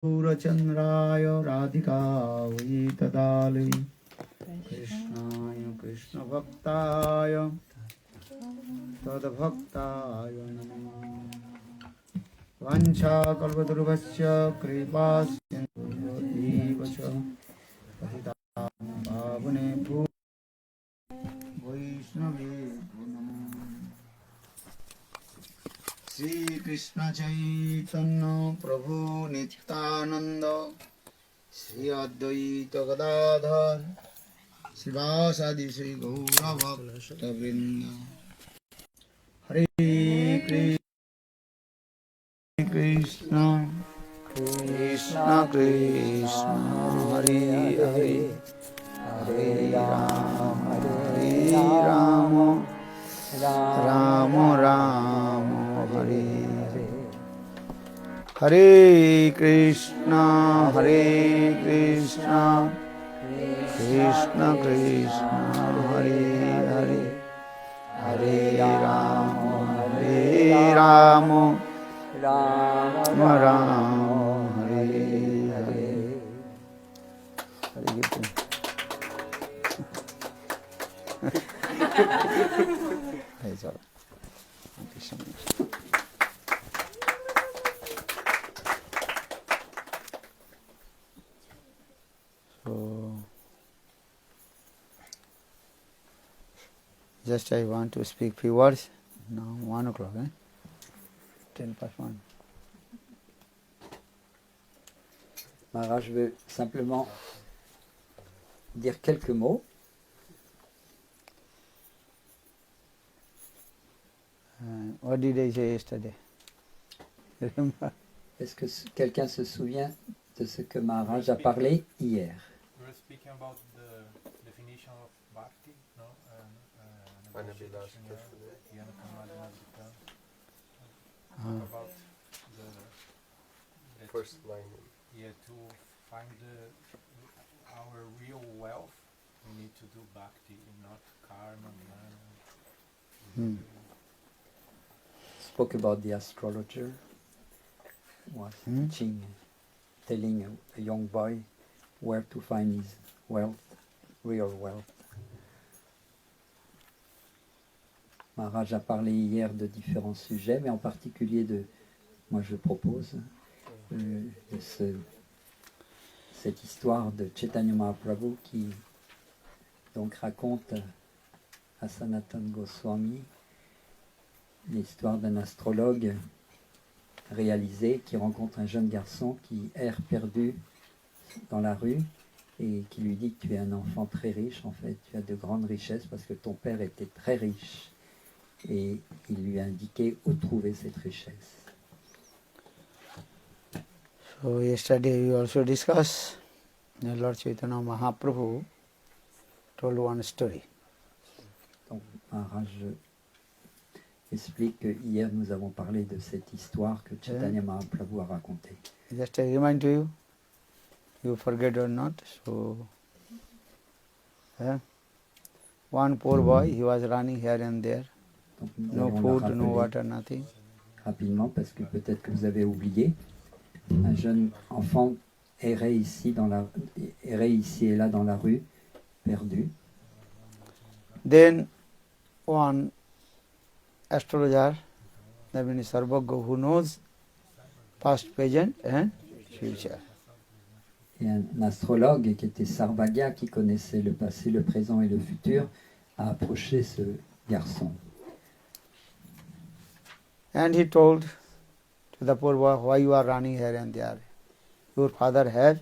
Purachandraya Radhikavai Tadali Krishnaya Krishna Bhaktaya Tadbhaktaya Namo Vancha Kalpadurvasya Kripas Sindhuvasya Patitam Bhavane Bhu Vaishnavi Namo Shri Krishna Chaitanya Prabhu Nityananda Shri Advaita Gadadhar Srivasadi Shri Gaura Bhakta Vrinda Hare Krishna Krishna Krishna Hare Hare Hare Rama Rama Rama Hare Hare Hare Krishna Krishna Krishna Hare Hare Hare Rama Rama Rama Hare Hare. Hare Krishna. That's all. Thank you so much. So, just I want to speak few words. Now 1 o'clock, 10:01. Maharaj, je veux simplement dire quelques mots. What did I say yesterday? Remember? Est-ce que quelqu'un se souvient de ce que Maharaj a parlé hier? We were speaking about the definition of bhakti, no? About the first line. Yeah, to find our real wealth, we need to do bhakti, not karma. Spoke about the astrologer was telling a young boy where to find his wealth, real wealth. Maharaj a parlé hier de différents sujets, mais en particulier moi je propose de cette histoire de Chaitanya Mahaprabhu qui donc raconte à Sanatana Goswami l'histoire d'un astrologue réalisé qui rencontre un jeune garçon qui erre perdu dans la rue et qui lui dit que tu es un enfant très riche, en fait tu as de grandes richesses parce que ton père était très riche, et il lui a indiqué où trouver cette richesse. So yesterday we also discussed Lord Chaitanya Mahaprabhu told one story. Donc Maharaj explique que hier nous avons parlé de cette histoire que Chaitanya Mahaprabhu a racontée. Just I remind to you, you forget or not. So, one poor boy, he was running here and there, Donc, no food, no water, nothing. Rapidement, parce que peut-être que vous avez oublié, un jeune enfant errait ici et là dans la rue, perdu. Then one astrologer, that means Sarvagya, who knows past, present and future. Et un astrologue qui était Sarvagya, qui connaissait le passé, le présent et le futur, a approché ce garçon. And he told to the poor boy, why you are running here and there? Your father has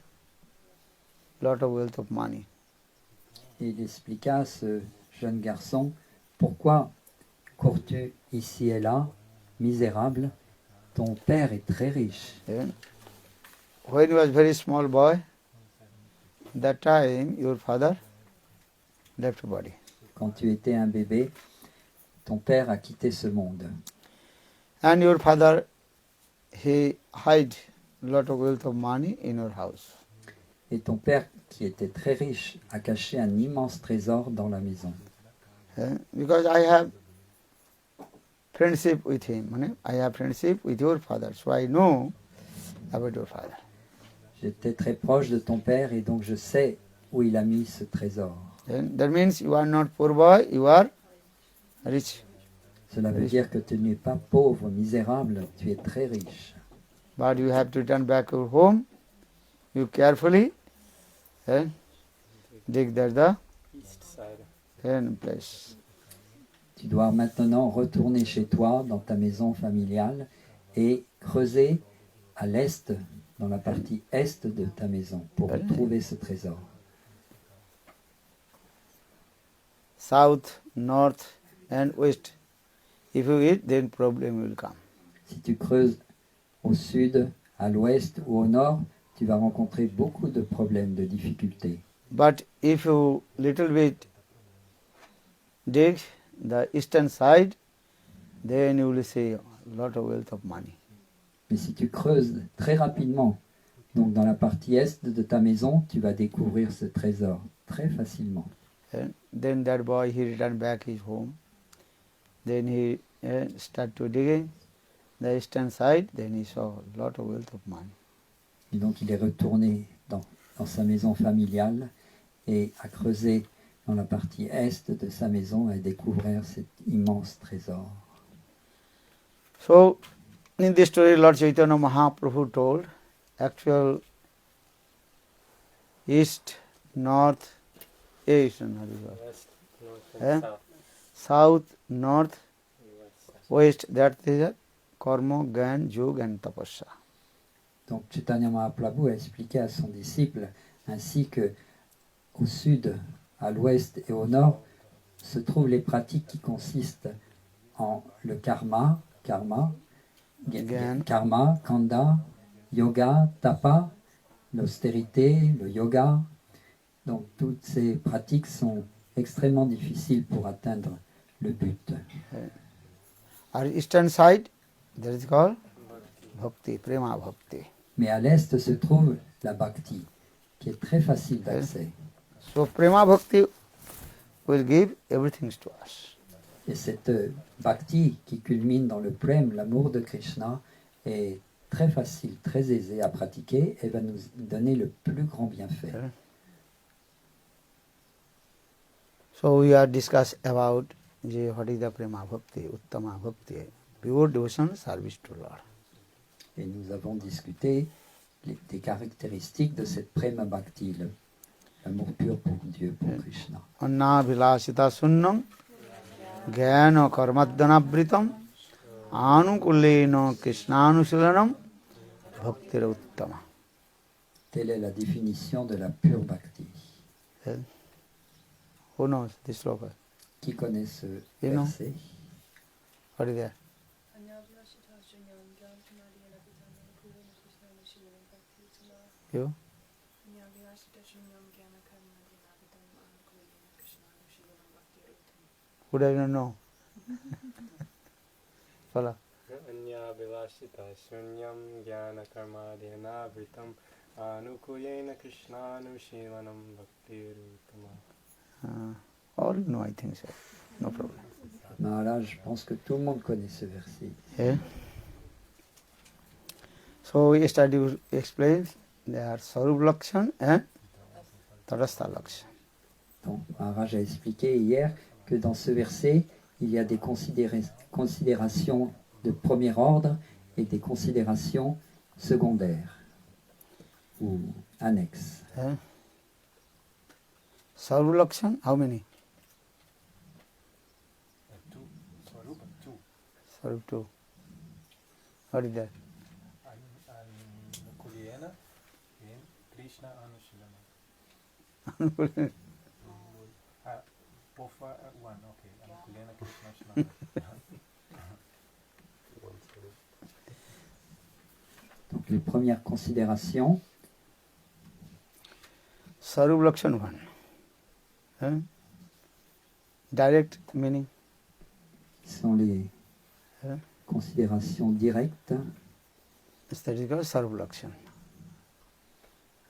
lot of wealth of money. Et il expliqua à ce jeune garçon, pourquoi cours-tu ici et là, misérable? Ton père est très riche. Then, when he was very small boy, that time your father left body. Quand tu étais un bébé, ton père a quitté ce monde. And your father, he hid lot of wealth of money in your house. Et ton père, qui était très riche, a caché un immense trésor dans la maison. Because I have friendship with him. I have friendship with your father. So I know about your father. J'étais très proche de ton père et donc je sais où il a mis ce trésor. Then that means you are not poor boy, you are rich. Cela veut dire que tu n'es pas pauvre, misérable, tu es très riche. But you have to return back to home. You carefully dig that the East side. place. Tu dois maintenant retourner chez toi, dans ta maison familiale, et creuser à l'est, dans la partie est de ta maison, pour retrouver ce trésor. South, north and west. If you eat, then problem will come. Si tu creuses au sud, à l'ouest ou au nord, tu vas rencontrer beaucoup de problèmes, de difficultés. But if you little bit dig the eastern side, then you will see a lot of wealth of money. Mais si tu creuses très rapidement, donc dans la partie est de ta maison, tu vas découvrir ce trésor très facilement. And then that boy, he returned back his home. Then he started to digging the eastern side. Then he saw a lot of wealth of money. Et donc il est retourné dans sa maison familiale et a creusé dans la partie est de sa maison et découvert cet immense trésor. So, in this story, Lord Chaitanya Mahaprabhu told actual east, north, West, north, and south. south, north, West. west. That is a karma, gyan, yoga and tapasya. Donc Chaitanya Mahaprabhu a expliqué à son disciple ainsi que au sud, à l'ouest et au nord se trouvent les pratiques qui consistent en le karma, Gyan. kanda, yoga, tapa, l'austérité, le yoga. Donc toutes ces pratiques sont extrêmement difficiles pour atteindre le but. Our eastern side, that is called bhakti, prema bhakti. Mais à l'est se trouve la bhakti, qui est très facile d'accès. So prema bhakti will give everything to us. Et cette bhakti qui culmine dans le prem, l'amour de Krishna, est très facile, très aisée à pratiquer et va nous donner le plus grand bienfait. So we are discuss about what is the prema bhakti, uttama bhakti, pure devotion, service to Lord. Et nous avons discuté des caractéristiques de cette prema bhakti, l'amour pur pour Dieu, pour Krishna. Anna vilasita sunnam, jnana karmadhanavritam, anukulena krishnanushilanam, bhaktir uttama. Telle est la définition de la pure bhakti. Who knows this sloka? Qui connaît ce You know. verset? What is that? You? Who doesn't know? Follow. Anya vilashita shunyam jnana karmadhyana vritam anukuyena krishnanushilanam bhaktiruttama. All you know, I think so. No problem. Maharaj, je pense que tout le monde connaît ce verset. Yeah. So we study explains there are Sarup Lakshan and Tarastha Lakshan. Donc, Maharaj a expliqué hier que dans ce verset, il y a des considérations de premier ordre et des considérations secondaires ou annexes. Yeah. Sarup Lakshan, how many? Two. Swarupa, two. Sarup 2. What is that? Anukulena in Krishna Anushilanam. Both are one, okay. Anukulena Krishna Anushilanam. Donc, les premières considérations, Sarup Lakshan 1. Direct meaning. sont les considérations directes. That is called Sarup Lakshan.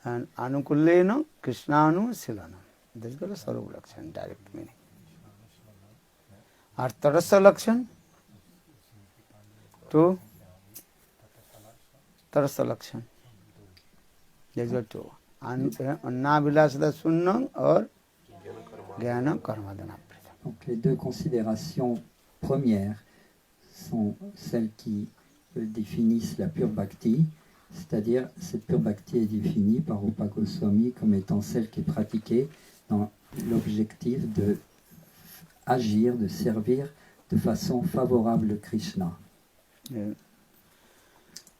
And Anukulena Krishnanu Silanam. That is called Sarup Lakshan, direct meaning. Or Tarastha Lakshan? 2. Tarastha Lakshan. These are two. Anna Vilasada Sunnam or Jnana Karmadana Prita. Donc les deux considérations premières sont celles qui définissent la pure bhakti, c'est-à-dire cette pure bhakti est définie par Rupa Goswami comme étant celle qui est pratiquée dans l'objectif de agir, de servir de façon favorable Krishna, Yeah.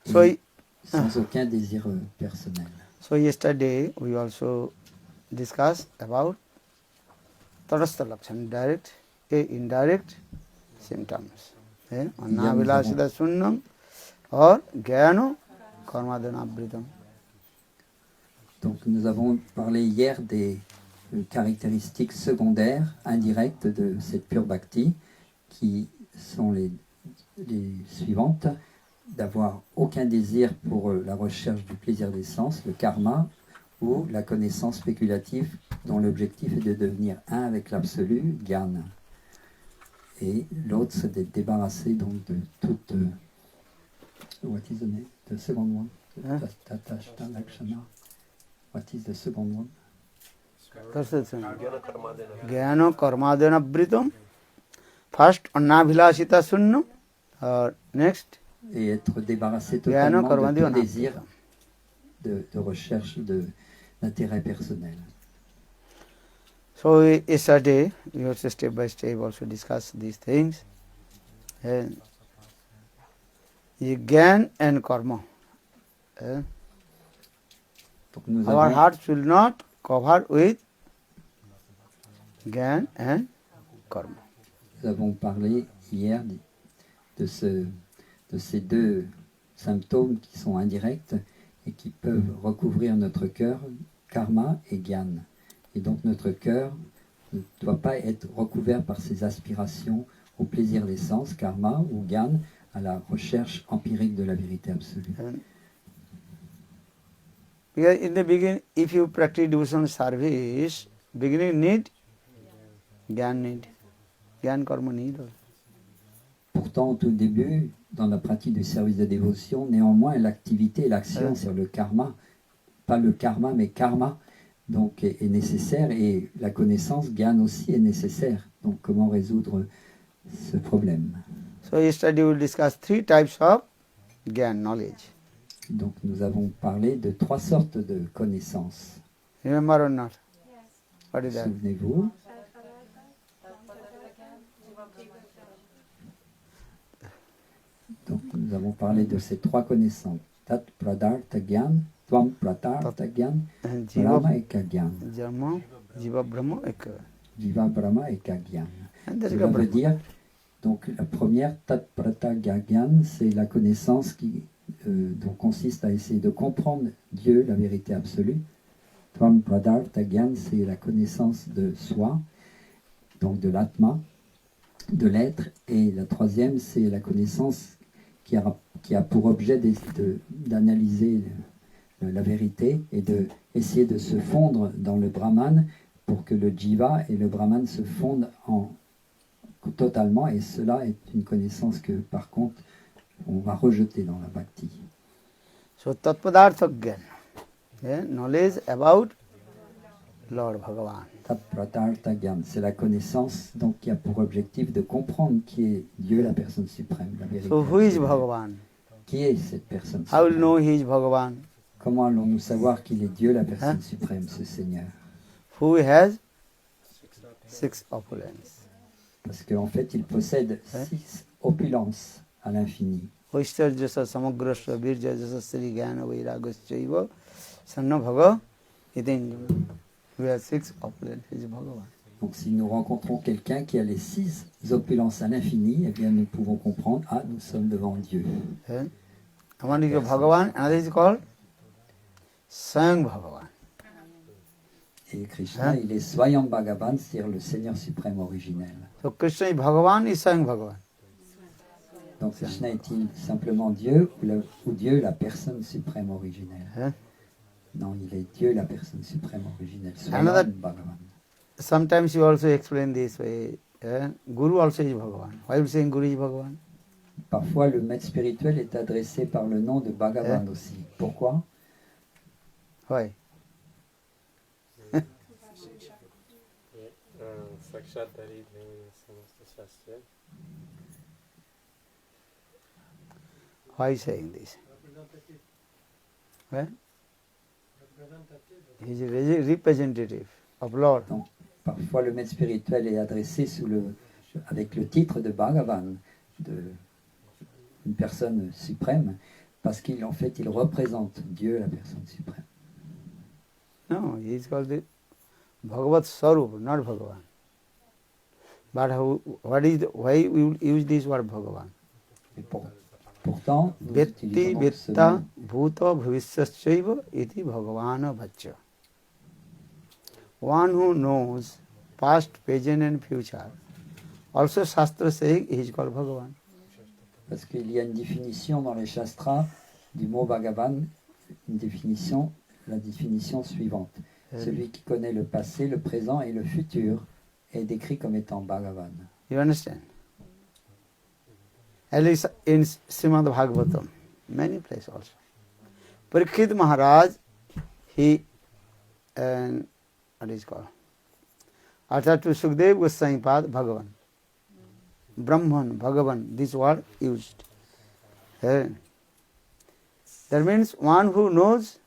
et So, sans aucun désir personnel. so yesterday we also discussed about Tadastha Lakshan, direct and indirect symptoms. Anna Vilasada Sunnam or Jnana Karmadana Britam. Donc nous avons parlé hier des caractéristiques secondaires, indirectes de cette pure bhakti, qui sont les suivantes: d'avoir aucun désir pour la recherche du plaisir des sens, le karma, ou la connaissance spéculative dont l'objectif est de devenir un avec l'absolu, jnana. Et l'autre, c'est d'être débarrassé donc de toute... what is the name? The second one? Hein? Tatashta lakshana. What is the second one? That's the thing. Jnana Karmadana Britam. First, Anna Vilasita Sunnam or next, Et être débarrassé Jnana totalement de tout Karmadana désir Britam. de recherche d'intérêt personnel. So yesterday we also step by step also discuss these things. And Jnana and karma. Donc nous Our avons, heart should not cover with Jnana and karma. nous avons parlé hier de ces deux symptômes qui sont indirects et qui peuvent recouvrir notre cœur, karma et jnana. Et donc notre cœur ne doit pas être recouvert par ces aspirations au plaisir des sens, karma ou jnana, à la recherche empirique de la vérité absolue. Because in the beginning, if you practice devotional service, beginning need, Jnana need. Jnana karma need also. Pourtant, au tout début, dans la pratique du service de dévotion, néanmoins, l'activité et l'action Ouais. sur le karma, pas le karma, mais karma, donc est nécessaire, et la connaissance, jnana aussi est nécessaire. Donc, comment résoudre ce problème? So yesterday we will discuss 3 types of Jnana knowledge. Donc, nous avons parlé de 3 sortes de connaissances. Remember or not? What is that? Souvenez-vous, donc nous avons parlé de ces 3 connaissances. Tat Pradartha Gyan, Tvam Pradartha Gyan, Jiva, Brahma Eka Gyan. Jama, Jiva Brahma, Eka. Jiva Brahma Eka Gyan. And there is Cela a veut Brahma. dire, donc la première, Tat Pradartha Gyan, c'est la connaissance qui donc consiste à essayer de comprendre Dieu, la vérité absolue. Tvam Pradartha Gyan, c'est la connaissance de soi, donc de l'atma, de l'être. Et la troisième, c'est la connaissance qui a pour objet d'analyser la vérité et d'essayer de se fondre dans le Brahman pour que le Jiva et le Brahman se fondent totalement. Et cela est une connaissance que, par contre, on va rejeter dans la Bhakti. So Tatpadartha Jnana, knowledge about Lord Bhagavan. Tat Pradartha Gyan, c'est la connaissance donc, qui a pour objectif de comprendre qui est Dieu, la personne suprême, la vérité. So who is absolue. Bhagavan? Qui est cette personne How will suprême? know he is Bhagavan? Comment allons-nous savoir qu'il est Dieu, la personne Hein? suprême, ce Seigneur? Who has 6 opulences. Parce qu'en fait, il possède Hein? 6 opulences à l'infini. Vaishtarjasa samagrasya virjajasa sri jnana vairagasya sanna bhava itinjam. We have 6 opulences, he is Bhagavan. Donc si nous rencontrons quelqu'un qui a les 6 opulences à l'infini, eh bien nous pouvons comprendre, ah, nous sommes devant Dieu. One is Bhagavan, another is called Swayam Bhagavan. Et Krishna, il est Swayam Bhagavan, c'est-à-dire le Seigneur suprême originel. So Krishna is Bhagavan, is Swayam Bhagavan. Donc Krishna est-il simplement Dieu ou Dieu la personne suprême originelle? Non, il est Dieu la personne suprême originelle. Swayam Another- Bhagavan. Sometimes you also explain this way. Guru also is Bhagavan. Why are you saying Guru is Bhagavan? Parfois, le maître spirituel est adressé par le nom de Bhagavan aussi. Pourquoi? Why? साक्षात्कारी नहीं समस्त शास्त्र Why saying this? Well, he is a representative of Lord. Donc, parfois, le maître spirituel est adressé avec le titre de Bhagavan, une personne suprême, parce qu'en fait, il représente Dieu, la personne suprême. No, he is called the Bhagavat Sarup, not Bhagavan. But why we use this word Bhagavan? Et pourtant, nous Vetti utilisons donc ce Vetta mot. Bhuta Bhavisyaschaiva iti Bhagavana Bhaccha. One who knows past, present and future. Also Shastra saying he is called Bhagavan. Parce qu'il y a une définition dans les Shastras du mot Bhagavan, la définition suivante. Celui qui connaît le passé, le présent et le futur est décrit comme étant Bhagavan. You understand? At least in Srimad Bhagavatam, many places also. Parikshit Maharaj, he, what is called? After to Sukdev Goswami Pad, Bhagavan. Brahman, Bhagavan, this word used. That means one who knows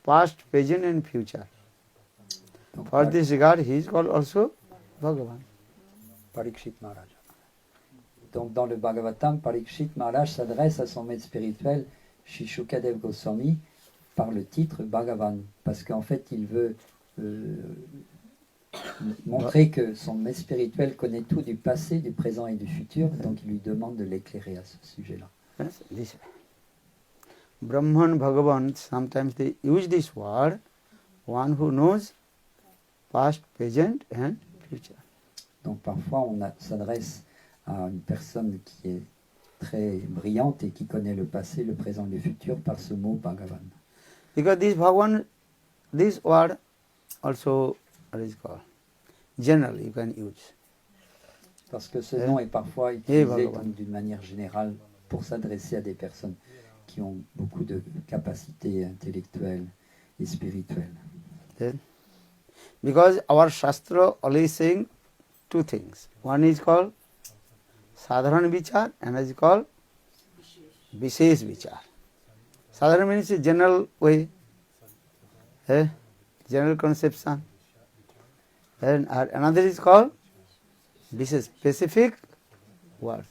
past, present and future. Donc, For this regard, he is called also Bhagavan. Parikshit Maharaj. Donc dans le Bhagavatam, Parikshit Maharaj s'adresse à son maître spirituel, Shri Shukadev Goswami, par le titre Bhagavan, parce qu'en fait il veut montrer que son maître spirituel connaît tout du passé, du présent et du futur, donc il lui demande de l'éclairer à ce sujet-là. Yes, this way. Brahman, Bhagavan, sometimes they use this word, one who knows past, present and future. Donc parfois on s'adresse à une personne qui est très brillante et qui connaît le passé, le présent et le futur par ce mot Bhagavan. Because this Bhagavan, this word also, what is called, general you can use. Parce que ce nom est parfois utilisé Bhagavan. d'une manière générale pour s'adresser à des personnes qui ont beaucoup de capacités intellectuelles et spirituelles. Then, because our Shastra always saying two things. One is called Sadharana Vichar and is called Vishesh Vichar. Sadharana means a general way, general conception. And another is called Vishesh, specific words.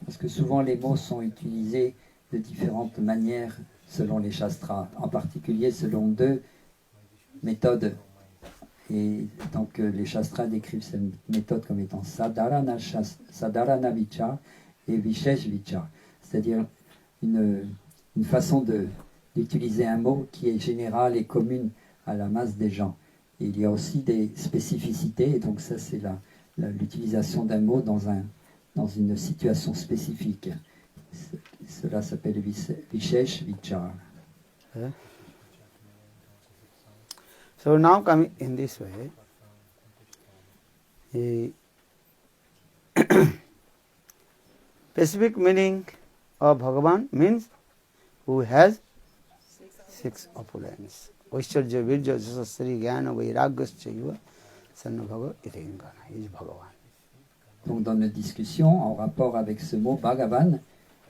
Parce que souvent les mots sont utilisés de différentes manières selon les Shastras, en particulier selon deux méthodes. Et donc les Shastras décrivent ces méthodes comme étant Sadharana Vichar et Vishesh Vichar, c'est-à-dire une façon d'utiliser un mot qui est général et commune à la masse des gens. Et il y a aussi des spécificités, et donc ça c'est l'utilisation d'un mot dans une situation spécifique. Cela s'appelle Vishesh Vichar. So now coming in this way, the specific meaning of Bhagavan means who has six opulence. Vaishcharya, Virya, Jasasri, Jnana, Vairagyaschaiva, Sannabhava, Itengana. He is Bhagavan. Donc dans notre discussion, en rapport avec ce mot Bhagavan,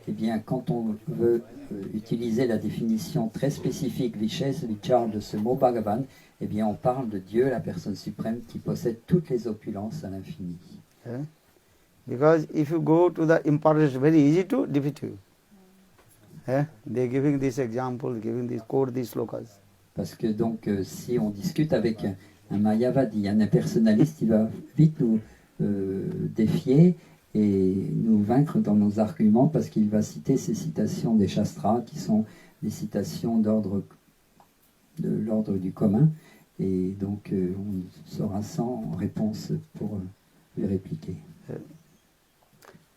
eh bien, quand on veut utiliser la définition très spécifique Vishesh Vichar de ce mot Bhagavan, eh bien, on parle de Dieu, la personne suprême, qui possède toutes les opulences à l'infini. Because if you go to the importance, very easy to defeat you. They are giving this example, giving this quote, these slokas. Parce que donc, si on discute avec un Mayavadi, un impersonnaliste, il va vite nous défier et nous vaincre dans nos arguments parce qu'il va citer ces citations des Shastras qui sont des citations de l'ordre du commun et donc on sera sans réponse pour lui répliquer.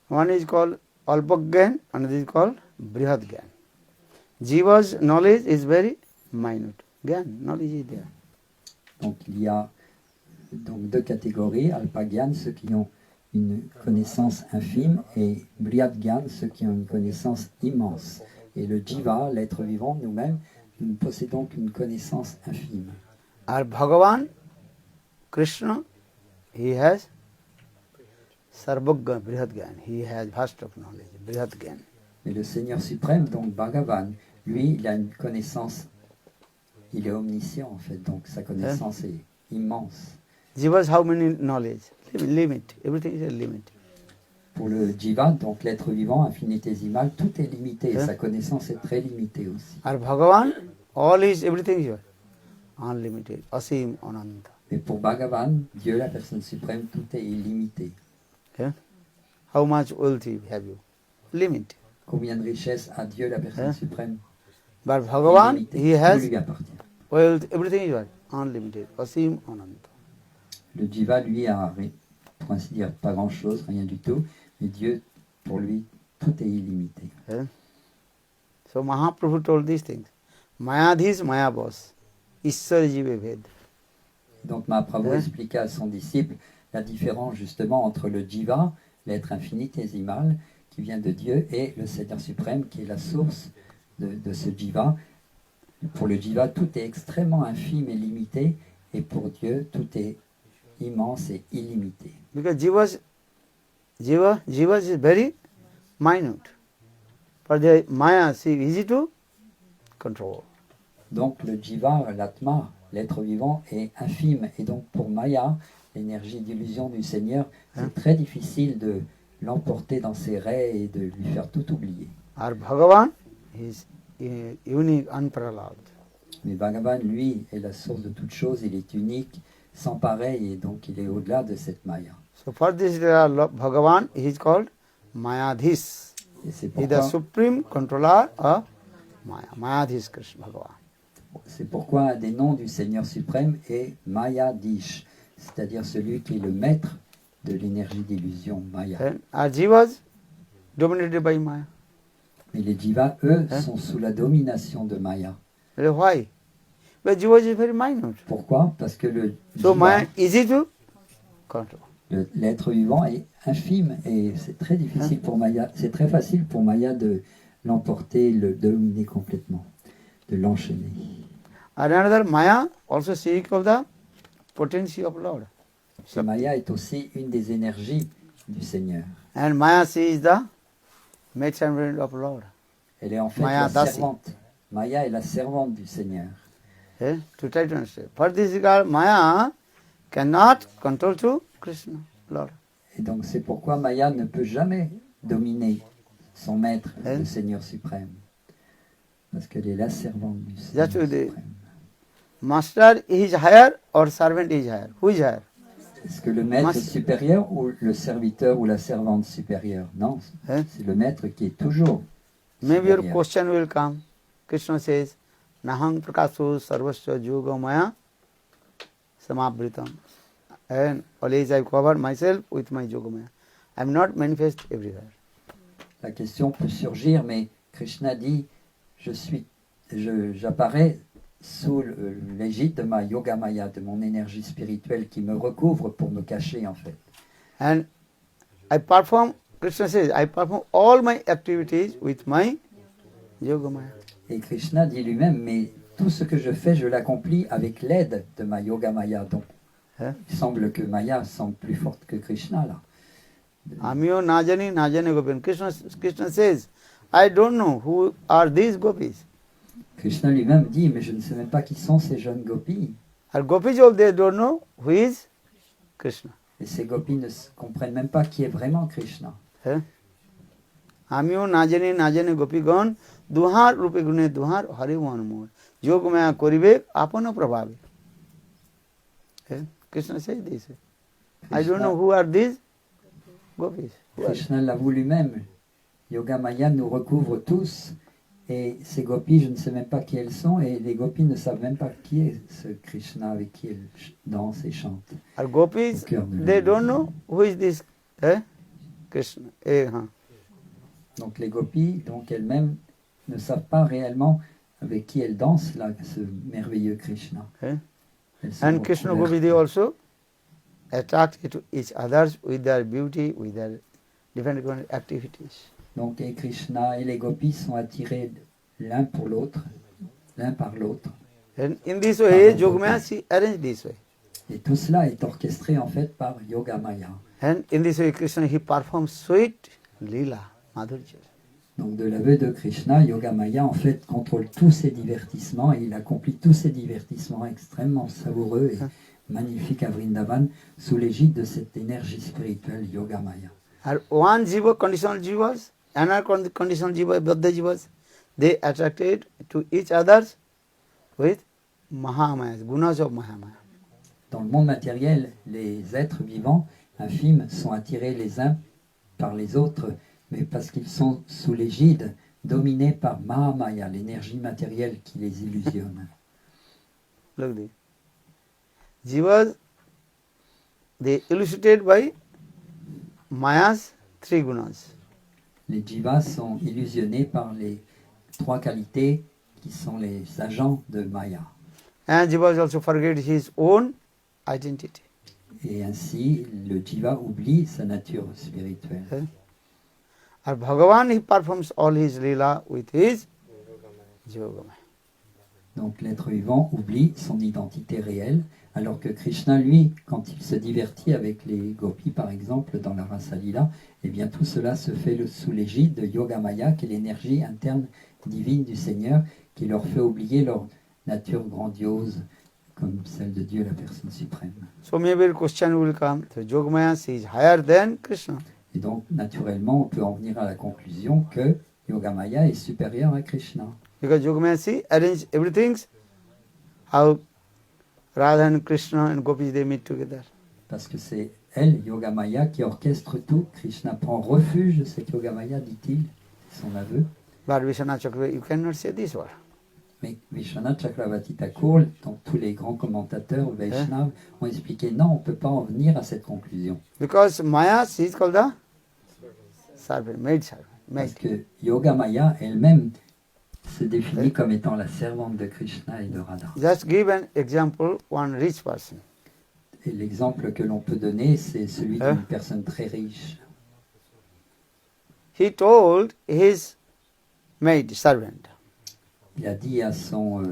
One is called Alpagyan, another is called Brihad Gyan. Jiva's knowledge is very minute. Gyan, knowledge is there. Donc il y a donc deux catégories, Alpagyan, ceux qui ont une connaissance infime, et Brihad Gyan, ceux qui ont une connaissance immense. Et le Jiva, l'être vivant, nous-mêmes, nous ne possédons qu'une connaissance infime. Our Bhagavan, Krishna, he has Sarvagya Brihad Gyan. He has vast of knowledge, Brihad Gyan. Mais le Seigneur suprême, donc Bhagavan, lui, il a une connaissance, il est omniscient en fait, donc sa connaissance est immense. Jiva's how many knowledge? Limit. Everything is a limit. Pour le Jiva, donc l'être vivant infinitésimal, tout est limité, et sa connaissance est très limitée aussi. Our Bhagavan, all is everything is unlimited. Asim Ananta. Mais pour Bhagavan, Dieu, la personne suprême, tout est illimité. Okay? How much wealth have you? Limit. Combien de richesses a Dieu, la personne suprême? But Bhagavan, Illimité. he Tout has lui appartient. wealth, everything is unlimited. Asim Ananta. Le Jiva, lui, a, pour ainsi dire, pas grand-chose, rien du tout. Mais Dieu, pour lui, tout est illimité. Okay? So Mahaprabhu told these things. Mayadhis Maya boss. Ishwar Jive Ved. Donc Mahaprabhu expliqua à son disciple la différence justement entre le Jiva, l'être infinitésimal, qui vient de Dieu, et le Seigneur suprême, qui est la source de ce Jiva. Pour le Jiva, tout est extrêmement infime et limité, et pour Dieu, tout est immense et illimité. Because Jiva is very minute. For the Maya, see, easy to control. Donc le Jiva, l'Atma, l'être vivant, est infime, et donc pour Maya, l'énergie d'illusion du Seigneur, c'est très difficile de l'emporter dans ses raies et de lui faire tout oublier. Our Bhagavan is unique, unparalleled. Mais Bhagavan, lui, est la source de toute chose, il est unique, sans pareil, et donc il est au-delà de cette Maya. So for this Bhagavan, he is called Mayadhis. Et c'est He is the pourquoi, supreme controller of Maya. Mayadhis Krishna Bhagavan. un des noms du Seigneur suprême est Mayadish, c'est-à-dire celui qui est le maître de l'énergie d'illusion Maya. And our Jivas dominated by Maya. Mais les Jivas, eux, sont sous la domination de Maya. Why? But Jivas is very minute. Pourquoi? Parce que le So Jiva, Maya easy to control. l'être vivant est infime et c'est très difficile pour Maya, c'est très facile pour Maya de l'emporter, le dominer complètement, de l'enchaîner. And another Maya also speak of the potency of Lord. Et Maya est aussi une des énergies du Seigneur. And Maya she is the maid servant of Lord. Elle est en fait Maya la Dasi. servante. Maya est la servante du Seigneur. To try to understand. For this regard, Maya cannot control to Krishna, Lord. Et donc c'est pourquoi Maya ne peut jamais dominer son maître, Elle. le Seigneur suprême. Parce qu'elle est la servante du That's Seigneur what they- suprême. Master is higher or servant is higher? Who is higher? Est-ce que le maître Mas- est supérieur ou le serviteur ou la servante supérieure? Non, Hein? c'est le maître qui est toujours Maybe your supérieur. question will come. Krishna says, Nahang prakashu sarvasya yoga maya samabritam. And always I cover myself with my yoga maya. I am not manifest everywhere. La question peut surgir, mais Krishna dit, j'apparais sous l'égide de ma yoga maya, de mon énergie spirituelle qui me recouvre pour me cacher en fait. And I perform, Krishna says, I perform all my activities with my yoga maya. Et Krishna dit lui-même, mais tout ce que je fais, je l'accomplis avec l'aide de ma yoga maya. Donc, Hein? il semble que Maya semble plus forte que Krishna là. Amiyo najani najane gopin. Krishna says, I don't know who are these gopis. Krishna lui-même dit, mais je ne sais même pas qui sont ces jeunes gopis. And gopis all they don't know who is Krishna. Et ces gopis ne comprennent même pas qui est vraiment Krishna. Amiyo najani najane gopigan duhar rupe gune duhar hari one more. Yoga maya koribe apana prabhavi. Krishna says this. I don't know who are these gopis. Who are- Krishna l'avoue lui-même. Yoga Maya nous recouvre tous. Et ces gopis, je ne sais même pas qui elles sont. Et les gopis ne savent même pas qui est ce Krishna avec qui elles dansent et chantent. Are gopis, Au cœur de they l'Inde. don't know who is this Krishna. Donc les gopis, donc elles-mêmes, ne savent pas réellement avec qui elles dansent là, ce merveilleux Krishna. Elles sont And Krishna recouvertes. Gopi, they also attract to each others with their beauty, with their different kind of activities. Donc et Krishna et les gopis sont attirés l'un pour l'autre, l'un par l'autre. And in this way, Yogamaya, she arranged this way. Et tout cela est orchestré en fait par Yogamaya. And in this way, Krishna, he performs sweet lila, madhurya. Donc de l'aveu de Krishna, Yogamaya en fait contrôle tous ces divertissements et il accomplit tous ces divertissements extrêmement savoureux et magnifiques à Vrindavan sous l'égide de cette énergie spirituelle Yogamaya. And one jiva, conditional jivas, another conditional jiva, Baddha jivas, they attracted to each others with Mahamayas, gunas of Mahamaya. Dans le monde matériel, les êtres vivants infimes sont attirés les uns par les autres, mais parce qu'ils sont sous l'égide, dominés par Mahamaya, l'énergie matérielle qui les illusionne. Look this. Jivas, they illustrated by Maya's three gunas. Les jivas sont illusionnés par les trois qualités qui sont les agents de Maya. And jivas also forget his own identity. Et ainsi, le jiva oublie sa nature spirituelle. Eh? And Bhagavan, he performs all his lila with his Yogamaya. Donc l'être vivant oublie son identité réelle, alors que Krishna, lui, quand il se divertit avec les gopis, par exemple, dans la Rasa Lila, eh bien tout cela se fait sous l'égide de Yogamaya, qui est l'énergie interne divine du Seigneur, qui leur fait oublier leur nature grandiose, comme celle de Dieu, la personne suprême. So maybe the question will come, so Yogamaya is higher than Krishna. Et donc, naturellement, on peut en venir à la conclusion que Yogamaya est supérieur à Krishna. Because Yogamaya, she arrange everything, how Radha and Krishna and Gopis, they meet together. Parce que c'est elle, Yogamaya, qui orchestre tout. Krishna prend refuge de cette Yogamaya, dit-il, c'est son aveu. But Vishwanath Chakravarti, you cannot say this word. Mais Vishwanath Chakravarti Thakur, donc tous les grands commentateurs Vaishnavas, ont expliqué non, on ne peut pas en venir à cette conclusion. Because Maya, she is called the servant, maid servant. Parce Maid. que Yogamaya elle-même se définit comme étant la servante de Krishna et de Radha. Just give an example, one rich person. Et l'exemple que l'on peut donner, c'est celui d'une personne très riche. He told his maid servant, Il a dit à son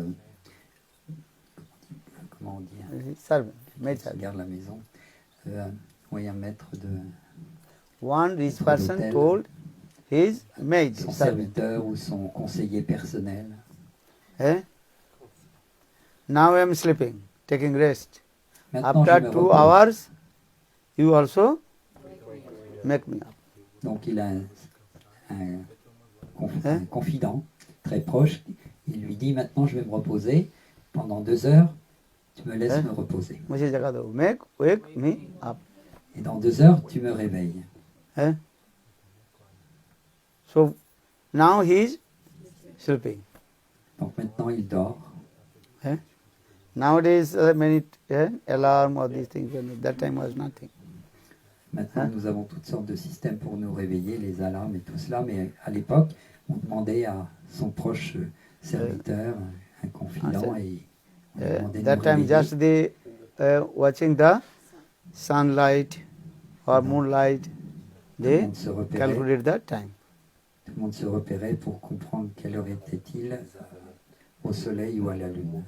comment on dit, servant, maid qui servant. garde la maison, un maître de One rich Maître person d'hôtel. told his maid son servant, serviteur ou son conseiller personnel. eh? Now I am sleeping, taking rest. Maintenant, je After me 2 repose. hours, you also make me up. Donc il a un Hein? confident très proche. Il lui dit maintenant je vais me reposer. Pendant 2 heures, tu me laisses Hein? me reposer. Mujhe jaga do, wake me up. Et dans 2 heures, tu me réveilles. Eh? So now he is sleeping. Donc maintenant il dort. Eh? Nowadays, many alarm or these things. That time was nothing. Maintenant, Hein? nous avons toutes sortes de systèmes pour nous réveiller, les alarmes et tout cela. Mais à l'époque, on demandait à son proche serviteur, un confident, et on lui demandait de That nous time, réveiller. just they watching the sunlight or moonlight, Tout le they monde se repérait. calculate that time. Tout le monde se repérait pour comprendre quelle heure était-il au soleil ou à la lune.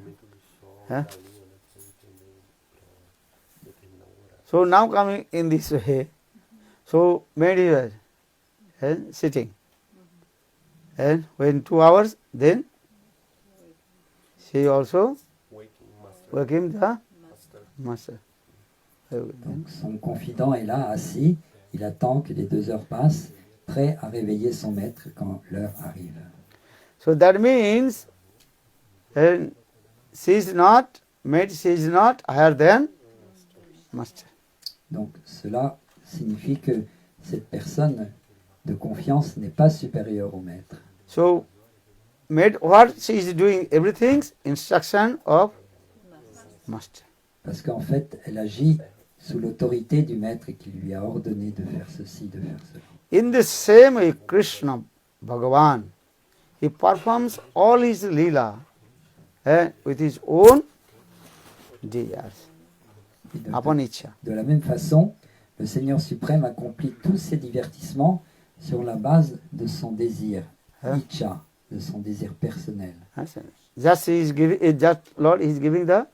Huh? So now coming in this way, so maid is sitting, and when 2 hours, then she also waking the master. Donc son confident est là, assis, il attend que les 2 heures passent, prêt à réveiller son maître quand l'heure arrive. So that means she is not maid, she is not higher than master. Donc cela signifie que cette personne de confiance n'est pas supérieure au maître. So maid, what she is doing, everything instruction of master. Parce qu'en fait, elle agit sous l'autorité du maître qui lui a ordonné de faire ceci, de faire cela. In the same way, Krishna, Bhagavan, he performs all his lila with his own desires, Et upon icha. de la même façon, le Seigneur suprême accomplit tous ses divertissements sur la base de son désir, Hein? icha, de son désir personnel. Just he is giving, just Lord is giving the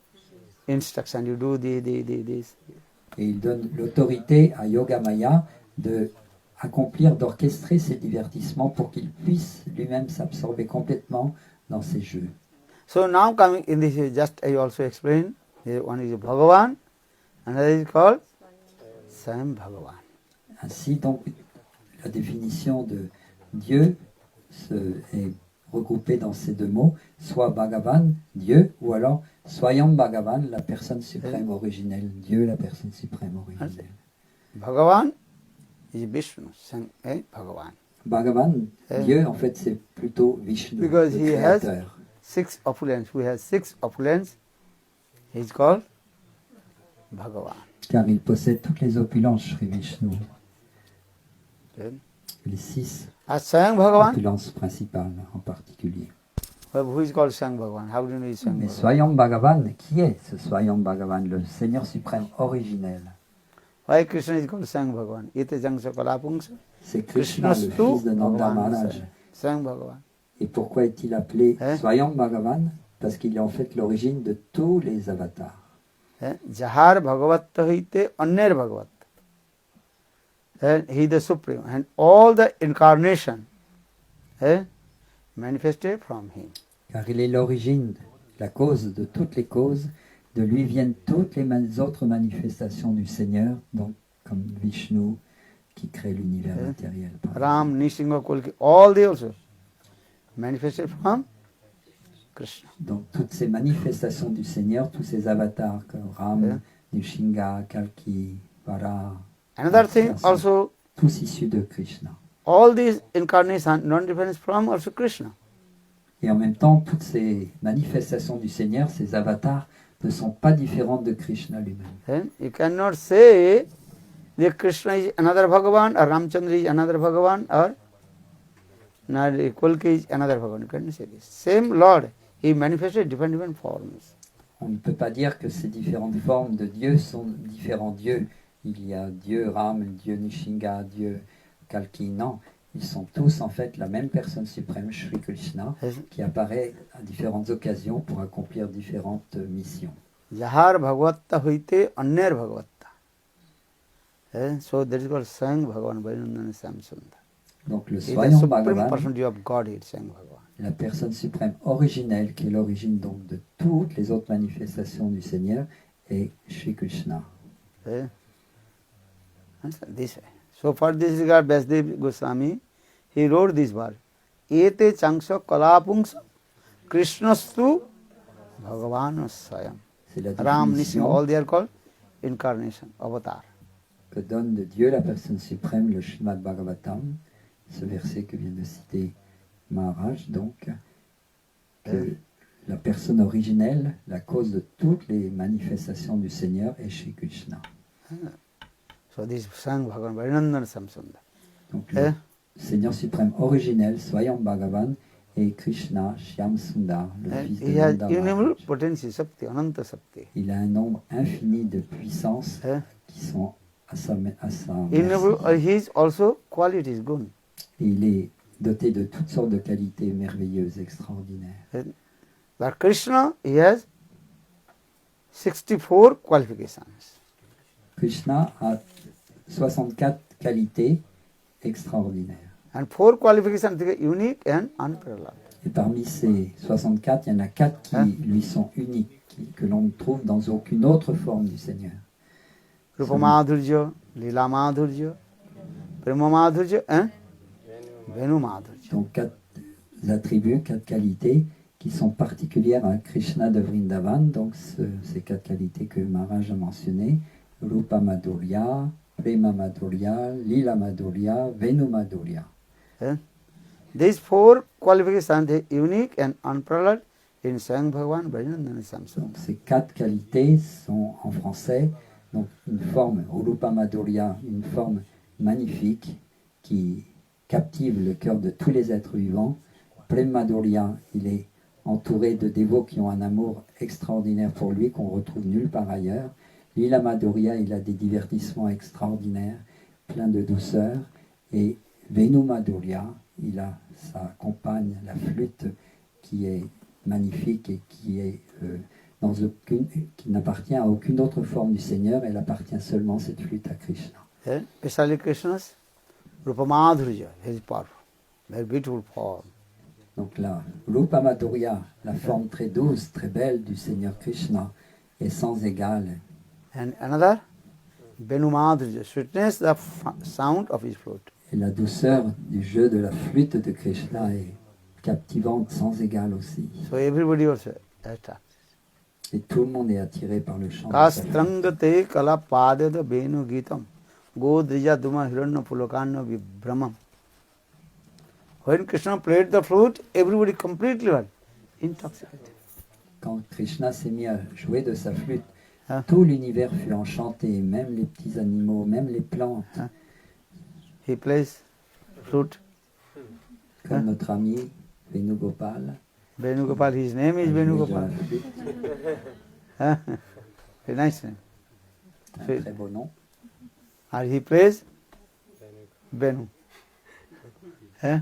instruction. You do this. Et il donne l'autorité à Yogamaya de accomplir, d'orchestrer ces divertissements pour qu'il puisse lui-même s'absorber complètement dans ces jeux. So now coming in this, just I also explained. One is Bhagavan, another is called Swayam Bhagavan. Ainsi donc la définition de Dieu est regroupée dans ces deux mots, soit Bhagavan, Dieu, ou alors Swayam Bhagavan, la personne suprême originelle, Dieu, la personne suprême originelle. Bhagavan is Vishnu, Bhagavan. Bhagavan, Dieu, en fait, c'est plutôt Vishnu, Because le he has créateur. 6 opulence. Who has 6 opulence, he is called Bhagavan. Car il possède toutes les opulences, Sri Vishnu, Then, les 6 as Swayam Bhagavan, opulences principales en particulier. who is called Swayam Bhagavan? How do you know he is Swayam Mais Bhagavan? Swayam Bhagavan, qui est ce Swayam Bhagavan, le Seigneur suprême originel? Why Krishna is called Swayam Bhagavan? Ete Jangsa Kalapungsa, C'est Krishna, le Krishnastu fils de Nanda Bhagavan. Maharaj. Swayam Bhagavan. Et pourquoi est-il appelé Hein? Swayam Bhagavan? Parce qu'il est en fait l'origine de tous les avatars. Jahar Bhagavatta Hite Anner Bhagavatta. He is the supreme, and all the incarnation manifested from him. Car il est l'origine, la cause de toutes les causes. De lui viennent toutes les autres manifestations du Seigneur, donc comme Vishnu qui crée l'univers Hein? matériel. par exemple. Ram, Nishinga, Kulki, all they also manifested from Krishna. Donc toutes ces manifestations du Seigneur, tous ces avatars comme Ram, Hein? Nishinga, Kalki, Vara, Another thing also, tous issus de Krishna. all these incarnations non-different from also Krishna. Et en même temps, toutes ces manifestations du Seigneur, ces avatars, ne sont pas différentes de Krishna lui-même. You cannot say that Krishna is another Bhagavan or Ramchandra is another Bhagavan or Kulki is another Bhagavan. You cannot say this. Same Lord, he manifested different forms. On ne peut pas dire que ces différentes formes de Dieu sont différents dieux. Il y a Dieu Ram, Dieu Nishinga, Dieu Kalki. Non, ils sont tous en fait la même personne suprême, Shri Krishna, qui apparaît à différentes occasions pour accomplir différentes missions. Jahar Bhagavatta Hoite Anner Bhagavatta. So that is called Swayam Bhagavan Varinandana Samsunda. Donc le He is the Swayam supreme Bhagavan, personality of Godhead, Swayam Bhagavan. la personne suprême originelle, qui est l'origine donc de toutes les autres manifestations du Seigneur, est Shri Krishna. Understand? This way. So for this regard, Vasudev Goswami, he wrote this verse. Ete changsha kalapungsa Krishnastu Bhagavan Swayam. C'est la Ram, Nishinga, définition all they are called incarnation, avatar. que donne de Dieu la personne suprême, le Srimad Bhagavatam, ce verset que vient de citer Maharaj, donc, que la personne originelle, la cause de toutes les manifestations du Seigneur est Shri Krishna. So this Swayam Bhagavan Varinandana Samsunda. Donc le Seigneur suprême originel, Swayam Bhagavan, et Krishna, Shyam Sundar, le And fils de he has Nanda innumerable Maharaj. potency, Sakti, Ananta Sakti. Il a un nombre infini de puissances qui sont à sa merci. Innumerable, he is also qualities, gun. Et il est doté de toutes sortes de qualités merveilleuses, extraordinaires. But Krishna, he has 64 qualifications. Krishna a 64 qualités extraordinaires. And 4 qualifications are unique and unparalleled. Et parmi ces 64, il y en a 4 qui lui sont uniques, que l'on ne trouve dans aucune autre forme du Seigneur. Rupa Madhurya, Lila Madhurya, Prema Madhurya, and Venu Madhurya. Donc 4 attributs, 4 qualités qui sont particulières à Krishna de Vrindavan. Donc ces 4 qualités que Maharaj a mentionnées, Rupa Madhurya, Prema Madhurya, Lila Madhurya, Venu Madhurya. These 4 qualifications are unique and unparalleled in Swayam Bhagavan Varinandana Samsunda. Donc ces 4 qualités sont en français, donc une forme, Rupa Madhurya, une forme magnifique qui captive le cœur de tous les êtres vivants. Prem Madhurya, il est entouré de dévots qui ont un amour extraordinaire pour lui qu'on retrouve nulle part ailleurs. Lila Madhurya, il a des divertissements extraordinaires, pleins de douceur. Et Venu Madhurya, il a sa compagne, la flûte, qui est magnifique et qui est qui n'appartient à aucune autre forme du Seigneur. Elle appartient seulement, cette flûte, à Krishna. Especially Krishna's Rupamadhurya, very powerful, very beautiful form. Donc la Rupa Madhurya, la forme très douce, très belle du Seigneur Krishna, est sans égale. And another, Venumadhurya, sweetness, the sound of his flute. Et la douceur du jeu de la flûte de Krishna est captivante, sans égale aussi. So everybody also attracted. Et tout le monde est attiré par le chant de sa flûte. Kastrangate kala padeda venu gitam godrija duma hiranya pulakanna vibramam. When Krishna played the flute, everybody completely was intoxicated. Quand Krishna s'est mis à jouer de sa flûte, Hein? tout l'univers fut enchanté, même les petits animaux, même les plantes. Hein? He plays flute. Comme notre ami Venugopal. Venugopal, his name is a joué de Venugopal. la flûte. Huh? Very nice name. Un très beau nom. And he plays Venu. Huh?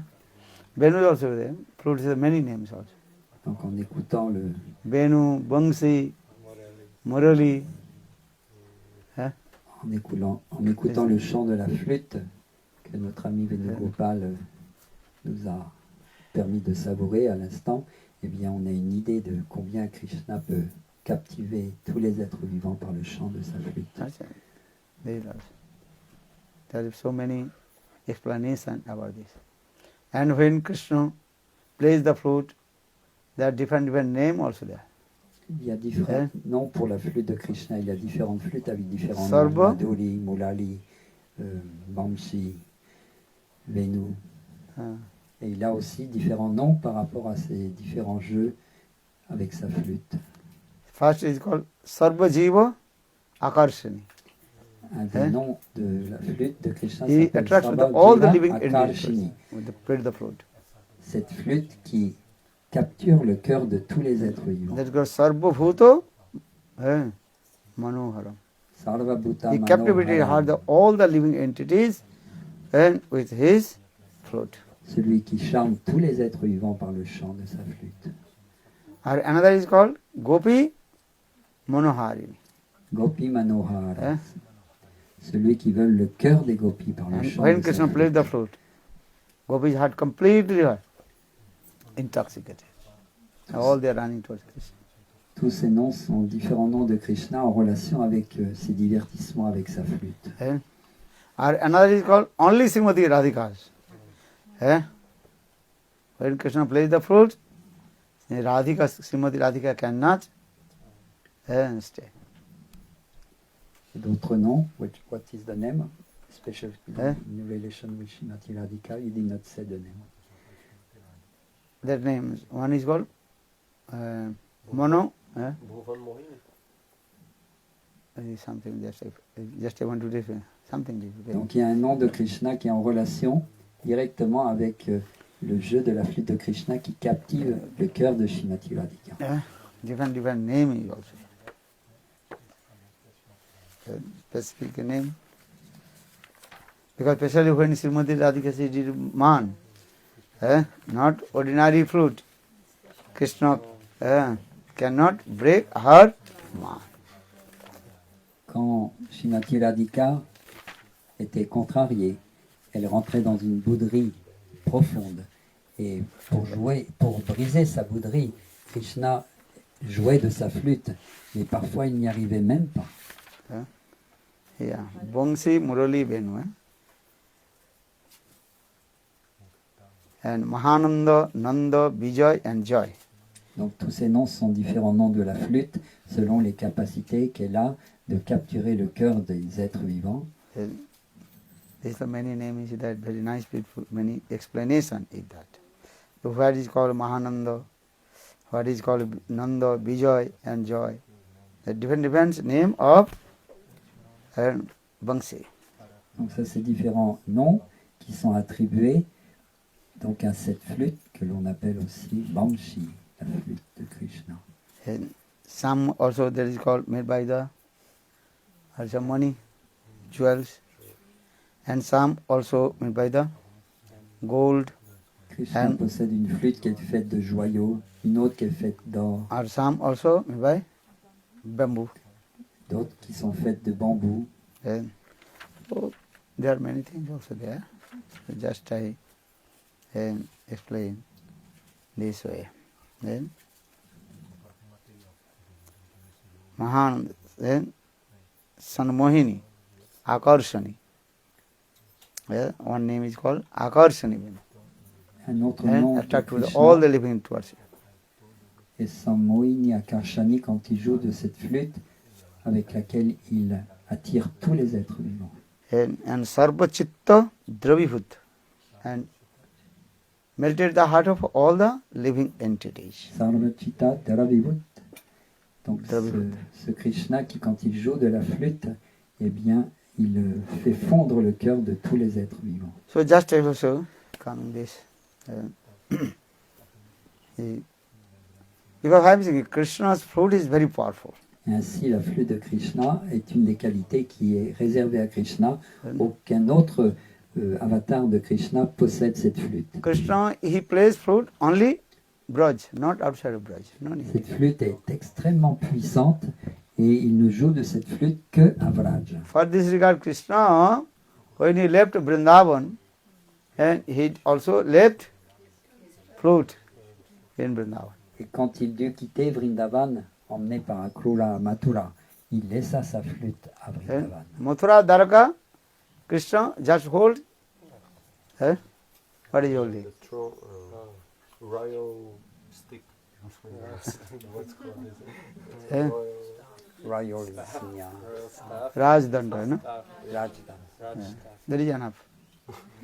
Venu is also there. Flute has many names also. Donc en écoutant le, Venu, Bangsi, Morelli. Murali. Huh? en écoutant le chant de la flûte que notre ami Venugopal nous a permis de savourer à l'instant, eh bien on a une idée de combien Krishna peut captiver tous les êtres vivants par le chant de sa flûte. That's it. There are so many explanations about this. And when Krishna plays the flute, there are different names also there. Il y a différents noms pour la flûte de Krishna, il y a différentes flûtes avec différents Sarva. noms, Madhuri, Mulali, Bamshi, Venu. Uh, Et il a aussi différents noms par rapport à ces différents jeux avec sa flûte. First is called Sarva Jiva Akarshani. Un des noms de la flûte de Krishna He s'appelle attracts Sarva all the Jiva living Akarshini. entities with the play the flute. Cette flûte qui capture le cœur de tous les êtres vivants. That's called Sarva Bhuto Manoharam. Sarva Bhuta He captivated Manoharam. all the living entities and with his flute. Celui qui charme tous les êtres vivants par le chant de sa flûte. Or another is called Gopi Manoharini. Gopi Manohara. Hein? Celui qui veut le cœur des gopis par le And chant when de sa Krishna flûte. played the flute, Gopi's heart completely intoxicated. All they are running towards Krishna. Tous ces noms sont différents noms de Krishna en relation avec ses divertissements avec sa flûte. Eh? Or another is called only Srimati Radhika's. Eh? When Krishna plays the flute, Radhika, Srimati Radhika cannot stay. D'autres noms, what is the name? Special Hein? in relation with Srimati Radhika, you did not say the name. Their names. One is called Mono. Bhuvan Mohini. Something just I want to different. Something different. Donc il y a un nom de Krishna qui est en relation directement avec le jeu de la flûte de Krishna qui captive le cœur de Srimati Radhika. Different name is also. Specific name. Because especially when Srimati Radhika says it is man, not ordinary flute, Krishna cannot break her man. Quand Srimati Radhika était contrariée, elle rentrait dans une bouderie profonde. Et pour briser sa bouderie, Krishna jouait de sa flûte, mais parfois il n'y arrivait même pas. Yeah, Bangsi, Murali, Venu. And Mahananda, Nanda, Vijay and Joy. Donc tous ces noms sont différents noms de la flûte selon les capacités qu'elle a de capturer le cœur des êtres vivants. There's so many names is that, very nice, beautiful, many explanation is that. So what is called Mahananda, what is called Nanda, Vijay and Joy. The different name of Bangsi. Donc ça c'est différents noms qui sont attribués donc à cette flûte que l'on appelle aussi Bamshi, la flûte de Krishna. And some also that is called made by the some money, jewels, and some also made by the gold. Krishna And- possède une flûte qui est faite de joyaux une autre qui est faite d'or, or some also by bamboo. d'autres qui sont faites de bambou. And so there are many things also there. So just I explain this way. Then Mahan, then Sanmohini, Akarshani. One name is called Akarshani. Un autre And nom de attract with Krishna all the living towards it. est Sammohini Akarshani quand il joue de cette flûte avec laquelle il attire tous les êtres vivants. And Sarva Chitta Dravibhut. And melted the heart of all the living entities. Sarvachita Dravibhut. Donc Dravibhut. ce Krishna qui quand il joue de la flûte, eh bien il fait fondre le cœur de tous les êtres vivants. So just also come this. Because I'm saying Krishna's fruit is very powerful. Et ainsi, la flûte de Krishna est une des qualités qui est réservée à Krishna. Aucun autre avatar de Krishna possède cette flûte. Krishna, he plays flute only Braj, not outside of Braj. No need. Cette flûte est extrêmement puissante et il ne joue de cette flûte que à Vraj. For this regard, Krishna, when he left Vrindavan, and he also left flute in Vrindavan. Et quand il dut quitter Vrindavan, emmené par Akrura Mathura, il laissa sa flûte à And Vrindavan. Mathura, Dwaraka, Krishna just hold. What is he holding? The royal stick. What's called is it? Eh? Royal Signa, Royal staff. Rajdanda, no? Staff. Rajda. Raj staff. There is enough.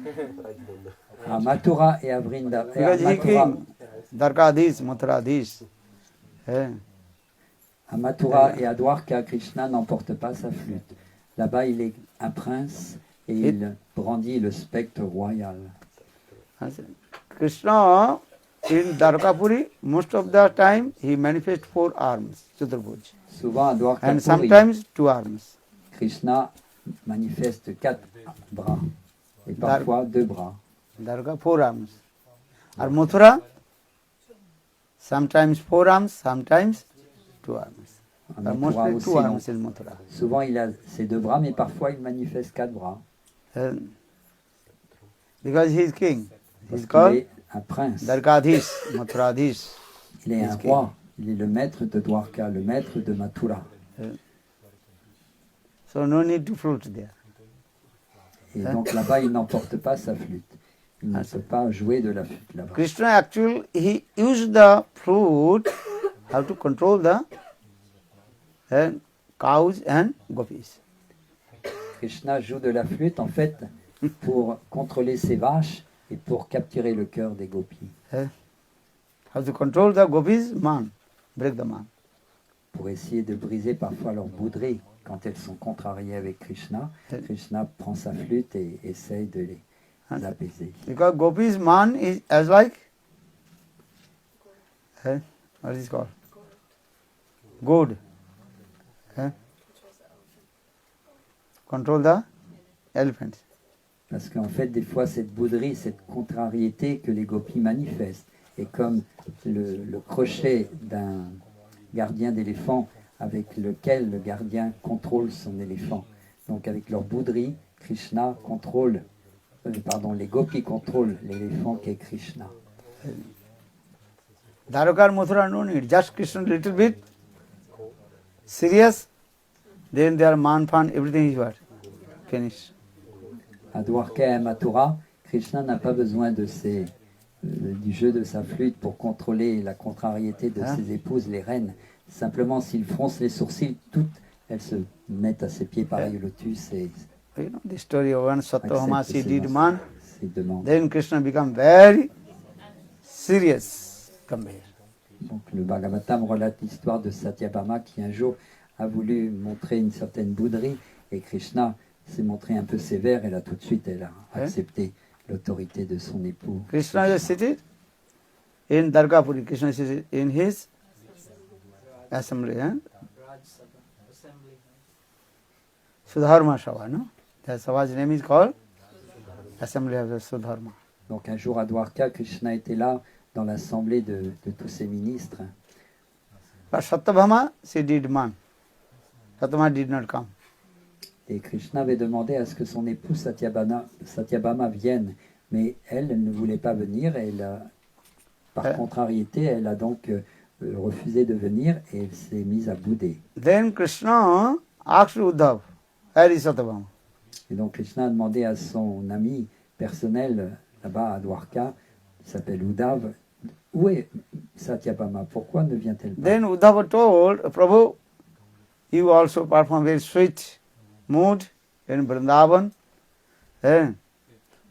Rajdanda. À Mathura et à Vrindavan. Because he king, Dwarkadhish, Mathuradish. À Mathura et à Dwarka, Krishna n'emporte pas sa flûte. Là-bas, il est un prince et il brandit le spectre royal. Krishna in Dwarkapuri, most of the time he manifests 4 arms, Chaturbhuj. Souvent à Dwarka, And sometimes 2 arms. Krishna manifeste 4 bras et parfois 2 bras. Dwarka 4 arms. Or Mathura, sometimes 4 arms, sometimes 2 arms. À Or Mathura mostly aussi, 2 non. arms in Mathura. Souvent il a ses 2 bras, mais parfois il manifeste 4 bras. Because he is king. He Parce is qu'il called est un prince. Dwarkadhish, Mathuradish. Il est un He's king. roi. Il est le maître de Dwarka, le maître de Mathura. So no need to flute there. Et donc là-bas, il n'emporte pas sa flûte. Il ne peut pas jouer de la flûte là-bas. Krishna actually, he used the flute how to control the cows and gopis. Krishna joue de la flûte en fait pour contrôler ses vaches et pour capturer le cœur des gopis. How to control the gopis, man, break the man. Pour essayer de briser parfois leur bouderie quand elles sont contrariées avec Krishna. Krishna prend sa flûte et essaye de les apaiser. Because gopis, man is as like, what is it called? Goad. Control the elephants. Parce qu'en fait, des fois, cette bouderie, cette contrariété que les gopis manifestent, est comme le crochet d'un gardien d'éléphant avec lequel le gardien contrôle son éléphant. Donc avec leur bouderie, Krishna contrôle, les gopis contrôlent l'éléphant qui est Krishna. Dwarka, Mathura, no need. Just Krishna little bit serious, then their man, fan, everything is what? Finished. À Dwarka et à Mathura, Krishna n'a pas besoin de du jeu de sa flûte pour contrôler la contrariété de ses épouses, les reines. Simplement, s'il fronce les sourcils, toutes elles se mettent à ses pieds pareil au lotus et You know the story of when Satyabhama, she acceptent did man, ses demandes. then Krishna become very serious. Come here. Donc le Bhagavatam relate l'histoire de Satyabhama qui un jour a voulu montrer une certaine bouderie et Krishna s'est montré un peu sévère et là tout de suite elle a accepté l'autorité de son époux. Krishna is seated in Dwarkapuri. Krishna is seated in his assembly. Sudharma Sabha, no? The Sabha's name is called Assembly of the Sudharma. Donc un jour à Dwarka, Krishna était là dans l'assemblée de tous ses ministres. But Satyabhama, she did man. Satyabhama did not come. Et Krishna avait demandé à ce que son époux Satyabhama vienne, mais elle ne voulait pas venir. Et par contrariété, elle a donc refusé de venir et elle s'est mise à bouder. Then Krishna asked Uddhava, where is Satyabhama? Et donc Krishna a demandé à son ami personnel là-bas à Dwarka, qui s'appelle Uddhava, où est Satyabhama? Pourquoi ne vient-elle pas? Then Uddhava told, Prabhu, you also perform very sweet mood in Vrindavan. And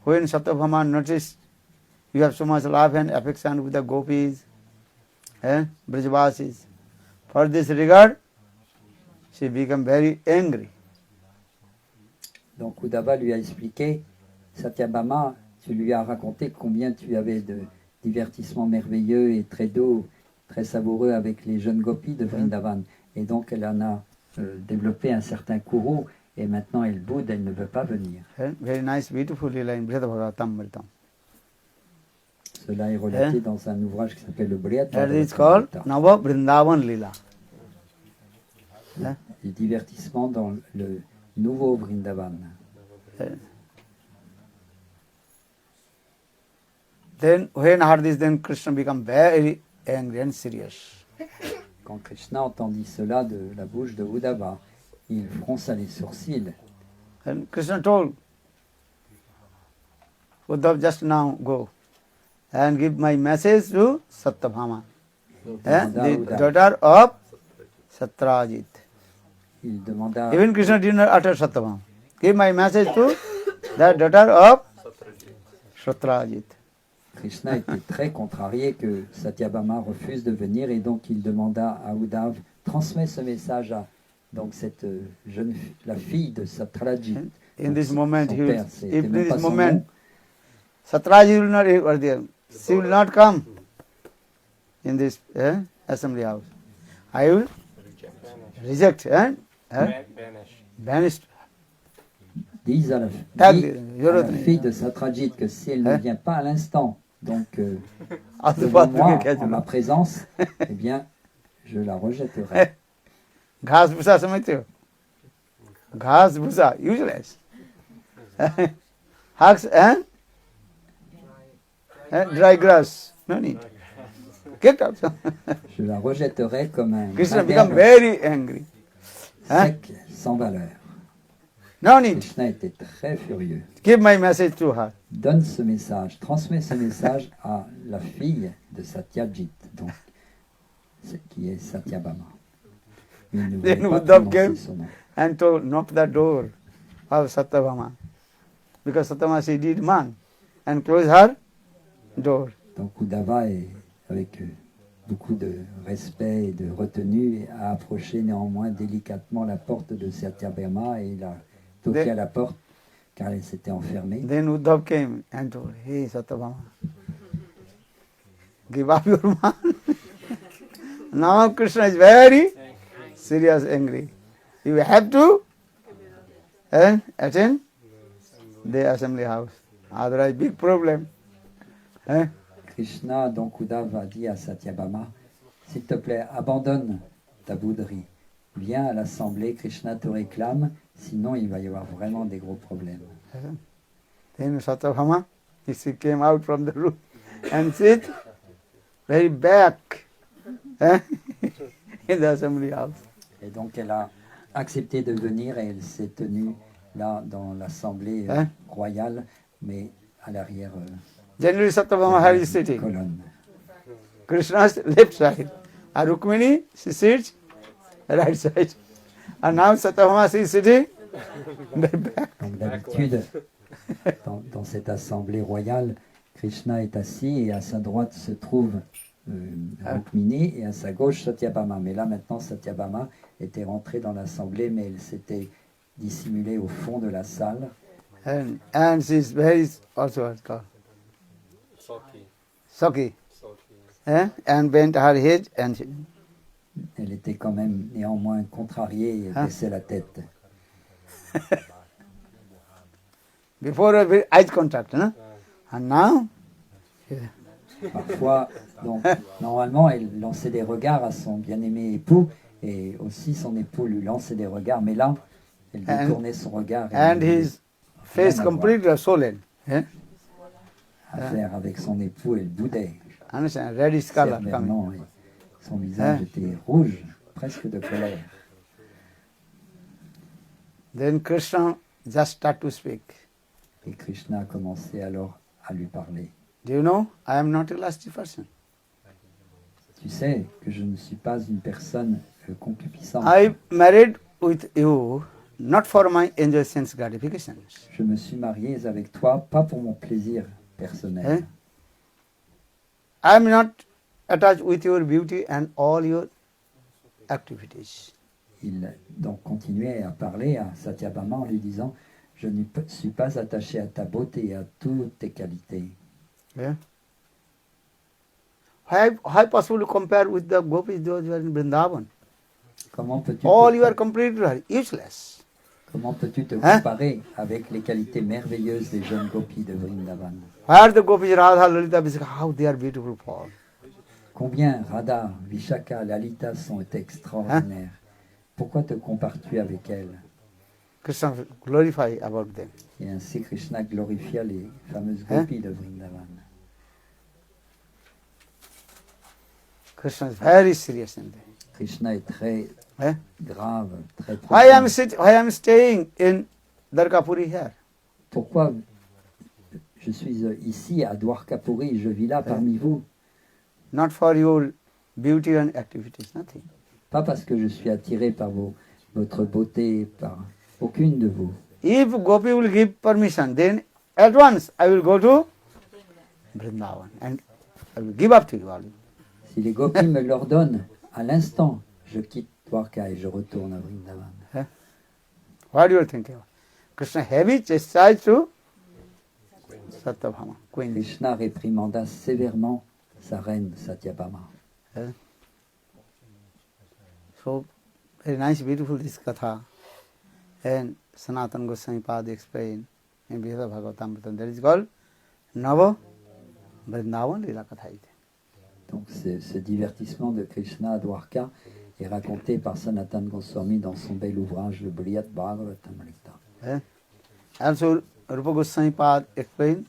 when Satyabhama noticed you have so much love and affection with the gopis and Brajavasis, for this regard, she became very angry. Donc Uddhava lui a expliqué, Satyabhama, tu lui as raconté combien tu avais de divertissements merveilleux et très doux, très savoureux avec les jeunes gopis de Vrindavan. Et donc elle en a développé un certain courroux et maintenant elle boude, elle ne veut pas venir. And very nice, beautiful lila in Brihad Bhagavatam Mritam. Cela est relaté dans un ouvrage qui s'appelle le Brihad That is Bhagavatam called Nava Vrindavan Lila. Les divertissements dans le nouveau Vrindavan. Then when heard this, then Krishna became very angry and serious. Quand Krishna entendit cela de la bouche de Uddhava, il fronça les sourcils. And Krishna told Uddhav, just now go and give my message to Satyabhama, the daughter of Satrajit. Il demanda, Even Krishna did not utter Satyabhama. Give my message to the daughter of Satrajit. Krishna était très contrarié que Satyabhama refuse de venir et donc il demanda à Uddhav, transmets ce message à donc cette la fille de Satrajit. In Donc, this moment, son he will, père, c'était if in même pas this son moment, nom. Satrajit will not be there. She will not come in this assembly house. I will reject and Banish. banish. Disent à la fille de Satrajit que si elle ne vient pas à l'instant, donc devant moi, en ma présence, eh bien, je la rejetterai. Ghas bhusa samajhte ho? Ghas bhusa, useless. Hugs and dry grass, no need. Kicked out. Je la rejetterai comme un Krishna grain became d'herbe very angry. sec, sans valeur. No need. Krishna était très furieux. Give my message to her. Donne ce message, transmets ce message à la fille de Satyajit, donc, qui est Satyabhama. Il ne voulait Then pas Uddhav prononcer came son nom. and told, knock the door of Satyabhama. Because Satyabhama, she did man. And close her door. Donc Uddhava, avec beaucoup de respect et de retenue, a approché néanmoins délicatement la porte de Satyabhama et il a toqué à la porte car elle s'était enfermée. Then Uddhav came and told, hey Satyabhama, give up your man. Now Krishna is very serious, angry. You have to attend the assembly house. Otherwise, big problem. Krishna, donc Uddhava, a dit à Satyabhama, s'il te plaît, abandonne ta bouderie. Viens à l'assemblée, Krishna te réclame, sinon il va y avoir vraiment des gros problèmes. Then Satyabhama, she came out from the room and sit very back in the assembly house. Et donc elle a accepté de venir et elle s'est tenue là dans l'assemblée royale, mais à l'arrière Generally, Satyabhama had his sitting. colonne. Krishna's left side. And Rukmini, she sits right side. And now Satyabhama, she is sitting very back. Donc d'habitude, dans cette assemblée royale, Krishna est assis et à sa droite se trouve Rukmini et à sa gauche Satyabhama. Mais là maintenant, Satyabhama était rentrée dans l'assemblée, mais elle s'était dissimulée au fond de la salle. And she is very, also what's called, Saki. And bent her head and she, Elle était quand même néanmoins contrariée et baissait la tête. before a very eyes contact, no? And now, Parfois, donc, normalement, elle lançait des regards à son bien-aimé époux, et aussi son époux lui lançait des regards, mais là, elle détournait son regard et and elle his face Rien à voir. completely swollen. Eh? à faire avec son époux, elle boudait Understand? Reddish color coming. sévèrement, et son visage était rouge, presque de colère. Then Krishna just start to speak. Et Krishna a commencé alors à lui parler. Do you know? I am not a lusty person. Tu sais que je ne suis pas une personne concupiscente. I married with you not for my enjoy sense gratifications. Je me suis mariée avec toi, pas pour mon plaisir personnel. I am not attached with your beauty and all your activities. Il donc continuait à parler à Satyabhama en lui disant « Je ne suis pas attaché à ta beauté et à toutes tes qualités. Yeah. How possible to compare with the gopis those who are in Vrindavan? Comment peux-tu All te, you are completely useless. comment peux-tu te Hein? comparer avec les qualités merveilleuses des jeunes gopis de Vrindavan? Where the gopis Radha, Lalita, Vishaka, how they are beautiful form. Combien Radha, Vishaka, Lalita sont extraordinaires. Pourquoi te compares-tu avec elles? Krishna glorify about them. Et ainsi Krishna glorifia les fameuses Hein? gopis de Vrindavan. Krishna is very serious in them. Krishna est très Eh? grave, très Why I profond. am staying in Dwarkapuri here? Pourquoi je suis ici à Dwarkapuri, je vis là parmi vous? Not for your beauty and activities, nothing. Pas parce que je suis attiré par votre beauté, par aucune de vous. If Gopi will give permission, then at once I will go to Vrindavan and I will give up to you all. Si les gopis me l'ordonnent, à l'instant, je quitte Dwarka et je retourne à Vrindavan. What do you think? Krishna heavy chastised to Satyabhama, queen. Krishna réprimanda sévèrement sa reine Satyabhama. So very nice, beautiful this katha. And Sanatana Goswami Pada explained in Veda Bhagavatamrita. That is called Nava Vrindavan Lila Katha. Donc ce divertissement de Krishna à Dwarka est raconté par Sanatana Goswami dans son bel ouvrage le Brihad Bhagavatamrita. Also Rupa Goswami Pada explained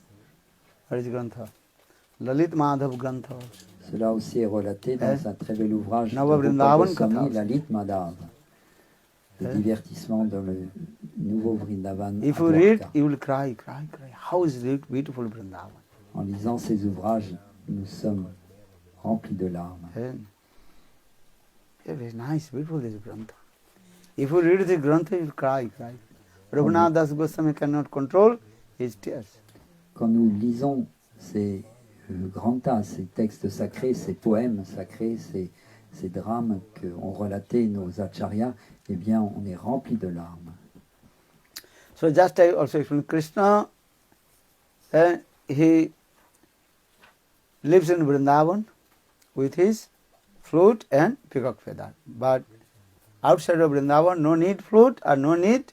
what is Grantha. Lalit Madhav Grantha. Cela aussi est relaté dans un très bel ouvrage de Nava Rupa Vrindavan Goswami, Katha. Lalit Madhav. Le divertissement dans le nouveau Vrindavan à If you read, Dwarka. you will cry, cry, cry. How is it beautiful Vrindavan? En lisant ces ouvrages, nous sommes remplis de larmes. And very nice, beautiful this Grantha. If you read the Grantha, you will cry, cry. Raghunath Das Goswami cannot control his tears. Quand nous lisons ces granthas, ces textes sacrés, ces poèmes sacrés, ces drames qu'ont relatés nos acharyas, eh bien, on est rempli de larmes. So just I also explained, Krishna, he lives in Vrindavan with his flute and peacock feather. But outside of Vrindavan, no need flute or no need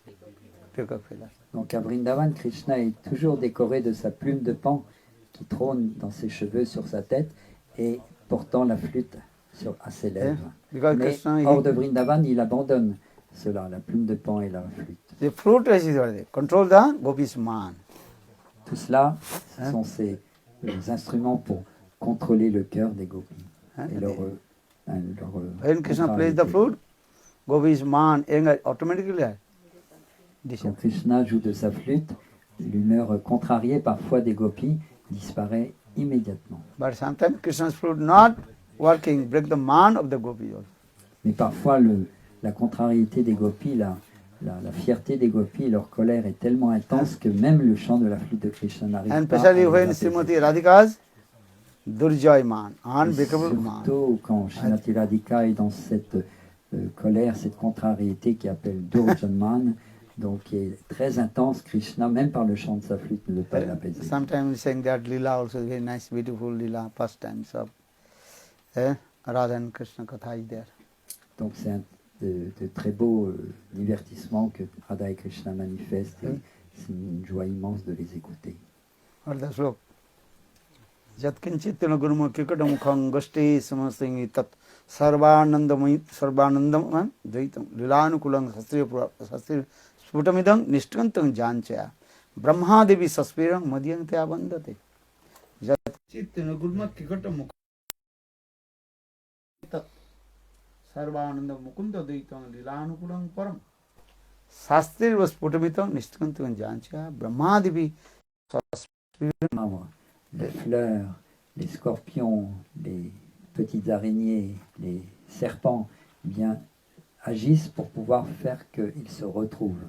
peacock feather. Donc à Vrindavan, Krishna est toujours décoré de sa plume de pan qui trône dans ses cheveux sur sa tête et portant la flûte à ses lèvres. Because Mais Krishna, hors de Vrindavan, il abandonne cela, la plume de pan et la flûte. the flute is already control the gopis man. Tout cela, ce sont ces instruments pour contrôler le cœur des gopis et leur When Krishna plays the contrariété. flute, gopis man anger automatically Quand disappears. Krishna joue de sa flûte, l'humeur contrariée parfois des gopis disparaît immédiatement. But sometimes Krishna's flute not working, break the man of the gopis also. Mais parfois, la contrariété des gopis, la fierté des gopis, leur colère est tellement intense que même le chant de la flûte de Krishna n'arrive And pas à especially les when apaiser. Srimati Radhika's Durjoy man, Et unbreakable man. surtout quand Srimati Radhika est dans cette colère, cette contrariété qui appelle Durjanman, donc qui est très intense, Krishna, même par le chant de sa flûte, ne veut pas l'apaiser. Sometimes saying that Lila also is very nice, beautiful Lila, pastimes of Radha and Krishna Katha is there. Donc c'est de très beaux divertissements que Radha et Krishna manifestent et c'est une joie immense de les écouter. What the sloka? Jatkinchit Gurma Kikatam Gasti Samasing Tat Sarvanandam Daitam Lilanukulang Sastri Sputamidam Nishkantam Janchaya Brahma Devi Saspiram Madhyang Abandate Jatkinchit Gurma Kikatam Tat Sarvanandam Mukunda Daitam Lilanukulang Param Sastri was Putamitam Nishkantam Janchaya Brahma Devi Saspiram. Les fleurs, les scorpions, les petites araignées, les serpents, eh bien, agissent pour pouvoir faire qu'ils se retrouvent.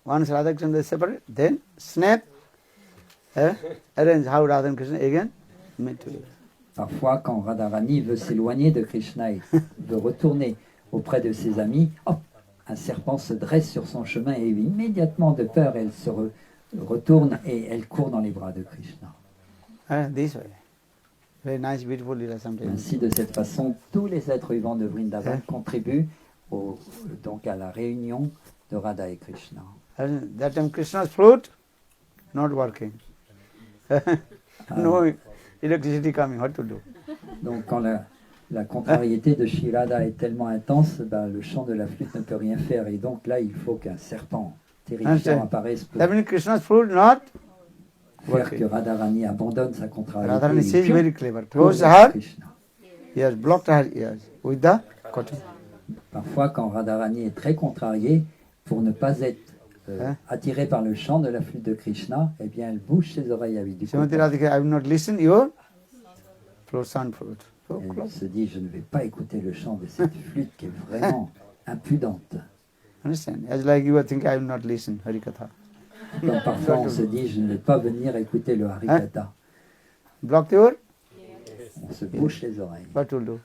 Once Radha Krishna is separate, then snake arrange how Radha and Krishna again meet together. Parfois, quand Radharani veut s'éloigner de Krishna et veut retourner auprès de ses amis, hop, un serpent se dresse sur son chemin et immédiatement de peur, elle se retourne et elle court dans les bras de Krishna. This way. Very nice, beautiful lila sometimes. Ainsi, de cette façon, tous les êtres vivants de Vrindavan contribuent donc à la réunion de Radha et Krishna. That time Krishna's flute not working. No electricity coming, what to do? Donc, quand la contrariété de Shri Radha est tellement intense, ben, le chant de la flûte ne peut rien faire. Et donc là, il faut qu'un serpent terrifiant apparaisse pour That means Krishna's flute not faire que Radharani abandonne sa contrariété. Radharani et is very clever. Close court her vers Krishna. ears, blocked her ears with the cotton. Parfois, quand Radharani est très contrariée, pour ne pas être attirée par le chant de la flûte de Krishna, eh bien, elle bouge ses oreilles avec du Srimati coton. Radhika, I will not listen your flute, sound flute. So Elle close. se dit, je ne vais pas écouter le chant de cette flûte qui est vraiment impudente. Understand? As like you are thinking, I will not listen Harikatha. Comme parfois on se dit, je ne vais pas venir écouter le Harikatha. Block your, On se bouche les oreilles. what to do?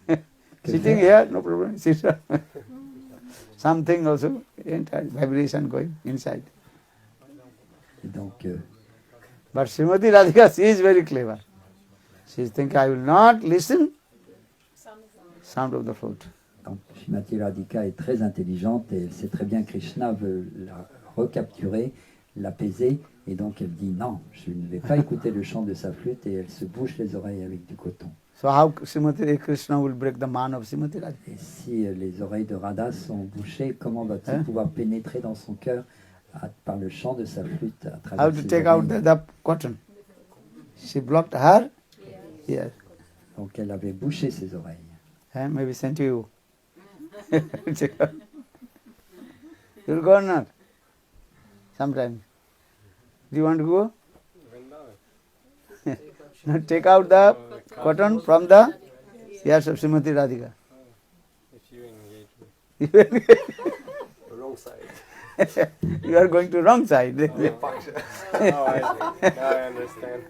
Que Sitting faire? here, no problem. Sit. Something also, entire vibration going inside. Et donc, But Srimati Radhika, she is very clever. She is thinking, I will not listen sound of the flute. donc Srimati Radhika est très intelligente et elle sait très bien que Krishna veut la recapturer, l'apaiser. Et donc elle dit, non, je ne vais pas écouter le chant de sa flûte, et elle se bouche les oreilles avec du coton. So how Srimati Krishna will break the man of Srimati Radhika? Et si les oreilles de Radha sont bouchées, comment va-t-il pouvoir pénétrer dans son cœur par le chant de sa flûte à How travers to ses take out oreilles? the cotton? She blocked her ears. Donc elle avait bouché ses oreilles. Maybe sent you. You'll go or not? Sometime. Do you want to go? Now take out the cotton from the ears of Srimati Radhika. If you engage me. The wrong side. You are going to wrong side. Now I understand.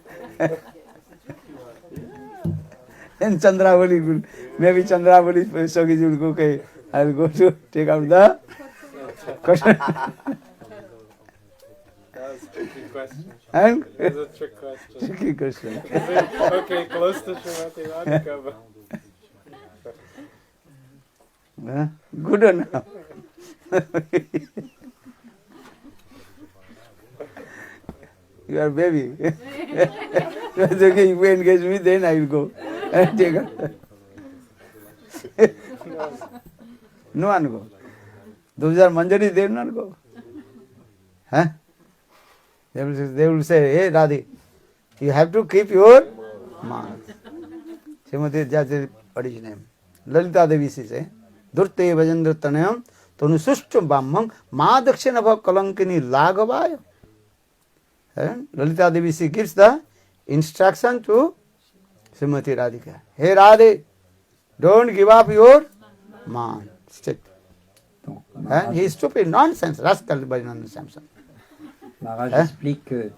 And Chandravali will, maybe Chandravali Shogiji will go, okay, I will go to take out the cotton. That was a tricky question. And That was a trick question. tricky question. Okay, close to Srimati Radhika, but Good enough. You are baby. You are thinking, if you engage me, then I will go and take her. No one go. Those are manjaris, they will not go. Huh? They will say, hey Radhi, you have to keep your mouth. Srimati Jati, what is his name? Lalita Devi says, Durte Vajendrattanayam Tanusushcha Bammam Ma Dakshinabha Kalankini Lagavaya. Lalita Devi she gives the instruction to Srimati Radhika. Hey Radhe, don't give up your man. Stick. Donc, He is stupid, nonsense, rascal Bhajananda Samson. Maharaj explique que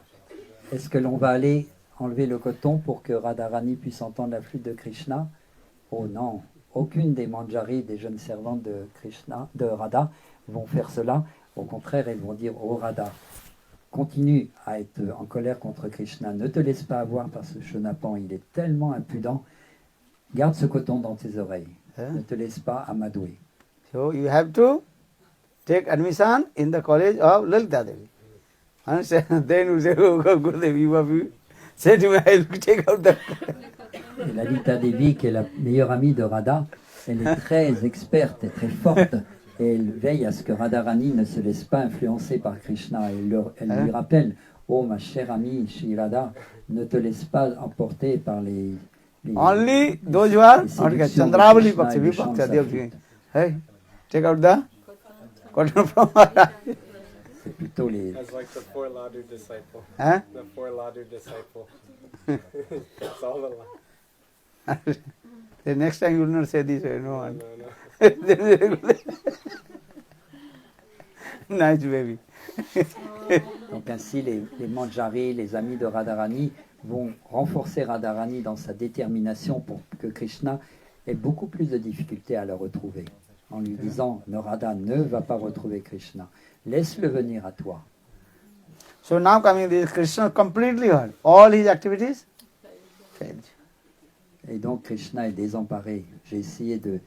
est-ce que l'on va aller enlever le coton pour que Radharani puisse entendre la flûte de Krishna? Oh non, aucune des manjaris, des jeunes servantes de Krishna, de Radha, vont faire cela. Au contraire, elles vont dire, oh Radha, continue à être en colère contre Krishna, ne te laisse pas avoir par ce chenapan, il est tellement impudent, garde ce coton dans tes oreilles, ne te laisse pas amadouer. So you have to take admission in the college of Lalita Devi. Understand? Then you say, oh Gurudev, you have said to me, I'll take out that. Et Lalita Devi, qui est la meilleure amie de Radha, elle est très experte et très forte. Et elle veille à ce que Radharani ne se laisse pas influencer par Krishna. Elle lui rappelle, oh ma chère amie Shri Radha, ne te laisse pas emporter par les Only those who are séductions de Chandravali Krishna Paksha, et le chant de Vipaksa, sa they have flûte. to, hey, take out the cotton from our eye. C'est plutôt les... As like the four Ladu disciple. Huh? The four Ladu disciple. It's all the Ladu. The next time you will not say this way, no No, one. no, no. Nice baby. Donc ainsi, les Manjari, les amis de Radharani, vont renforcer Radharani dans sa détermination pour que Krishna ait beaucoup plus de difficultés à le retrouver. En lui disant, no, Radha ne va pas retrouver Krishna. Laisse-le venir à toi. So now coming this, Krishna completely heard. All his activities failed. Et donc Krishna est désemparé. J'ai essayé de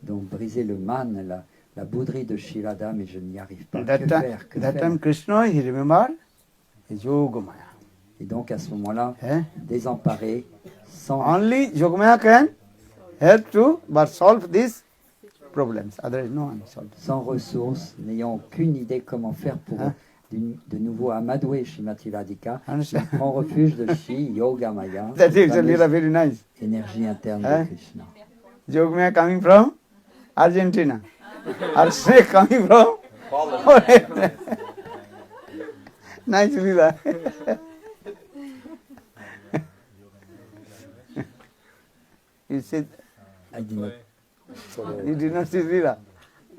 donc, briser le man, la bouderie de Shirada, mais je n'y arrive pas. That Que faire, que that faire? time Krishna, he remembered his Yogamaya. Et donc à ce moment-là, Eh? désemparé, sans, Only Yogamaya can help to but solve these problems. Otherwise, no one solves. sans ressources, n'ayant aucune idée comment faire pour Hein? de nouveau amadouer Shrimati Radhika, Understand? il prend refuge de Shri Yogamaya, That is la a little very nice. énergie interne Hein? de Krishna. Yogamaya coming from Argentina. Or snake coming from nice Lila. You said I did not follow, you did not see Lila.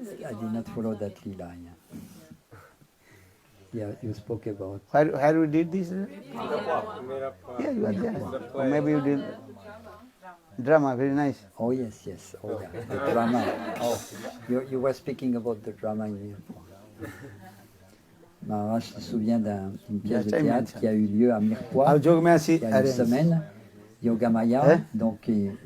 I did not follow that lila. Yeah, you spoke about Where you did this? Made up. Yeah, you are there. The Or play. maybe you did drama. Very nice. oh yes, oh yeah, the drama. Oh, you were speaking about the drama in Mirpur. Maharaj se souvient d'une pièce de Yes, I théâtre mentioned. qui a eu lieu à Mirpur. How Yogamaya Il y a une arranged. semaine, Yogamaya, Hein? donc une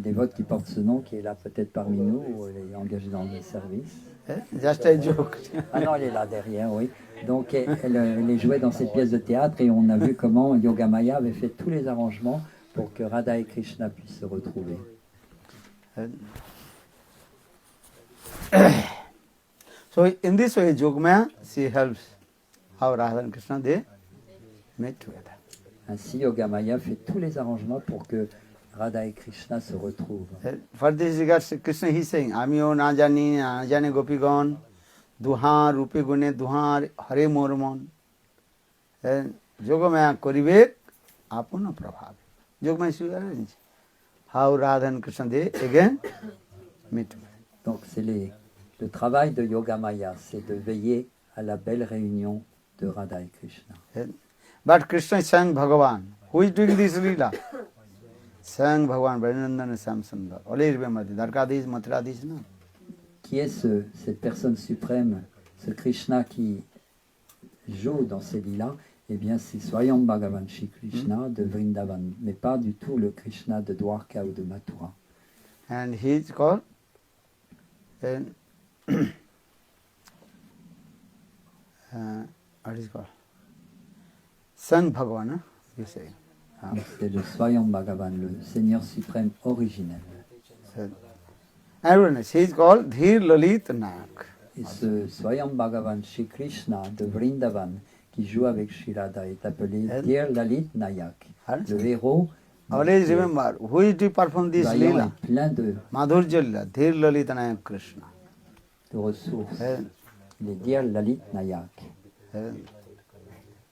dévote qui porte ce nom, qui est là peut-être parmi nous, ou elle est engagée dans le service. Eh? Just a joke. Ah non, elle est là derrière, oui. Donc elle est jouée dans cette pièce de théâtre et on a vu comment Yogamaya avait fait tous les arrangements pour que Radha et Krishna puissent se retrouver. So in this way, Yogamaya, she helps how Radha and Krishna, they meet together. Ainsi, Yogamaya fait tous les arrangements pour que Radha et Krishna se retrouvent. For this regard, Krishna he is saying, Amio na jane gopigon, duha rupe gune duha hare mormon. Yogamaya koribek apuna prabhav. Yogamaya should arrange how Radha and Krishna, they again meet together. Donc c'est le travail de Yogamaya, c'est de veiller à la belle réunion de Radha et Krishna. But Krishna is saying Bhagavan. Who is doing this lila? Saying Bhagavan, Vrinandana Samsundar. Always remember this. Dwarkadhish, Mathuradhish, no? Qui est cette personne suprême, ce Krishna qui joue dans ces lilas? Eh bien, c'est Swayam Bhagavan Shri Krishna de Vrindavan, mais pas du tout le Krishna de Dwarka ou de Mathura. And he is called what is called? Sang Bhagavan, huh? You say. Donc, c'est le Swayam Bhagavan, le Seigneur suprême originel. So, everyone knows. He is called Dhir Lalit Nayak. Et ce Swayam Bhagavan Shri Krishna de Vrindavan, qui joue avec Shri Radha, est appelé Dhir Lalit Nayak, le héros. Always remember, who is to perform this Vaillant lila? et plein de Madhurya lila, Dhir Lalit Nayak Krishna. ressources. Eh, Il est Dhir Lalit Nayak.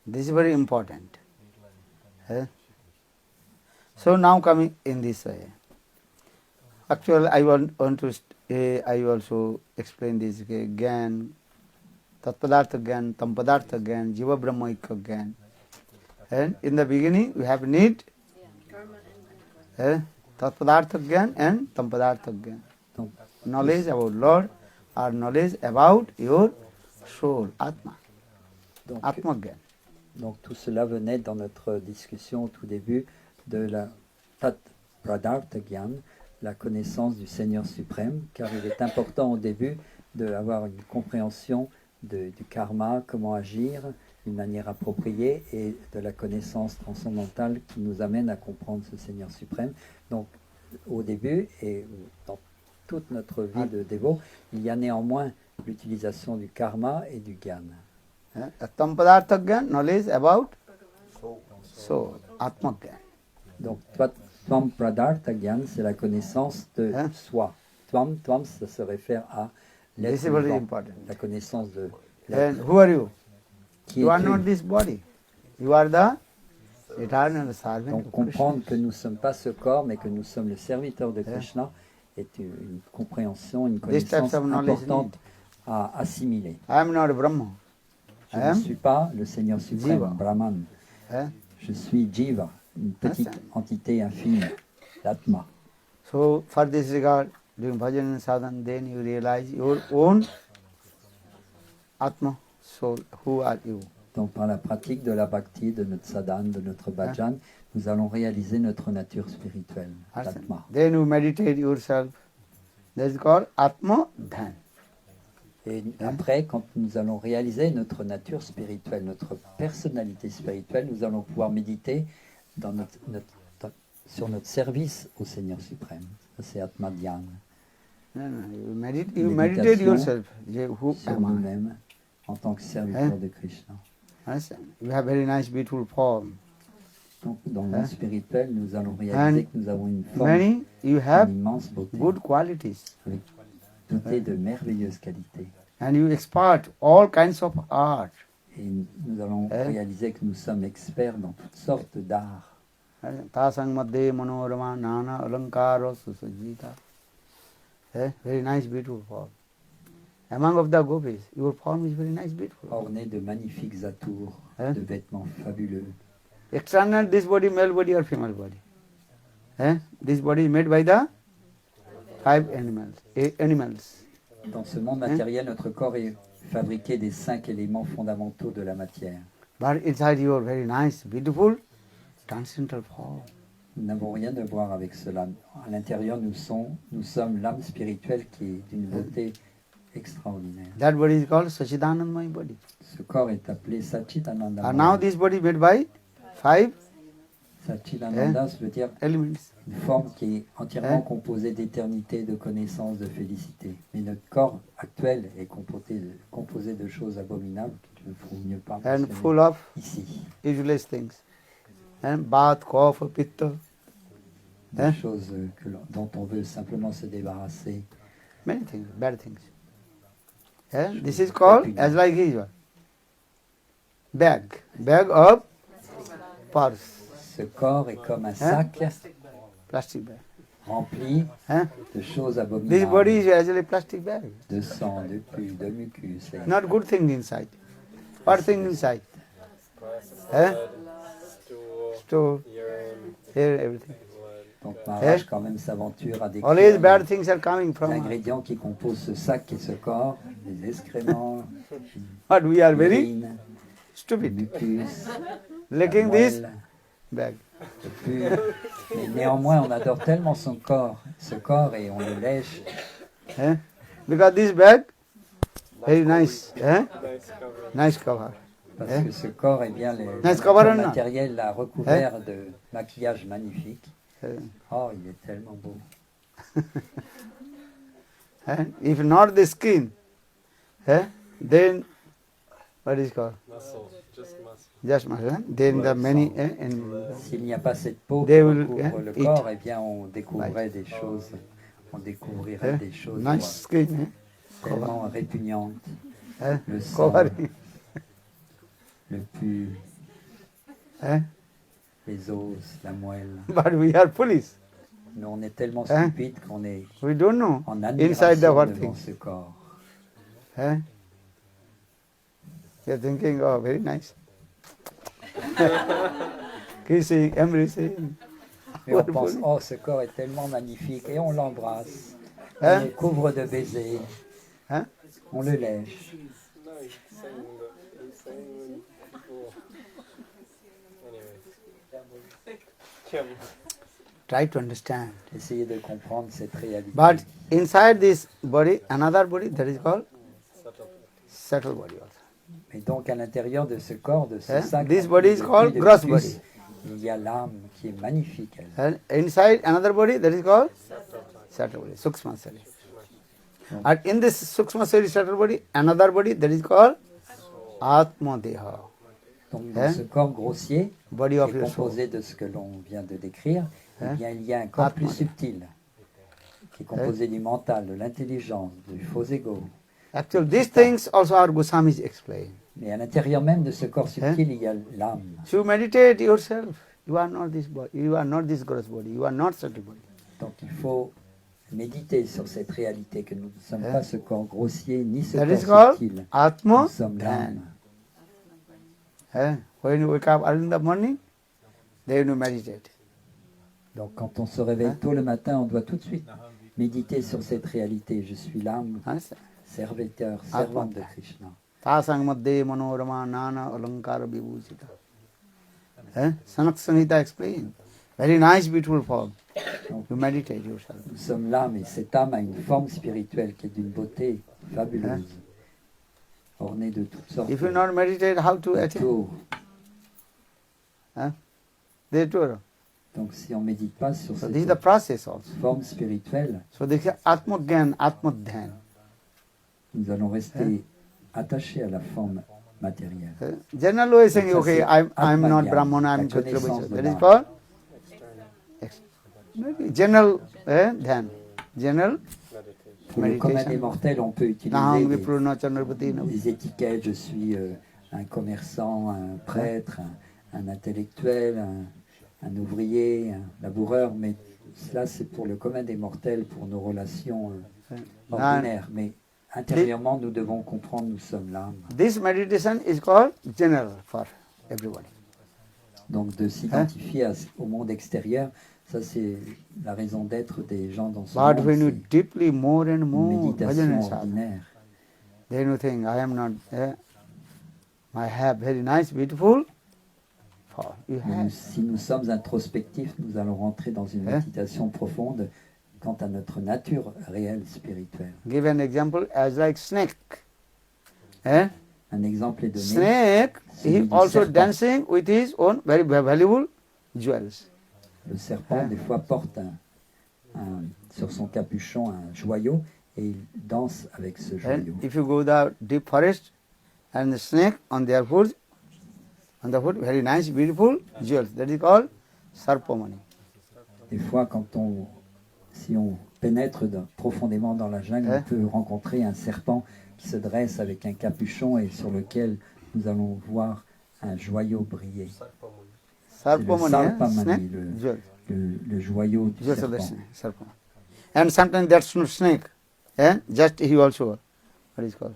This is very important. So now coming in this way. Actually, I want to, I also explain this Gyan, Tatpadartha Gyan, Tampadartha Gyan, Jiva Brahmaika Gyan. And in the beginning, we have need Tatpadartha Gyan and Tampadartha Gyan. Donc, Knowledge about Lord or knowledge about your soul, Atma. donc, Atma Gyan. donc tout cela venait dans notre discussion au tout début de la Tat Pradartha Gyan, la connaissance du Seigneur suprême, car il est important au début d'avoir une compréhension du karma, comment agir, d'une manière appropriée et de la connaissance transcendantale qui nous amène à comprendre ce Seigneur suprême. Donc, au début et dans toute notre vie de dévot, il y a néanmoins l'utilisation du karma et du jnana. Tam padartha gyan, knowledge about soul, atma gyan. Donc, Tvam Pradartha Gyan, c'est la connaissance de soi. Tvam, ça se réfère à l'être This is very vivant, important. la connaissance de And l'être. who are you? Qui You are es-tu? not this body. You are the eternal servant Donc, of comprendre Krishna. que nous ne sommes pas ce corps, mais que nous sommes le serviteur de Krishna est une compréhension, une This type connaissance of knowledge importante à assimiler. I am not Brahma. Je I ne am suis pas le Seigneur suprême, Jiva. Brahman. Je suis Jiva, une petite entité infinie, l'Atma. So for this regard, during bhajan and sadhan, then you realize your own atma, soul. Who are you? Donc par la pratique de la bhakti, de notre sadhana, de notre bhajan, nous allons réaliser notre nature spirituelle, l'Atma. Then you meditate yourself. That is called atma dhan. Et après, quand nous allons réaliser notre nature spirituelle, notre personnalité spirituelle, nous allons pouvoir méditer dans sur notre service au Seigneur suprême. Ça, c'est Atma Dhyana. No, you meditate Méditation yourself. Who sur am I? nous-mêmes en tant que serviteur de Krishna. Understand? You have very nice, beautiful form. Donc, dans le monde spirituel, nous allons réaliser que nous avons une forme, Many, you une have immense beauté, good qualities. avec dotée de merveilleuses qualités. And you expert all kinds of art. Et nous allons réaliser que nous sommes experts dans toutes sortes d'arts. Tasang madde manorama nana alankara susajita. Very nice, beautiful form. Among of the gopis, your form is very nice, beautiful. Ornés de magnifiques atours, de vêtements fabuleux. External, this body, male body or female body. This body is made by the 5 animals. Dans ce monde matériel, notre corps est fabriqué des 5 éléments fondamentaux de la matière. But inside your very nice, beautiful, transcendental form. Nous n'avons rien à voir avec cela. À l'intérieur, nous sommes l'âme spirituelle qui est d'une beauté extraordinaire. That body is called Sachidanandmaya body. Ce corps est appelé Satchitananda. And now this body made by 5 Satchitananda, ça veut dire elements. une forme qui est entièrement composée d'éternité, de connaissance, de félicité. Mais notre corps actuel est composé de choses abominables qu'il ne faut mieux pas And mentionner full of ici. useless things. And bath, cough, pitta. Des choses dont on veut simplement se débarrasser. Many things, bad things. This is called as like his bag of purse, Ce corps est comme un sac plastic bag. rempli de choses This abominables. body is actually plastic bag. De sang, de pus, de mucus. et- Not good thing inside. What thing inside? Stool, urine, hair, everything. blood. Donc Maharaj quand même s'aventure à Always décrire bad things are coming les from us. ingrédients qui composent ce sac et ce corps, les excréments, But we are very l'urine, le stupid. mucus, la Looking this moelle, bag. le pus. Mais néanmoins, on adore tellement ce corps, et on le lèche. Because this bag, very nice. Nice cover. Nice cover. Parce que ce corps est bien Nice cover or not? matériel là, recouvert de maquillage magnifique. Oh, il est tellement beau. If not the skin, then what is called? Muscle, just muscle. Just muscle. Then the many and S'il n'y a pas cette peau qui They will, recouvre le eat. corps, eh bien on découvrirait des choses. On découvrirait des choses nice skin. tellement répugnantes. Le sang, Covering. le pus, Eh? les os, la moelle. But we are foolish. Mais on est tellement stupide qu'on est We don't know en inside the admiration what devant things. ce corps. You're thinking, oh, very nice. Kissing, embracing. Et on pense, oh, ce corps est tellement magnifique, et on l'embrasse. On Hein? le couvre de baisers. Hein? On le lèche. No, he's saying when people. Anyway. Kim. Try to understand. Essayez de comprendre cette réalité. But inside this body, another body that is called Subtle. subtle body also. Et donc à l'intérieur de ce corps, de ce Hein? sac, This body is de called de gross fœtus, body. il y a l'âme qui est magnifique. Elle. And inside another body that is called subtle body, Sukshma Sarira. And in this Sukshma Sarira subtle body, another body that is called Atma Deha, Donc dans Hein? ce corps grossier, body qui of est your soul. composé de ce que l'on vient de décrire, Hein? eh bien il y a un corps Atma. plus subtil, qui est composé du mental, de l'intelligence, du faux ego. Actually, these things also are Goswamis explained. Mais à l'intérieur même de ce corps subtil, il y a l'âme. So you meditate yourself. You are not this body. You are not this gross body. You are not subtle body. Donc il faut méditer sur cette réalité que nous ne sommes Hein? pas ce corps grossier ni ce That is corps called subtil. Atma Nous sommes l'âme. Dhan. When you wake up early in the morning, then you meditate. Donc quand on se réveille Hein? tôt le matin, on doit tout de suite méditer sur cette réalité. Je suis l'âme, Understand? serviteur, servante de Krishna. Tasang madde manorama nana alankara vibhusita. Sanak Samhita explained. Very nice, beautiful form. You meditate yourself. Nous sommes l'âme et cette âme a une forme spirituelle qui est d'une beauté fabuleuse, ornée de toutes sortes If you not meditate, how to de attain? tours. They tour. Donc si on ne médite pas sur So this is the cette process also. forme spirituelle, So this is Atma Gyan, Atma Dhan. nous allons rester attachés à la forme matérielle. General way saying, Donc ça, okay, c'est I'm not Atma-gyan, Brahmana, la I'm Kshatriya. connaissance de That is l'âme. called maybe general Dhan. General Pour le commun des meditation. mortels, on peut utiliser Naham des, Vipruna Chandrapati. des étiquettes. Je suis un commerçant, un prêtre, un intellectuel, un ouvrier, un laboureur, mais cela c'est pour le commun des mortels, pour nos relations ordinaires. Mais intérieurement, nous devons comprendre, nous sommes l'âme. This meditation is called general for everybody. Donc de s'identifier au monde extérieur, ça c'est la raison d'être des gens dans ce But monde. when you C'est deeply more and une more bhajan méditation and sadhana, ordinaire. then you think, I am not, I have very nice, beautiful form. You Mais have. si nous sommes introspectifs, nous allons rentrer dans une Hein? méditation profonde quant à notre nature réelle spirituelle. Give an example as like snake. Un exemple est donné. Snake, Celui he du also serpent. dancing with his own very valuable jewels. Le serpent, Hein? des fois, porte sur son capuchon un joyau et il danse avec ce joyau. And if you go the deep forest and the snake on their foot, very nice, beautiful jewels. That is called sarpamani. Des fois, si on pénètre profondément dans la jungle, Hein? on peut rencontrer un serpent qui se dresse avec un capuchon et sur lequel nous allons voir un joyau briller. Sarpamani, sarpamani, snake, le- jewels. Le joyau du Jewels of the serpent. snake, sarpamani. And sometimes that's not snake. Just he also, what is called?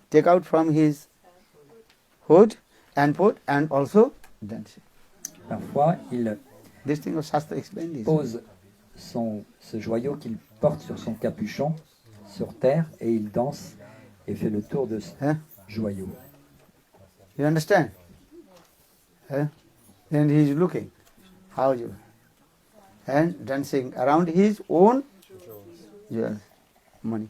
Take out from his hood and put and also dance. Parfois, il This thing of Shastra explained this. pose ce joyau qu'il porte sur son capuchon sur terre et il danse et fait le tour de ce Hein? joyau. You understand? And he is looking how you and dancing around his own jewels, money.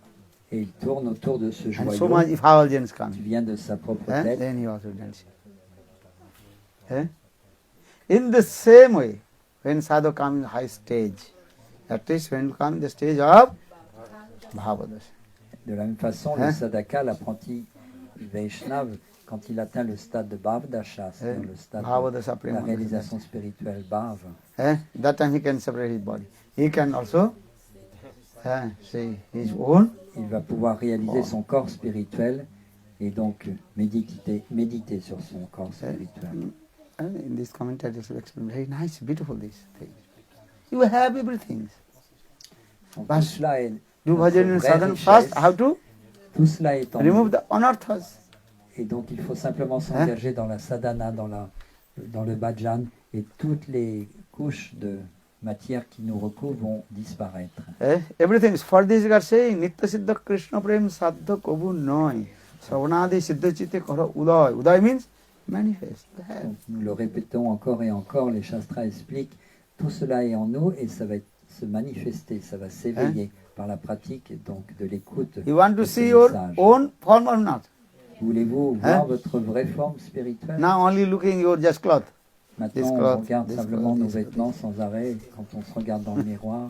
Et il tourne autour de ce And so joyau much effulgence qui comes. vient de sa propre tête. Then he also dancing. In the same way, when sadhu comes in high stage, at least when you come in the stage of Bhavadasa. De la même façon, Hein? le sadhaka, l'apprenti Vaishnav, quand il atteint le stade de Bhavdasha, c'est-à-dire le stade Bhavadasa de la prema. réalisation spirituelle Bhav, That time he can separate his body. He can also see his own. il va pouvoir réaliser son corps spirituel et donc méditer sur son corps spirituel. In this commentary, it's explained very nice, beautiful these things. You have everything. Donc, Bas- tout cela est Do notre bhajan and vraie sadhana richesse. first. How to Tout cela est en remove nous. the anarthas. Et donc il faut simplement s'engager dans la sadhana, dans le bhajan, et toutes les couches de matière qui nous recouvrent vont disparaître. Everything is for this. God saying Nitya Siddha Krishna Prem Sadha Kobu Noi Savanadi Siddha Chitte Kara Uday. Uday means manifest. Donc, nous le répétons encore et encore, les Shastras expliquent, tout cela est en nous et ça va se manifester, ça va s'éveiller par la pratique et donc de l'écoute You want de to ce see your message. own form or not? Voulez-vous voir votre vraie forme spirituelle? Now only looking your just cloth. Maintenant, this on cloth, regarde this simplement cloth, nos this vêtements sans arrêt. Quand on se regarde dans le miroir,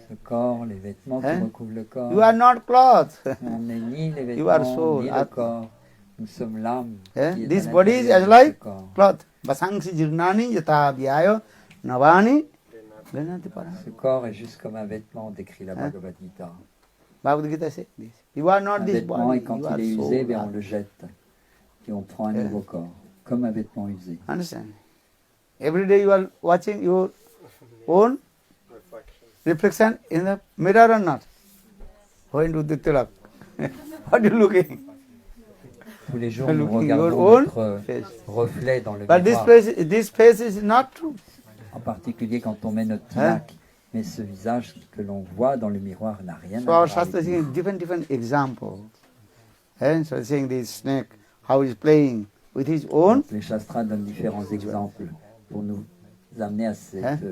le corps, les vêtements qui Hein? recouvrent le corps. You are not cloth. On n'est ni les You are vêtements, soul, ni le Atma. corps. Nous sommes l'âme. Eh? qui est This à body is l'intérieur as de like ce corps. cloth. Basangsi jirnani yata vyayo navani granati para. Ce corps est juste comme un vêtement, décrit la Hein? Bhagavad Gita. Bhagavad Gita says this. You are not Un this vêtement, body. et quand You il are est usé, soul. bien, on le jette. Et on prend un nouveau corps, comme un vêtement usé. Understand? Every day you are watching your own reflection in the mirror or not? When do the tilak? What are you looking? Tous les jours, nous Looking your regardons own notre face. reflet dans le But miroir. this face is not true. En particulier quand on met notre tilak. Mais ce visage que l'on voit dans le miroir n'a rien à So our voir Shastra is avec nous. giving different examples. And so saying this snake, how he is playing with his own. Donc, les Shastras donnent différents exemples pour nous amener à cette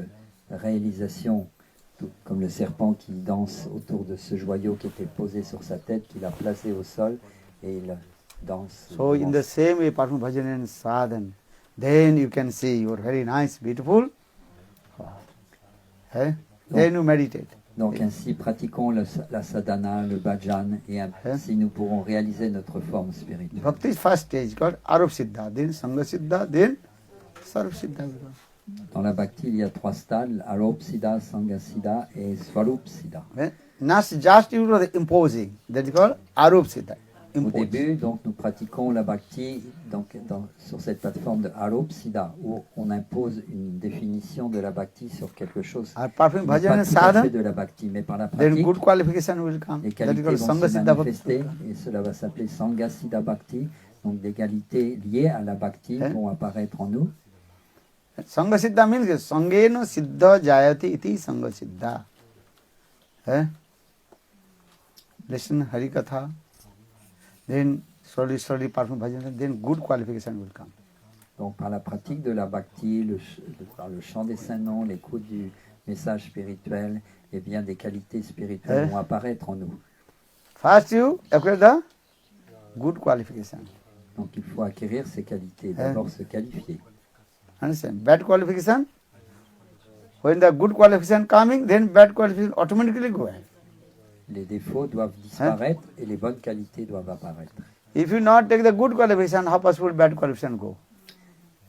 réalisation, tout comme le serpent qui danse autour de ce joyau qui était posé sur sa tête, qu'il a placé au sol, et il danse. So in the same way, apart from bhajan and sadhan, then you can see you are very nice, beautiful. Then you meditate. Donc ainsi, pratiquons la sadhana, le bhajan, et ainsi nous pourrons réaliser notre forme spirituelle. Bhakti first stage called Arup Siddha, then Sangha Siddha, then Sarup Siddha. Dans la bhakti, il y a 3 stades, Arup Siddha, Sangha Siddha et Swarup Siddha. Not just you know the imposing, that is called Arup Siddha. Au début, donc, nous pratiquons la bhakti sur cette plateforme de Arup Siddha, où on impose une définition de la bhakti sur quelque chose Apart from qui n'est bhajan pas and tout à fait sadhan, de la bhakti, mais par la then pratique, good qualification will come. les That is qualités called vont Sangha se Siddha Bhakti. manifester, et cela va s'appeler Sangha Siddha Bhakti, donc des qualités liées à la bhakti vont apparaître en nous. Sangha Siddha means Sangena Siddha Jayati iti Sangha Siddha. Listen Hari Katha, then slowly apart from bhajan, then good qualification will come. Donc par la pratique de la bhakti, par le chant des saints noms, l'écoute du message spirituel, et bien des qualités spirituelles vont apparaître en nous. First you acquire the good qualification. Donc il faut acquérir ces qualités, d'abord se qualifier. Understand? Bad qualification, when the good qualification coming, then bad qualification automatically go ahead. Les défauts doivent disparaître et les bonnes qualités doivent apparaître. If you not take the good qualification, how possible bad qualification go?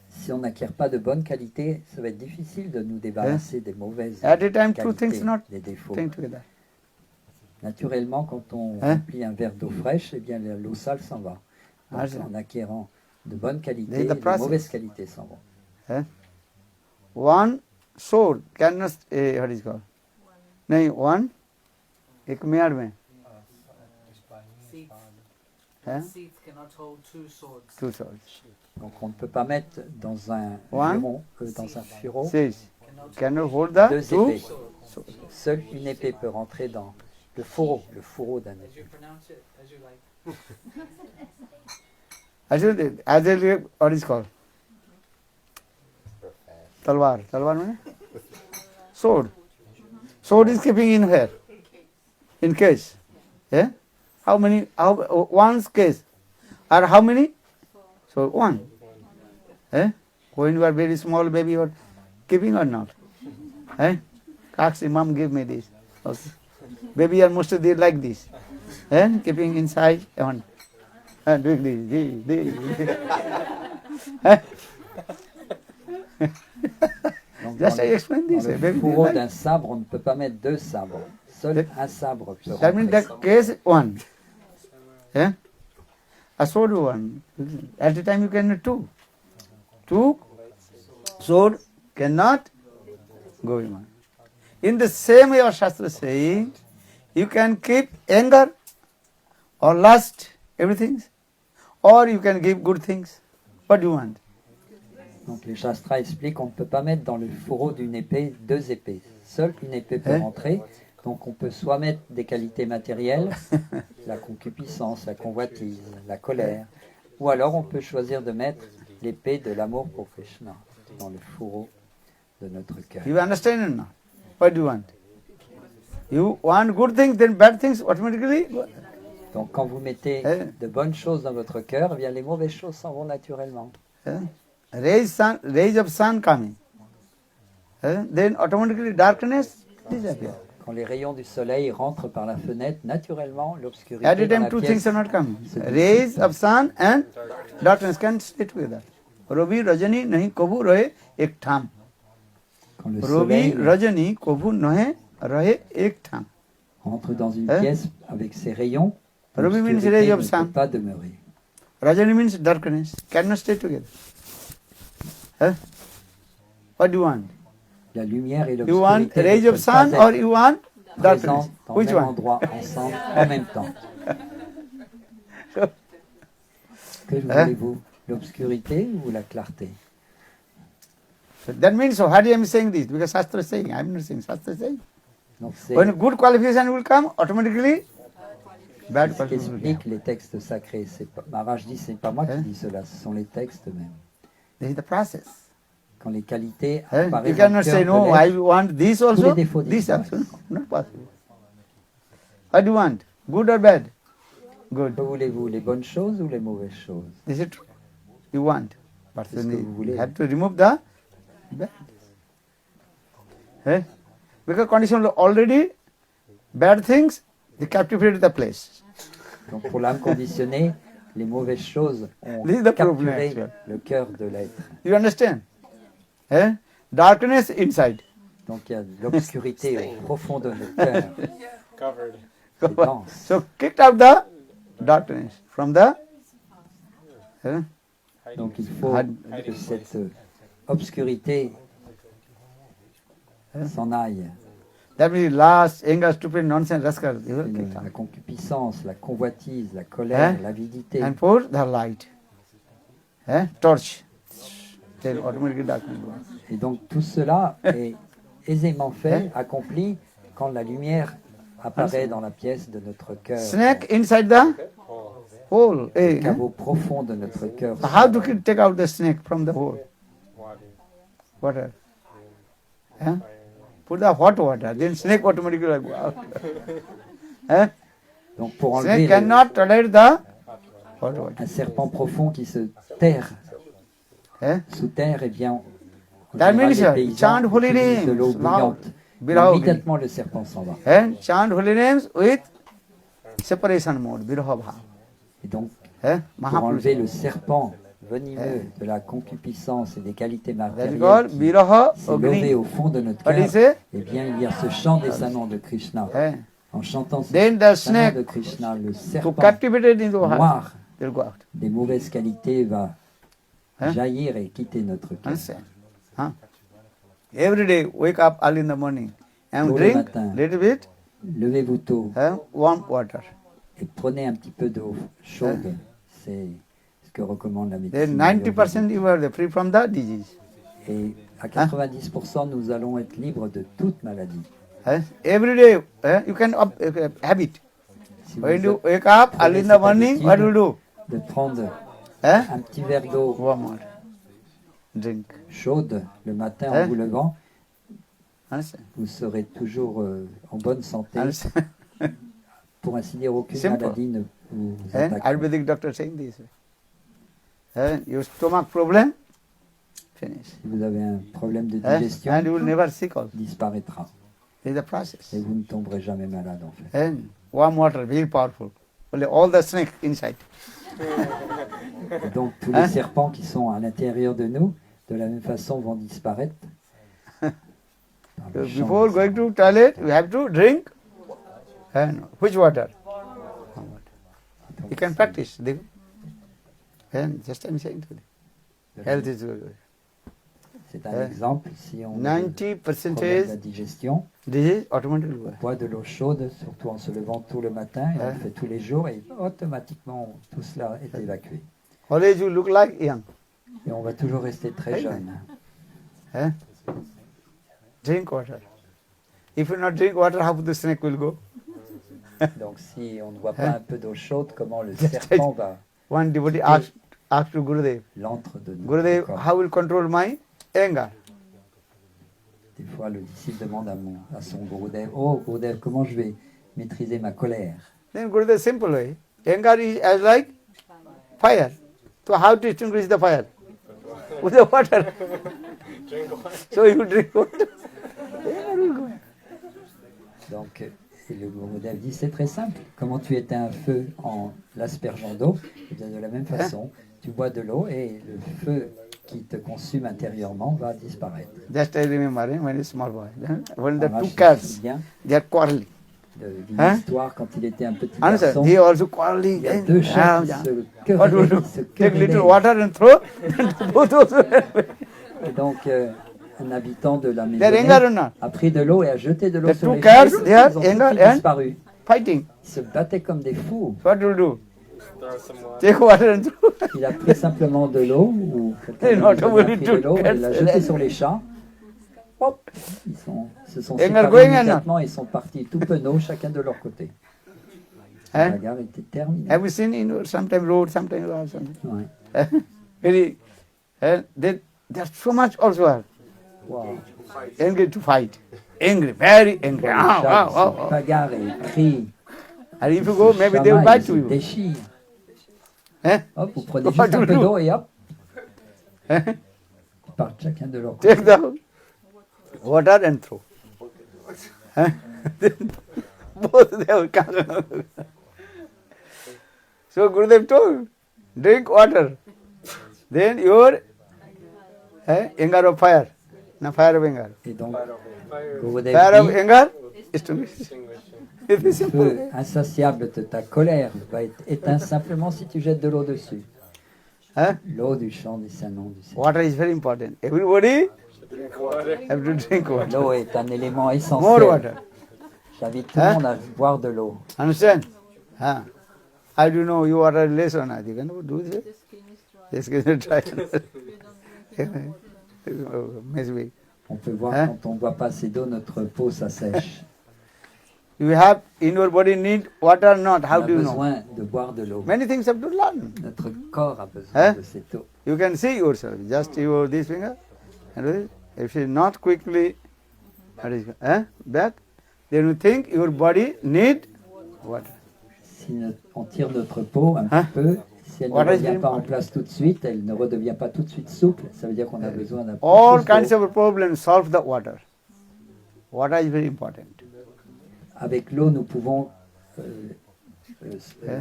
Si on n'acquiert pas de bonnes qualités, ça va être difficile de nous débarrasser des mauvaises At a time, two qualités, things not des défauts. think together. Naturellement, quand on remplit un verre d'eau fraîche, eh bien l'eau sale s'en va. Donc, en acquérant de bonnes qualités, les mauvaises qualités s'en vont. One sword cannot, what is called? No, one, एक मेड़ में. Seeds cannot hold 2 swords. Two swords. Donc on ne peut pas mettre dans un furon Says, cannot hold the 2 two. épées. Seule une épée peut rentrer dans le fourreau d'un As you épée. pronounce it, as you like. As a, what is called? Talwar. Talwar means sword. Sword is keeping in here. In case. Yeah? How many? One's case. Or how many? So one. When you are very small baby, you are keeping or not? Ask mom, give me this. Okay. Baby are mostly they like this. Keeping inside one. Doing this. Donc, Just I dans explain this. le Baby, fourreau they like. d'un sabre, on ne peut pas mettre 2 sabres. Seul un sabre peut That means rentrer. that case one. A sword one. At a time you can two. Two sword cannot go in one. In the same way our Shastra saying, you can keep anger or lust, everything, or you can give good things. What do you want? Donc les Shastras expliquent qu'on ne peut pas mettre dans le fourreau d'une épée 2 épées. Seule une épée peut rentrer. Donc on peut soit mettre des qualités matérielles, la concupiscence, la convoitise, la colère, ou alors on peut choisir de mettre l'épée de l'amour pour Krishna dans le fourreau de notre cœur. You understand or not? What do you want? You want good things, then bad things automatically go. Donc quand vous mettez Eh. de bonnes choses dans votre cœur, eh bien les mauvaises choses s'en vont naturellement. Rays of sun coming, then automatically darkness disappears. Quand les rayons du soleil rentrent par la fenêtre, naturellement, l'obscurité At a dans time, la two pièce. things are not coming. Rays of sun and darkness can stay together. Ravi Rajani nahi kabu rahe ek tham. Quand le Ravi soleil Rajani kabu nahe rahe ek tham. entre dans une Eh? pièce avec ses rayons, Ravi means l'obscurité rays ne of peut sun. pas demeurer. Rajani means darkness, cannot stay together. What do you want? La lumière et You want l'obscurité rays ne of peuvent pas sun or être you want darkness? présentes dans le Which même one? endroit ensemble en même temps. Que Hein? voulez-vous, l'obscurité ou la clarté? So that means, so how I am saying this? Because Shastra is saying, I am not saying, Shastra is saying. Donc c'est When good qualification will come, automatically bad ce qualification will come. qu'explique les textes sacrés. C'est pas, Maharaj dit, c'est pas moi qui Hein? dis cela, ce sont les textes même. This is the process. Quand les qualités You apparaissent dans le cannot cœur say, de no, l'être, I want this tous les also, défauts this disparaissent. also. Not possible. What do you want? Good or bad? Good. Que voulez-vous, les bonnes choses ou les mauvaises choses? This is true. You want. But C'est ce que vous you voulez. have to remove the bad. Because condition already bad things, they captivate the place. Donc pour l'âme conditionnée, les mauvaises choses ont This is the problem, capturé actually. le cœur de l'être. You understand? Darkness inside. Donc il y a de l'obscurité au profond de notre cœur. Covered. C'est dense. So kicked out the darkness from the Donc il faut que cette obscurité s'en aille. that means last anger, stupid, nonsense, rascal. You will kick La out. concupiscence, la convoitise, la colère, Hein? l'avidité. And pour the light. Torch. Then automatically darkness goes. Et donc tout cela est aisément fait, accompli, quand la lumière apparaît dans la pièce de notre cœur, Snake inside the hole. le caveau profond de notre cœur. So how to take out the snake from the hole? Water. Water. Put the hot water, then snake automatically will go out. Donc pour enlever Snake cannot tolerate the hot water. un serpent profond qui se terre sous terre, eh bien, en That général, means, les paysans chant holy utilisent de l'eau names, bouillante. Viraha Immédiatement, le serpent s'en va. chant holy names with separation mode, viraha bhava. Et donc, Eh? pour enlever Mahaprabhu. le serpent venimeux de la concupiscence et des qualités That is matérielles called qui viraha s'est levé agni. au fond de notre What cœur, is it? eh bien, il y a ce chant des salons de Krishna. Eh? En chantant ce Then the salon snake de Krishna, le to serpent captivate it into heart, noir will go out. des mauvaises qualités va Hein? jaillir et quitter notre cœur. Understand? Huh? Every day, wake up early in the morning and Tous les drink matins. little bit Levez-vous tôt warm water. et prenez un petit peu d'eau chaude. C'est ce que recommande la médecine. Then 90% you are free from the disease. Et à 90%, nous allons être libres de toute maladie. Every day, you can have it. Si When you vous wake up early in the morning, what do you do? de prendre Eh? un petit verre d'eau Warm water. Drink. chaude le matin en Hein? vous levant, Understand? vous serez toujours en bonne santé. Understand? Pour ainsi dire, aucune Simple. maladie ne vous Eh? attaque. Ayurvedic doctor saying this. Your stomach problem, finish. Si vous avez un problème de And digestion, you will never sick also. disparaîtra. It is the process. Et vous ne tomberez jamais malade en fait. And warm water, very powerful. Only all the snake inside. Et donc tous Hein? les serpents qui sont à l'intérieur de nous, de la même façon, vont disparaître. Par le chant Before des going to toilet, you have to drink. And which water? Warm water. You can practice. And just I'm saying to you. serpents. Health is good. C'est un Hein? exemple. Si on a des 90% problèmes de la digestion, disease automatically go. boit de l'eau chaude, surtout en se levant tout le matin, et on Hein? le fait tous les jours, et automatiquement tout cela est évacué. Always you look like young. Et on va toujours rester très Hey, jeune. Eh? Drink water. If you not drink water, how the snake will go? Donc si on ne boit Hein? pas un peu d'eau chaude, comment le Just serpent va One devotee asked to Gurudev, l'entre de notre Gurudev, corps. how will control my anger? Des fois, le disciple demande à son Gurudev, « Oh, Gurudev, comment je vais maîtriser ma colère ?» Then go to the simple way. Anger is as like fire. So how to extinguish the fire? With the water. Drink water. So you drink water. Donc, et le Gurudev dit, c'est très simple. Comment tu éteins un feu en l'aspergeant d'eau? Eh bien, de la même façon, tu bois de l'eau et le feu qui te consume intérieurement va disparaître. Just I remember when a small boy. When the Maharaj two se cats, souvient they are quarreling. d'une Hein? histoire quand il était un petit Understand? garçon. They are also Il quarreling. y a deux chats qui se What do you querellaient, do? se Take little querellaient. water and throw. Both also. Et donc, un habitant de la They are maison anger or not? a pris de l'eau et a jeté de l'eau The sur two les cats, chats. they are Ils ont tout de anger suite and- disparu. Fighting. Ils se battaient comme des fous. What do you do? Throw some water. Take water and throw. Il a pris simplement de l'eau, ou quelqu'un Hey, lui not a only pris two de l'eau, et l'a cats. jeté sur les chats. Hop, se sont Anger séparés going or not? immédiatement et sont partis tout penauds, chacun de leur côté. La Hein? bagarre était terminée. Have you seen in sometimes road, sometimes or something? Ouais. Very, they are so much also Wow. angry to fight. Angry, very angry. Les Ah, chats ah, se ah, ah. bagarrent et crient. And if you go, se maybe they will chamaillent, bite se to you. déchirent. Hein? Hop, vous prenez What juste un to peu do? d'eau et hop, Hein? ils partent chacun de leur côté. Take the water and throw. Huh? Both they will come. So Gurudev told, drink water. Then your anger of fire. No, fire of anger. Et donc, Fire Gurudev Fire of dit, anger is to me. extinguishing. It is le simple. feu insatiable de ta colère va être éteint simplement si tu jettes de l'eau dessus. Huh? L'eau du chant du Saint-Nom du Seigneur. Water is very important. Everybody Drink water. have to drink water. L'eau est un élément More essentiel. water. J'invite tout le monde à boire de l'eau. Understand? Huh? I do know you are less or not. You can do this. Yes, can you try? Maybe. On peut voir Hein? quand on ne boit pas assez d'eau, notre peau s'assèche. You have in your body need water or not? On How a do you know? besoin de boire de l'eau. Many things have to learn. Notre corps a besoin Hein? de cette eau. You can see yourself. Just you this finger. And this. If you not quickly back, then you think your body need water. Si on tire notre peau un Hein? petit peu, si elle ne Water is revient very pas en important. place tout de suite, elle ne redevient pas tout de suite souple, ça veut dire qu'on a besoin d'un peu All plus kinds d'eau. of problems solve the water. Water is very important. Avec l'eau, nous pouvons, Hein?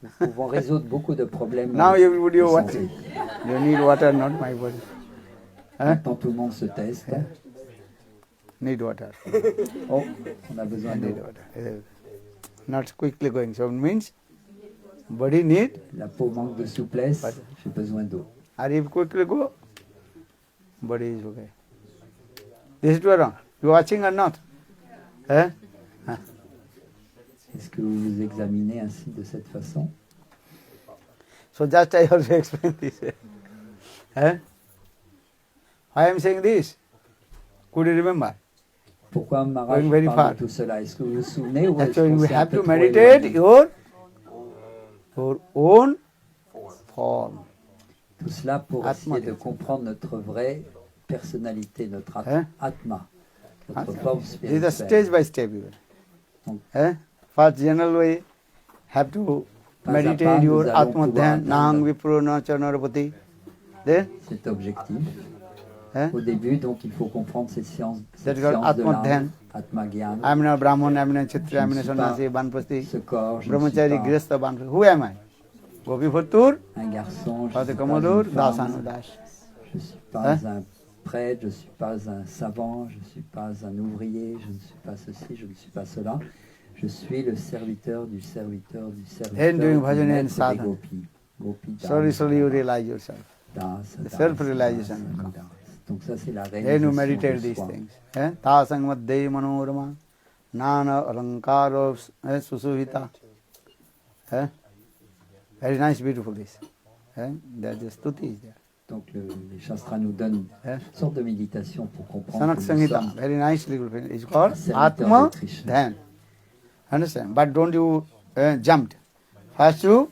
nous pouvons résoudre beaucoup de problèmes. Now everybody de is santé. watching. You need water, not my body. Hein? Maintenant, tout le monde se teste. Hein? Need water. Oh, on a besoin Need d'eau. water. Not quickly going. So it means body need. La peau manque de souplesse, j'ai besoin d'eau. Or if quickly go, body is okay. This is wrong. You watching or not? Hein? Est-ce que vous vous examinez ainsi de cette façon? So just I also explain this. Why I am saying this? Could you remember? Pourquoi Maharaj Going very parle far. de tout cela? Est-ce que vous vous souvenez ou est-ce Actually, qu'on you s'est un have peu to trop meditate éloigné? your own form. Tout cela pour Atma. essayer de comprendre notre vraie personnalité, notre Hein? atma, notre Atma. forme This is a spirituelle. stage by step even. Donc, First general way, have to Pas à meditate pas, your nous allons Atma pouvoir Dhyan, atteindre Nang Vipro Nacha Narapati. Then, cet objectif. Hein? Au début, donc, il faut comprendre ces séances, That cette is called séance de Atma l'âme, Dhyan. Atma Gyan. I am a Brahman, I am a Chitra, I am a Je ne suis Sannyasi, pas Banpasti, ce corps, je ne suis Brahmachari, pas Grihastha, Banpasti. Who am I? Gopi Bhattur, un garçon, je or ne the suis pas Commodore, une femme, Dasanudas. je ne suis pas Hein? un prêtre, je ne suis pas un savant, je ne suis pas un ouvrier, je ne suis pas ceci, je ne suis pas cela. Je suis le serviteur du serviteur du serviteur And doing du bhajan and maître des sadhana. gopis. Gopi Slowly, slowly you realize yourself. Das, self-realization das, will come. das. Donc ça c'est la Then you réalisation meditate de these soi. things. Tasang madde manorama, nana alankara susuvita. Very nice, beautiful this. That the stuti is there. Donc les shastras nous donnent Hein? une sorte de méditation pour comprendre Sanat que nous Samhita, sommes very nicely written. It's called serviteur Atma de Krishna. Dhyan. Understand? But don't you jump. First you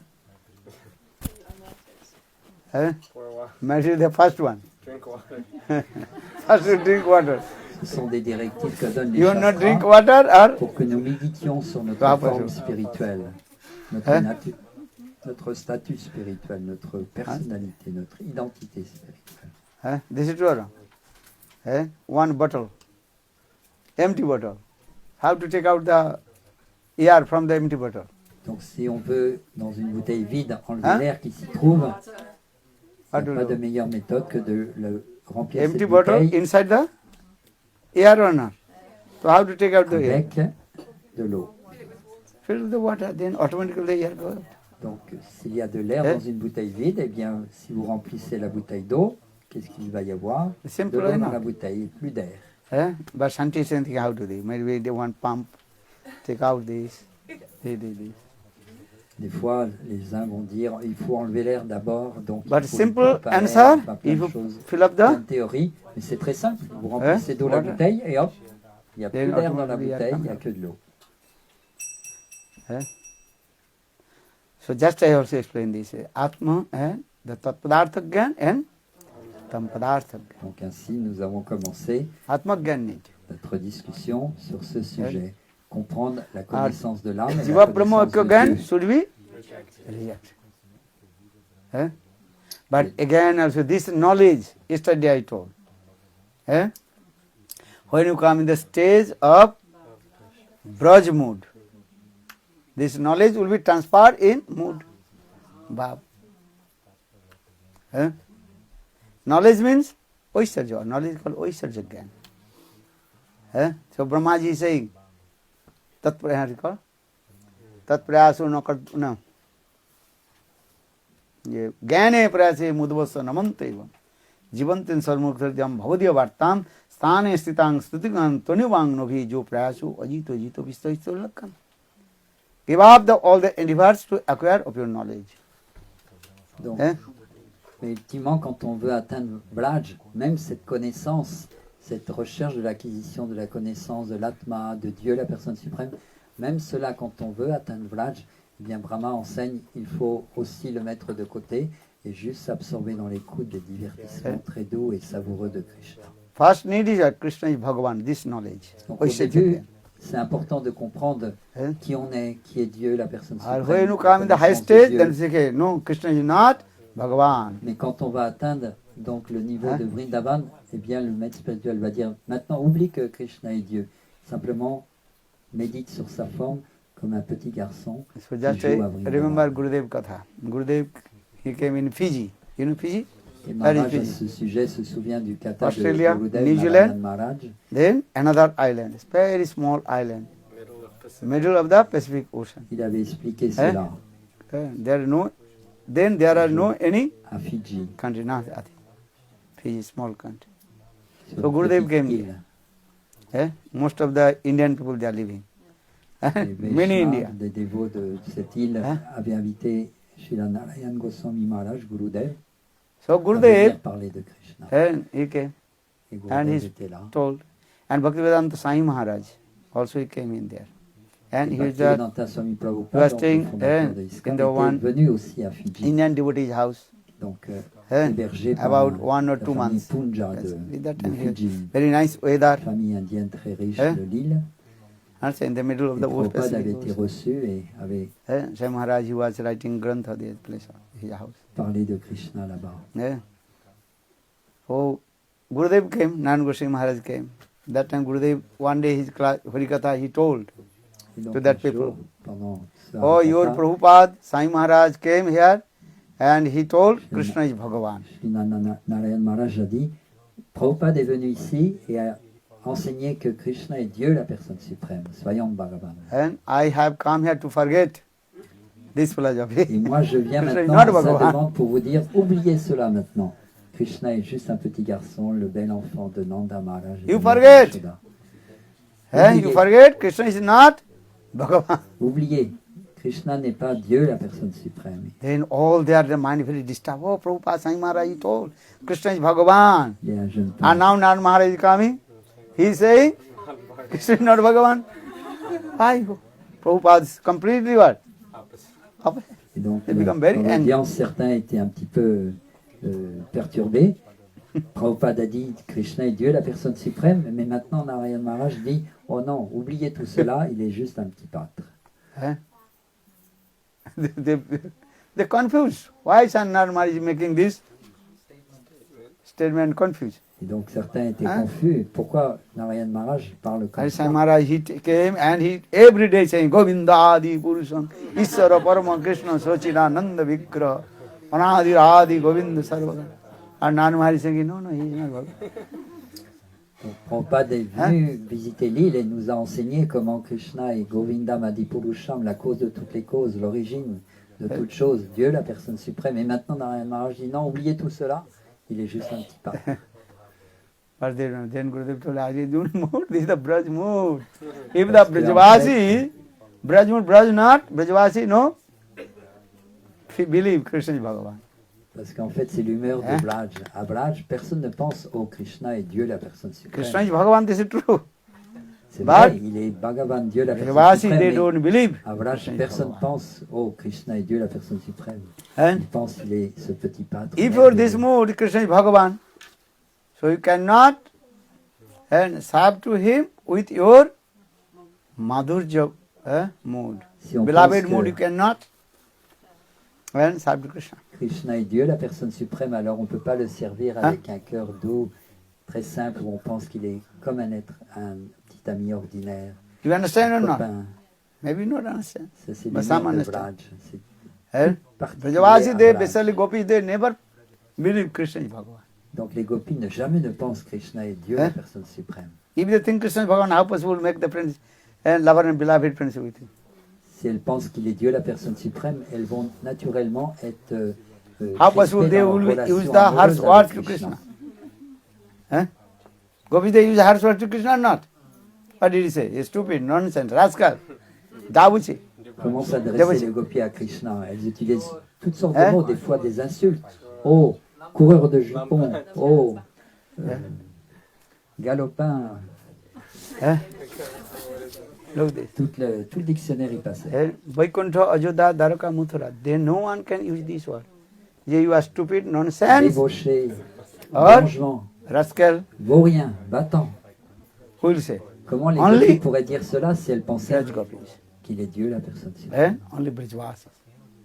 Pour water. meditate the first one. Drink water. First you drink water. Ce sont des directives que donnent les You will not drink chakras water or pour que nous méditions sur notre Papa, forme je- spirituelle, notre, Hein? notre statut spirituel, notre personnalité, notre identité spirituelle. This is true. or not? One bottle, empty bottle. How to take out the air from the empty bottle? Donc si on veut, dans une bouteille vide, enlever Hein? l'air qui s'y trouve, il What n'y a to pas de do? meilleure méthode que de le remplir Empty cette bottle bouteille inside the air or not? So how to take out the air? avec de l'eau. Fill the water, then automatically the air goes. Donc s'il y a de l'air Hein? dans une bouteille vide, eh bien si vous remplissez la bouteille d'eau, qu'est-ce qu'il va y avoir? De Simple l'eau dans enough. la bouteille et plus d'air. But scientists don't think how to do. Maybe they want pump, take out this, they do this. Des fois, les uns vont dire il faut enlever l'air d'abord, donc But il faut une simple pompe à l'air, answer, enfin, plein if de you choses. fill up Plein the de théorie, mais c'est très simple. Vous remplissez d'eau la Water. bouteille et hop, il n'y a plus Then d'air dans la automatically air bouteille, il comes n'y a out. que de l'eau. So just I also explain this. Atma and the Tatpadartha Gyan and Tam Padartha Gyan. Donc ainsi, nous avons commencé Atma Gyan need. notre discussion sur ce sujet. Comprendre la connaissance de l'âme et Jiva la Brahma connaissance de Gyan Dieu. should be rejected. But again also this knowledge, yesterday I told. When you come in the stage of Braj mood, this knowledge will be transferred in mood, bhav. Knowledge means Oisarja. Knowledge is called Oisarja Gyan. So Brahmaji is saying, Tatpraya is called? Tatprayasu no. ये ज्ञाने प्रयासे मुद्वस्व नमन्तेव जीवन्तिन सर्वमुक्तम भवदीय वार्ताम स्थाने स्थितांग स्तुतिगान त्वनिवांग नभि जो प्रयासो अजितो जितो विस्तरितो Lakkan give up all the endeavors to acquire of your knowledge. Donc, mais ultimement, quand on veut atteindre Braj, même cette connaissance, cette recherche de l'acquisition de la connaissance de l'Atma, de Dieu, la personne suprême, même cela, quand on veut atteindre Braj, eh bien Brahma enseigne, il faut aussi le mettre de côté et juste s'absorber dans l'écoute des divertissements très doux et savoureux de Krishna. First need is that Krishna is Bhagavan, this knowledge. Donc au Oisarja début, Gyan. c'est important de comprendre qui on est, qui est Dieu, la personne And suprême. when you come in the high la connaissance de stage, Dieu. then say, okay, no, Krishna is not Bhagavan. Mais quand on va atteindre donc le niveau de Vrindavan, eh bien le maître spirituel va dire maintenant oublie que Krishna est Dieu. Simplement médite sur sa forme comme un petit garçon. So just qui joue à Vrindavan. remember Gurudev Katha. Gurudev, he came in Fiji. You know Fiji? Et Maharaj à Fiji. ce sujet se souvient du kata Australia, de Gurudev New Zealand. Narayan Maharaj. Then another island, it's very small island, Middle of Pacific. middle of the Pacific Ocean. Il avait expliqué cela There are no any à Fidji. country, not Ati. Fiji, small country. sur So une Gurudev petite came île. Most of the Indian people they are living. Et Many Vaishnavas, Indians. des dévots de cette île, avaient invité Srila Narayan Goswami Maharaj, Gurudev, So à venir Gurudev, parler de Krishna. he came, Et and Gurudev he's était là. told, and Bhaktivedanta Sai Maharaj also he came in there. And he was the Bhaktivedanta Swami he Prabhupada, was donc staying, le fondateur de ISKCON, in the était one venu aussi à Fidji, Indian devotee's house donc eh, hébergé par about la 1 or 2 famille months. Punja Yes, with that de time here, Fidji, very nice weather. une famille indienne très riche Eh? de l'île. Also in the middle of Et the West Prabhupada avait Pacific été Ocean. reçu et avait Sai Maharaj, he was writing Grantha at his place, his house. parlé de Krishna là-bas. So Gurudev came, Naran Goswami Maharaj came. That time Gurudev, one day his class, Harikatha, he told, Et donc, To that un jour, people. pendant ce oh, your Harikatha, Prabhupada, Sai Maharaj came here and he told Krishna is Bhagavan. Sri Narayan Maharaj a dit, Prabhupada est venu ici et a enseigné que Krishna est Dieu, la personne suprême, soyons Bhagavan. And I have come here to forget this Et philosophy. moi, je viens Krishna is maintenant not à sa Bhagavan. demande pour vous dire, oubliez cela maintenant. Krishna est juste un petit garçon, le bel enfant de Nanda Maharaj. et You de forget. Yashoda. You forget Krishna is not Bhagavan. Oubliez, Krishna n'est pas Dieu, la personne suprême. Then all their mind very disturbed. Oh, Prabhupada Sai Maharaj he told Krishna is Bhagavan. Il y a un jeune And père. now Naran Maharaj is coming. He is saying Krishna is not Bhagavan. Why? Prabhupada is completely what? Opposite. Et donc, They become very dans angry. l'audience, certains étaient un petit peu perturbés. Prabhupada a dit Krishna est Dieu, la personne suprême, mais maintenant Narayana Maharaj dit oh non, oubliez tout cela, il est juste un petit pâtre. Eh? They confused. Why Sannar Maharaj is making this statement confused? Et donc certains étaient Hein? confus. Pourquoi Narayana Maharaj parle comme Harisa ça? Maharaj, he came and he every day saying Govinda Adi Purusham Ishvara Parama Krishna Sochidananda Vigraha Anadi Adi Govinda Sarvaga. And Narayana Maharaj saying, no, he is not Bhagavan. Donc, Prabhupada est venu visiter l'île et nous a enseigné comment Krishna est Govinda Madipurusham, la cause de toutes les causes, l'origine de toutes choses, Dieu, la personne suprême. Et maintenant Narayana Maharaj dit non, oubliez tout cela, il est juste un petit pâtre. But then Gurudev told Arjun, mood, this is the Braj mood. If the Brajavasi, Braj mood, Braj not, Brajavasi, no, believe Krishna is Bhagavan. Parce qu'en fait, c'est l'humeur Hein? de Braj. À Braj, personne ne pense oh Krishna est Dieu, la personne Krishna suprême. is Bhagavan, this is true. C'est But- vrai, il est Bhagavan, Dieu, la personne Brajavasi, suprême. they mais don't believe. à Braj, Krishna is personne Bhagavan. pense oh Krishna est Dieu, la personne suprême. And Il pense qu'il est ce petit pâtre. if you're this mood, Krishna is Bhagavan, so you cannot and serve to him with your madhurja mood. Si on Beloved pense mood, que you cannot and serve to Krishna. Krishna est Dieu, la personne suprême, alors on ne peut pas le servir avec un cœur doux, très simple, où on pense qu'il est comme un être, un petit ami ordinaire, You understand or un not? copain. Maybe you not understand. Ça, c'est But l'humeur some de understand. Braj. C'est Eh? particulier Brajavasi, à they, Braj. basically gopis, they never believe Krishna is Bhagavan. Donc les gopis ne jamais ne pensent Krishna est Dieu, la Hein? personne suprême. If they think Krishna is Bhagavan, how possible to make the friends and lover and beloved friends with him? Si elles pensent qu'il est Dieu, la personne suprême, elles vont naturellement être How crispées possible they dans leur will relation use the amoureuse harsh avec word to Krishna? Eh? Gopis, they use harsh word to Krishna or not? What did he say? He's stupid, nonsense, rascal, dabuchi. Comment s'adresser Dabuchi. les gopis à Krishna? Elles utilisent toutes sortes Hein? de mots, des fois des insultes. Oh, coureur de jupons. Oh, galopin. Eh? Look this. Tout le dictionnaire y passait. Eh? Vaikuntha, Ajodha, Dwaraka, Mathura. Then no one can use this word. Yeah, you are stupid, nonsense, Débauché, Or- vengement, rascal. vaurien, battant. Who will say? Comment les Only- gopis pourraient dire cela si elles pensaient Braj gopis. qu'il est Dieu, la personne suprême? Eh? Only Brajavasi.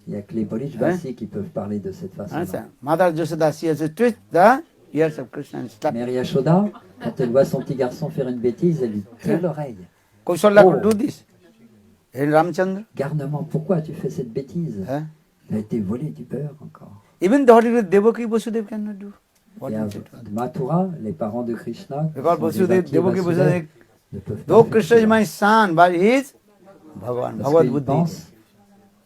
Il n'y a que les Bolishvasi qui peuvent parler de cette façon-là. Understand? Mother Yashoda, she has to twist the ears of Krishna and slap. Mère Yashoda, quand elle voit son petit garçon faire une bêtise, elle lui tire l'oreille. Kaushalya Oh. could do this. And Ramchandra. Garnement, pourquoi tu fais cette bêtise? Eh? Il a été volé du beurre encore. Even the Holy Devaki Vasudeva cannot do. What Et à is it? Mathura, les parents de Krishna, qui Because sont Vasudeva, Devaki et Devaki Vasudeva, Vasudeva, ne peuvent pas though faire Krishna is cela. my son, but he is Bhagavan, Parce Bhagavad qu'ils Buddhi. pensent,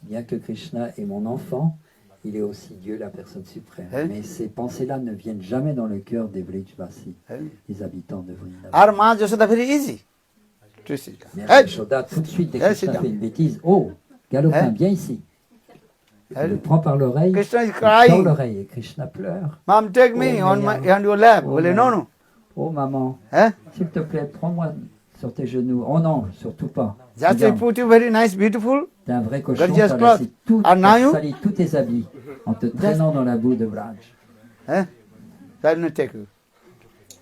bien que Krishna est mon enfant, il est aussi Dieu, la personne suprême. Hein? Mais ces pensées-là ne viennent jamais dans le cœur des Vrishvasi, Eh? les habitants de Vrindavan. Our Ma Yashoda very easy. Twist it. Mère Hey! Yashoda, tout de suite, dès que Hey, Krishna sit down. fait une bêtise, oh, galopin, Hein? viens ici. Hein? Il le prend par l'oreille, Krishna is il tord crying. l'oreille et Krishna pleure. Mom, take me Oh, on your lap. Oh, Well, no, no. Oh maman, Eh? s'il te plaît, prends-moi sur tes genoux. Oh non, surtout pas. Just I Regarde, put you very nice, beautiful. t'es un vrai cochon, gorgeous t'as cloth. laissé tout, And now t'as you- sali tous tes habits en te traînant dans la boue de Vraj. Eh? So I will not take you.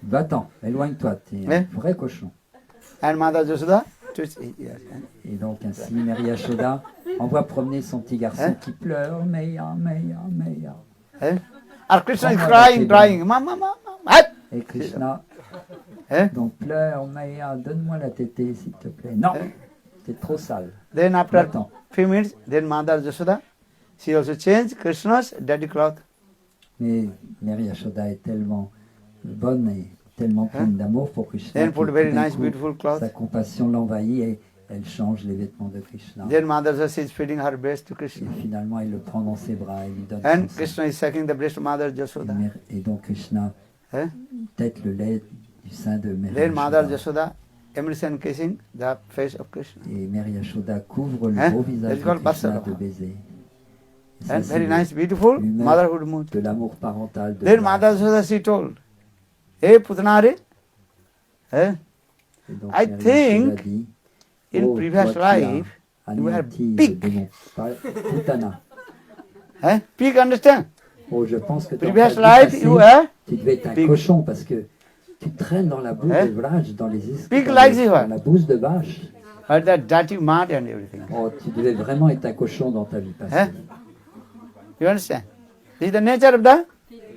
Va-t'en, éloigne-toi, t'es un Eh? vrai cochon. And Mother Yashoda, twist it. Yes. Et donc ainsi, Mère Yashoda envoie promener son petit garçon Hein? qui pleure, Meya. Eh? Or Krishna is Come on, crying, Bhakti. crying. Mama, mama. Eh? Et Krishna Eh? donc pleure, Meya, donne-moi la tétée s'il te plaît. Non, Eh? t'es trop sale. Then after Va-t'en. few minutes, then Mother Yashoda, she also changed Krishna's daddy cloth. Mais Mère Yashoda est tellement bonne et tellement pleine d'amour pour Krishna. Then que put very tout d'un nice, coup, beautiful cloth. sa compassion l'envahit et elle change les vêtements de Krishna. Then Mother Yashoda is feeding her breast to Et Krishna. finalement, il le prend dans ses bras et lui donne And son sein. Krishna is sucking the breast of Mother Et, Yashoda. et donc Krishna Eh? tète le lait du sein de Mère Then Mother Yashoda. Yashoda embraces and kissing the face of Krishna. Et Mère Yashoda couvre le Hein? beau visage That's de called Krishna Vatsala. de baisers. Et ça, And c'est very le- nice, beautiful l'humeur motherhood mood. de l'amour parental de Then Vraj. Mother Yashoda, she told, Hey Putanare, eh? Et donc, I Mère think Yashoda dit, in oh, previous toi qui as life, you were anéanti big. le démon. Putana. Eh? Pig, understand? Oh, je pense que dans Previous ta vie life, passée, you were Tu devais être un Pig. cochon parce que tu traînes dans la bouse Hein? de vache, dans les Pig dans likes les- it, what? dans la bouse de vache. Or that dirty mud and everything. Oh, tu devais vraiment être un cochon dans ta vie passée. Hein? You understand? This is the nature of the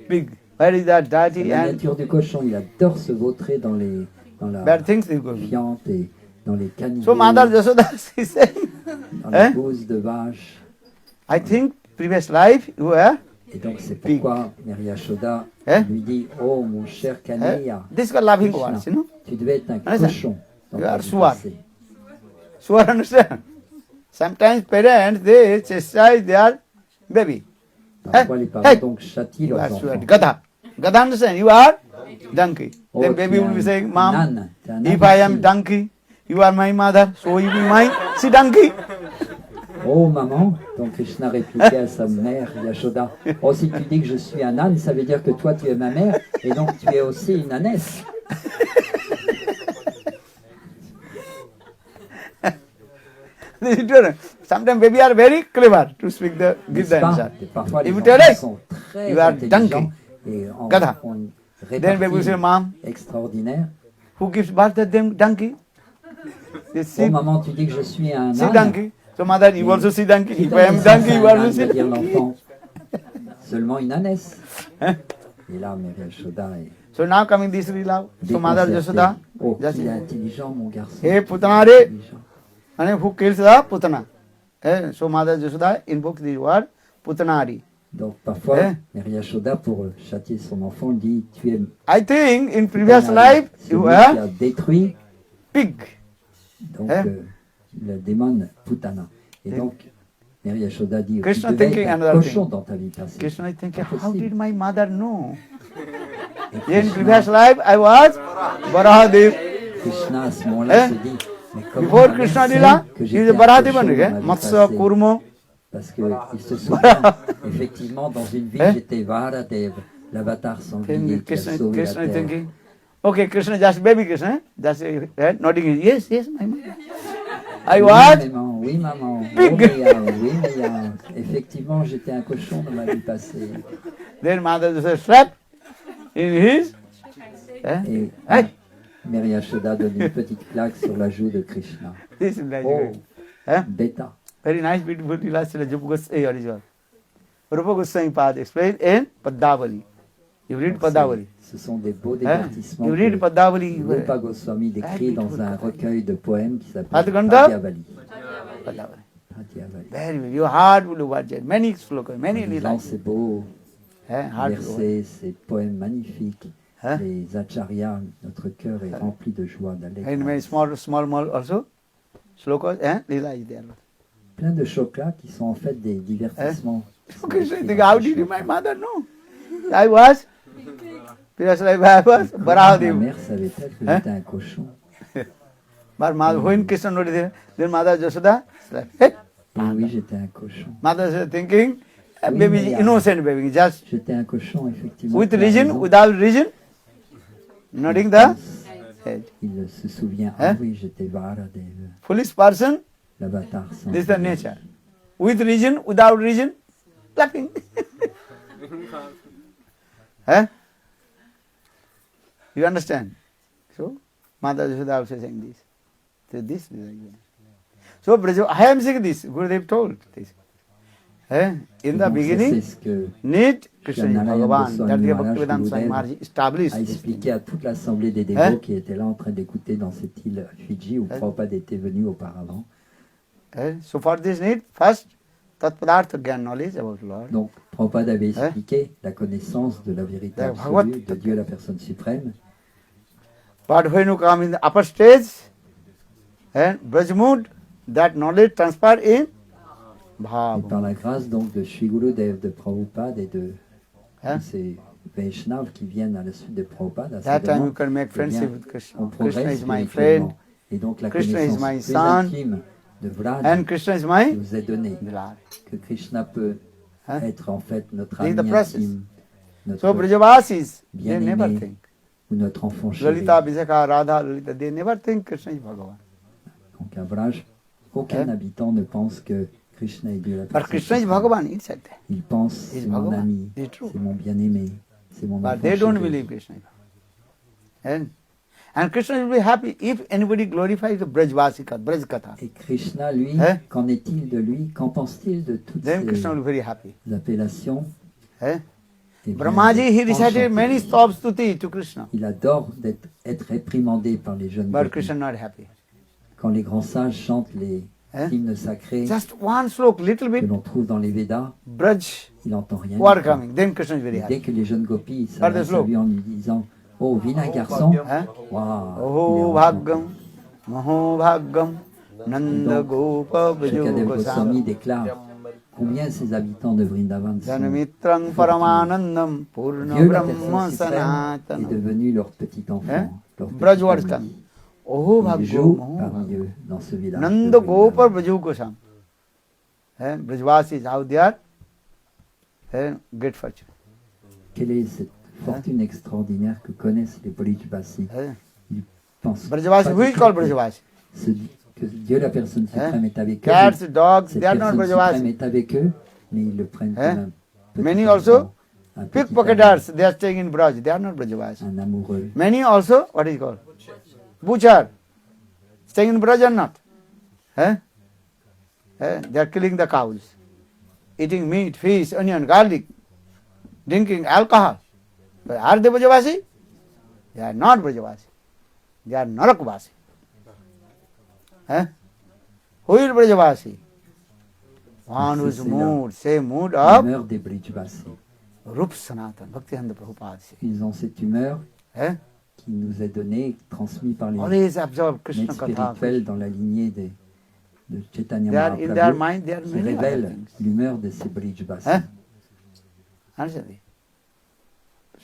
pig. Where is that C'est dirty la and nature du cochon, il adore se vautrer dans la bad things is going on. viande et dans les canidés, So Mother Jasoda, she said, dans la Hein? bouse de vache. I think previous life you were, Et donc c'est Pig. pourquoi Mary Yashoda Hein? lui dit, oh mon cher Kaneya, this is loving Krishna, words, you know. tu devais être un Understand? cochon dans You ta are vie swar. passée. So I understand. Sometimes parents, they chastise their baby. Parfois les parents Hey! donc châtient You are leurs swar. enfants. Gada. Gada understand? You are donkey. Oh, Then tu baby es will be un saying, Mom, âne, tu es un if I am imbécile. donkey, you are my mother, so you be mine. See donkey? Oh maman, donc Krishna répliquait à sa mère Yashoda, oh si tu dis que je suis un âne, ça veut dire que toi tu es ma mère et donc tu es aussi une ânesse. This is true. Sometimes baby are very clever to speak the give N'est-ce the pas? answer. Et parfois les If you enfants tell us, sont très you are intelligents donkey. et Gada. ont une Then baby will say, répartie Mom, extraordinaire. who gives birth to them donkey? They Oh see, maman, tu dis que je suis un see âne. donkey. So mother, you also see donkey. Qui If donne I am naissance donkey, à you un also âne, see va dire donkey. l'enfant. Seulement une ânesse. Hein? Et là, Mary Yashoda est So now coming this love. So mother déconcertée. Jasoda, Oh, just il est intelligent mon garçon. Hey Putanare, Intelligent. and who kills the Putana? So mother Jasoda invokes the word Putanari. Donc parfois, Hein? Mary Yashoda, pour châtier son enfant, dit tu es I think in previous Putanari, life you celui qui were a détruit pig. donc, Hein? le démon Putana. Et donc, Mary Yashoda dit tu Krishna devais thinking être un another cochon thing. dans ta vie passée. Krishna is thinking, Pas how possible. did my mother know? Et In Krishna, previous life I was Barahadev. Krishna, à ce moment-là Hein? se dit mais comment Before ma mère Krishna sait Lila, que he j'étais is un Barahadev, cochon dans ma vie Matsya passée? Kurmo. Parce qu'il se souvient, effectivement, dans une vie, Hein? j'étais Varadev, l'avatar sanglier Then qui a Krishna, sauvé la Krishna is terre. thinking, okay, Krishna just baby Krishna, just nodding his yes, yes, my mother. I was Oui, maman. Pig. Oh, Maya, oui, Maya. Effectivement, j'étais un cochon dans ma vie passée. then mother just slap in his. Et Hey. Mary Yashoda donne une petite claque sur la joue de Krishna. This is like Oh, bêta. very nice, beautiful Lila Srila Jupa Goswami original. Rupa Goswami Pad explained in Padavali. You read Padavali. Ce sont des beaux Hein? divertissements You read que Padavali. Rupa Goswami décrit dans un recueil de poèmes qui s'appelle Adganda? Padyavali. Padavali. Padyavali. Very well. Your heart will watch it. Many slokas, many En lisant Lila. ces beaux Heart will watch. versets, ces poèmes magnifiques, Hein? les acharyas, notre cœur est rempli de joie, And many d'allégresse. small also. Slokas, Lila is there. Plein de chocolats qui sont en fait des divertissements. So Krishna is thinking, how did my mother know? I was. Previous life I was Ma Barahadev. mère savait peut-être que Hein? j'étais un cochon. But when Krishna noticed it, then Mother Jasoda slapped. Hey, Et oui, j'étais un cochon. Mother is thinking, Oui, baby, mais, innocent baby, just J'étais un cochon, effectivement. with tu as reason, raison. without reason, nodding the head. Il se souvient, Hein? ah oui, j'étais Varadev, Foolish person, l'avatar sans. this is the nature. With reason, without reason, clapping. Huh? You understand? So, Mother Jasoda also saying this. So, this is like that. So, Braja, I am saying this, Gurudev told this. In the Donc, beginning, c'est ce que need Krishna is Narayan Bhagavan. Goswami That the Maharaj Bhaktivedanta Swami Gurudev Maharaj established. a expliqué à toute l'assemblée des Hein? dévots qui étaient là en train d'écouter dans cette île Fidji où Prabhupada était venu auparavant. So for this need, first, Tatpadartha Gyan, knowledge about Lord. Donc Prabhupada avait Hein? expliqué la connaissance de la vérité Like absolue Bhagavad- de Dieu la personne suprême. But when you come in the upper stage, and Brajmood, that knowledge transfer in Et par Bhava. la grâce donc de Sri Gurudev, de Prabhupada et de Hein? ces Vaishnavas qui viennent à la suite de Prabhupada, à That ce time you moment, can make eh bien, friendship with Krishna. on Krishna progresse is my friend, spirituellement. Et donc la Krishna is connaissance my plus son, intime de Vraj and Krishna is qui my nous est donnée, Lord. que Krishna peut Hein? être en fait notre This is ami the process. intime, notre, So Brajavasis, they Bien-aimé. never think. ou notre enfant chéri. Lalita, Vishakha, Radha, Lalita, they never think Krishna is Bhagavan. Donc à Vraj, aucun Hein? habitant ne pense que Krishna est Dieu la But personne Krishna is suprême. Bhagavan inside. Il pense, He is c'est mon Bhagavan. ami, It is true. c'est mon bien-aimé, c'est mon but enfant they don't chéri. believe Krishna. And Krishna will be happy if anybody glorifies the Brajvasi Katha, Braj Katha. Et Krishna, lui, Hein? qu'en est-il de lui? Qu'en pense-t-il de toutes Then ces Krishna will be very happy. appellations? Eh? Eh bien, Brahmaji, he recited enchanté. many stops stuti to Krishna, Il adore être réprimandé par les jeunes but gopis. Krishna not happy. Quand les grands sages chantent les Hein? hymnes sacrés Just one slok, little que bit, l'on trouve dans les Védas, Braj, il n'entend rien. who are du tout. coming, then Krishna is very Et dès happy. que les jeunes gopis Par des s'adressent à sloks. lui en lui disant « Oh, vilain garçon Hein? » Waouh, Oho bhaggam, maho bhaggam, nanda Donc, gopa Shukadeva bhajo Goswami gosam. déclare combien ces habitants de Vrindavan sont Janamitrang paramanandam purna Dieu, la brahma personne suprême, est sanatana. devenu leur petit enfant. Hein? Leur petit Braj what is ami. coming. Oho Il bhaggam, joue maho parmi eux dans ce village. Nanda de gopa Vrindavan. bhajo gosam. Brajvasis, how they are? Great fortune. Quelle est cette fortune extraordinaire que connaissent les Brijvasis? Ils pensent Brajvasi, pas who du is tout called que Brajvasi? que Dieu, la personne suprême, est avec eux. Cats, dogs, Cette they are not personne suprême Brajvasi. est avec eux, mais ils le prennent comme un petit Many enfant, also un petit pickpocketers, they are staying in Braj, they are not Brajvasi. ami, un amoureux. Many also, what is called? Butcher. Staying in Braj or not? They are killing the cows, eating meat, fish, onion, garlic, drinking alcohol. But are they Brajavasi? They are not Brajavasi. They are Narakvasi. Who is Brajavasi? One who is mood, say mood of L'humeur des Brijvasis. Rup Sanatan, Bhaktivedanta Prabhupada. Ils ont cette humeur qui nous est donnée, transmise par les Always absorb maîtres Krishna Katha. spirituels dans la lignée de Chaitanya They are in their Mahaprabhu, mind, they are qui many other révèlent things. l'humeur de ces Brijvasis. Understand?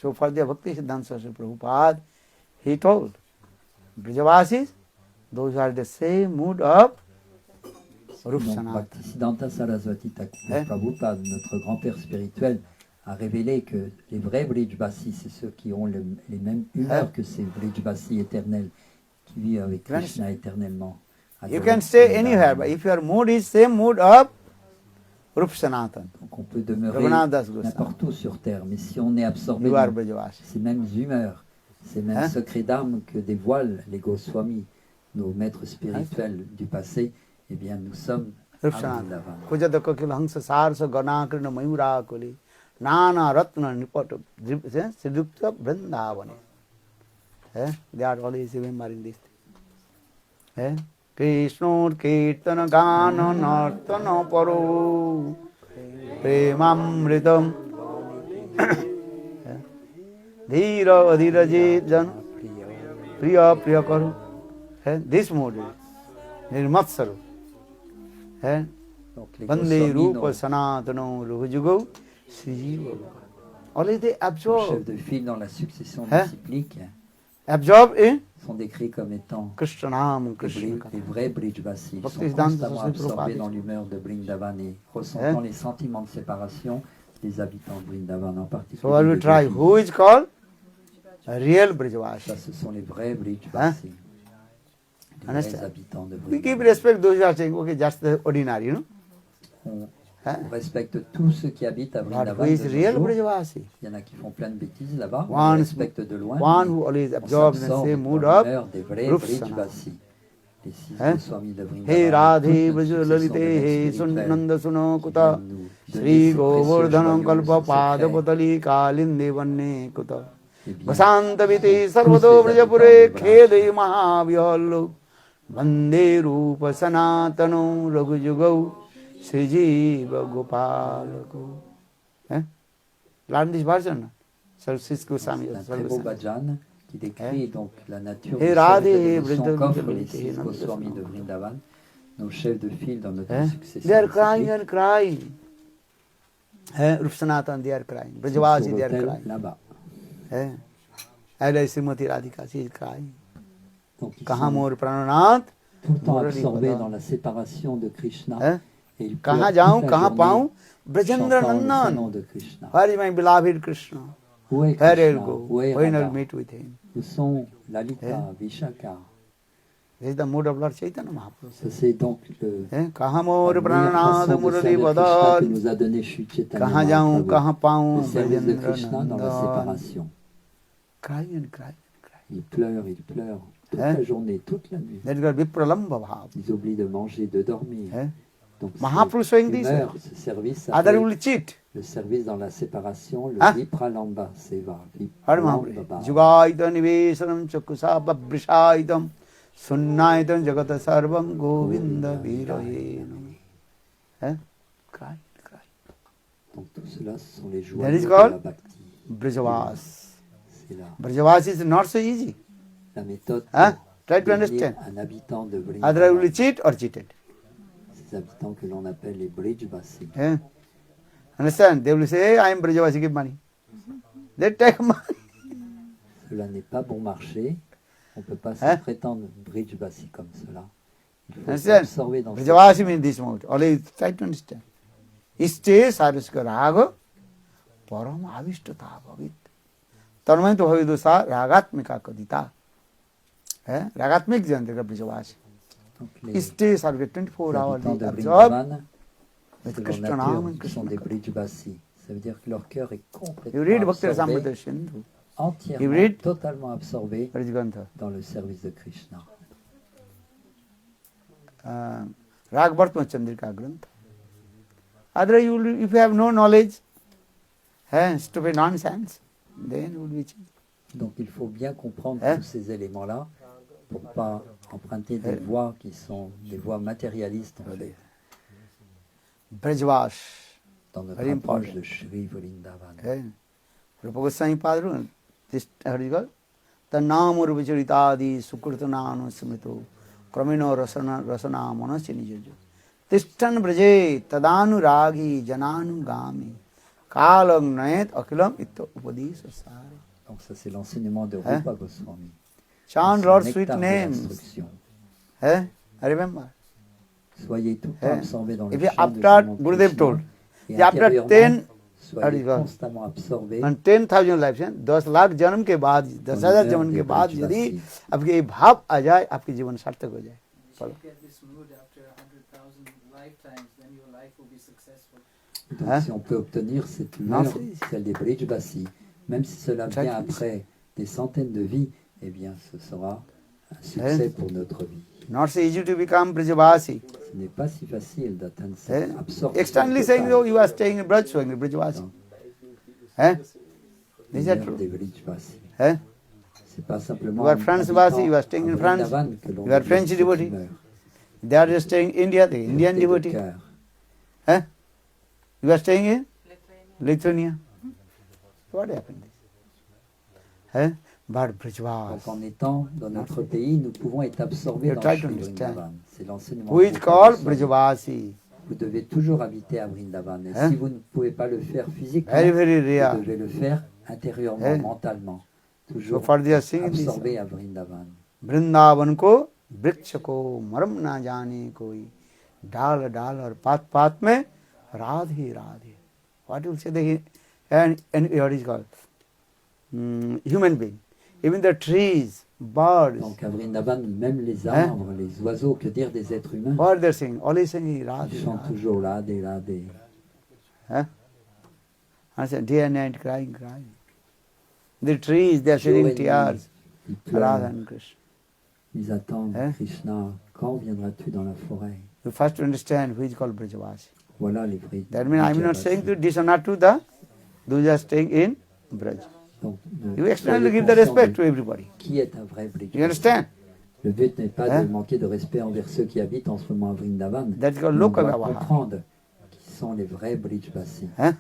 So for the Bhakti Siddhanta Saraswati Prabhupada, he told, Brajavasis, those are the same mood of Rup Donc, Sanatan. Bhaktisiddhanta Saraswati Thakur Hein? Prabhupada, notre grand-père spirituel, a révélé que les vrais Brijvasis, c'est ceux qui ont les mêmes humeurs Hein? que ces Brijvasis éternels, qui vivent avec Krishna éternellement. You can stay anywhere, but if your mood is same mood of Rup Sanatan, Donc on peut demeurer Raghunath Das Goswami, n'importe où sur terre, mais si on est absorbé you are dans Brajavasi. ces mêmes humeurs, ces mêmes Hein? secrets d'âme que dévoilent les Goswamis, nos maîtres spirituels du passé, eh bien nous sommes à Rup Sanatan. Vrindavan. Kujata Kakil Hansa Sarsa Ganakrina Mayura Kuli Nana Ratna Nipato Siddhukta Vrindavane. They are always remembering this. Krishna Kirtana Gana Nartana Paro Premamritam Dhira Adhira Jan Priya Priya Karu. This mood is Nirmatsaru. Donc les Vande Goswamis, Rupa nos Sanatano Ruhujugo Srijiva. Always they chefs absorb de file dans la succession Hein? disciplique in sont décrits comme étant Krishna Nam, les Krishna. les vrais Brijvasis. Ils sont Bhaktisiddhanta constamment Saraswati absorbés Prabhupada. dans l'humeur de Vrindavan et ressentant Hein? les sentiments de séparation des habitants de Vrindavan en particulier. So I will des try. gopis. Who is called a real Brajavashi? Ça, ce sont les vrais Brijvasis. Les vrais Understand? habitants de We give Vrindavan. respect those who are saying, okay, just the ordinary, On Hein? respecte tous ceux qui habitent à But who Vrindavan. is de nos real jours. Brajavashi? Il y en a qui font plein de bêtises là-bas. On One- les respecte de loin. One mais who always on absorbs in the s'absorbe same mood dans of l'humeur des vrais Rup Brijvasis. Les six Hein? Goswamis de Vrindavan. Hey Radhe toute notre Braj succession Lalite de maîtres Hey spirituels Nanda Suno qui Kuta viennent nous donner Sri ces Govardhanam précieux Kalpa joyaux Pada secrets. Patali Kalinde Vanne Kuta Eh bien, Vasantaviti tous Sarvado les habitants Brajapure de Braj, Khede Mahavyallo Vande Rupa Sanatano Raghujugau Srijiva Gopalako. Learn this version. Sarsis Goswami. c'est un très beau bhajan qui décrit donc la nature Hey du Radhe, service de dévotion Vrindavan, qu'offrent les Hey six Nanda Goswamis Suna. de Vrindavan, nos chefs de file dans notre succession. They are crying disciplique. and crying. Rup Sanatan, they are crying. Sur Brajavasi, they are l'autel, crying. là-bas. And Srimati Radhika, she is crying. Donc ils Kaha sont Mor Prananath, tout le temps Murali absorbés Pada. dans la séparation de Krishna. Hein? Et ils Kaha pleurent jaun, toute la kaha journée, paun, Brajendra chantant le Nandan. prénom de Krishna. Where is my beloved Krishna? Où est Where I'll Krishna? go? Où est When I'll Radha? meet with him? Où sont Lalita, Hein? Vishaka? This is the mood of Lord Chaitanya Mahaprabhu. Ça, c'est donc le, Kahamor la meilleure pranad façon de murali servir Krishna que badad. nous a donné Sri Chaitanya Kaha jaun, Mahaprabhu. kaha paun, Le service de Brajendra Krishna dans la Nandan. séparation. Cry and cry and cry. Il pleure toute Hein? la journée, toute la nuit. That is called Vipralamba Bhav. Ils oublient de manger, de dormir. Hein? Donc, Mahaprabhu showing c'est this. humeur, ce service Other s'appelle will cheat. le service dans la séparation, le Hein? Vipralamba Seva. Hare Vipralamba Mahaprabhu. Bhava. Jugaita nivesanam chakusa babrishaidam sunnaitam jagata sarvam govinda viraye. Cry, cry. Donc tout cela, ce sont les joies That de is la called bhakti. Brajavas. C'est là Brajavas is not so easy. la méthode Hein? pour Try to devenir understand. un habitant de Either I will Vrindavan. cheat or cheated. Ces habitants que l'on appelle les Brijvasi. Eh? Understand? They will say, I am Brajavasi, give money. They take money. Cela n'est pas bon marché. On ne peut pas Hein? se prétendre Brijvasi comme cela. Il faut Understand? s'absorber dans cette Brajavasi means this mode. Always try to understand. Iste sarasika raga param avishtata bhavit. Tanmay to bhavidusa ragatmika kadita. Ragatmik jante ka Brajavasi. Donc, les Iste sarasika 24 hours habitants de absorb Vrindavan, with selon Krishna nature, Nam and sont Krishna des Katha. Brijvasi. Ça veut dire que leur cœur est You read complètement Bhakti absorbé, Rasamrita Sindhu. entièrement, You read? totalement absorbé Rajgantha. dans le service de Krishna. Ragvartma Chandrika Grantha. Other you will, if you have no knowledge, stupid nonsense, then you will be cheated. Donc il faut bien comprendre Hein? tous ces éléments-là pour ne pas emprunter des voies qui sont des voies matérialistes en fait, Brajavash. dans notre Very approche important. de Shri Vrindavan. Rupa Goswami Padru, this how do you call? Tannamur vicharitadi sukritananu smrito kramino rasana manasinijojo. Tishtan braje tadanu ragi jananu gami kalam nayet akilam itto upadisa sari. Donc ça c'est l'enseignement de Hein? Rupa Goswami. Chant C'est Lord's le sweet nectar de names. l'instruction. I remember. Soyez tout le temps Hein? absorbés dans le If you, chant de after Srimad Gurudev Krishna, told, et after intérieurement, 10 soyez God. constamment absorbés on 10,000 lives, 10 लाख जन्म के बाद 10,000 जन्म के बाद यदि आपके ये भाव आ जाए आपके जीवन सार्थक हो जाए. You should get this mood after 100,000 lifetimes, then your life will be successful. Donc Hein? si on peut obtenir cette Non, humeur, c'est- celle des Brijvasi, même si cela Très vient triste. après des centaines de vies, eh bien ce sera un succès pour notre vie. Not so easy to become Brajavasi. Ce n'est pas si facile d'atteindre cette Eh? absorption. Externally saying, totale oh, you are staying in Braj, so in Brajavasi. dans Is that l'univers true? des Brijvasi. Eh? C'est pas simplement You are France Vasi, you are staying in France. Vrindavan que l'on You are développe French cette devotee. humeur. They are just staying in India, the Indian Pureté de devotee. cœur. You are staying in Lithuania. What happened? But Donc Brajavas, en étant dans notre pays, nous pouvons être absorbés You dans try le to Shri understand. Vrindavan. C'est l'enseignement. who is de called Rupa Goswami. Brajavasi. Vous devez toujours habiter à Vrindavan. Et Hein? si vous ne pouvez pas le faire physiquement, Very, very vous rare. devez le faire intérieurement, Hein? mentalement. So Toujours for they are saying this. absorbé à Vrindavan. वृंदावन को वृक्ष को मरम ना जाने कोई डाल डाल और पात पात में राधे Radhe. What will say the and what is called human being, even the trees, birds, Donc à Vrindavan, même les Hein? arbres, les oiseaux, que dire des êtres humains, what they're saying, always saying ils Radhe chantent Radhe. toujours là, des là, des. I said day and night crying, crying. The trees, they are Jour et shedding nuit, tears. ils pleurent, Radha and Krishna. ils attendent Hein? Krishna. Quand viendras-tu dans la forêt? You first to understand who is called Brajavasi. Voilà les vrais. That means I'm not Brajavasi. saying to dishonor to the those are staying in Braj. Donc, You externally soyez give the conscient respect de to everybody. qui est un vrai Brijvasi. You understand? Le but n'est pas Hein? de manquer de respect envers ceux qui habitent en ce moment à Vrindavan. That's called On Loka doit Vyavaha. comprendre qui sont les vrais Brijvasi. Hein?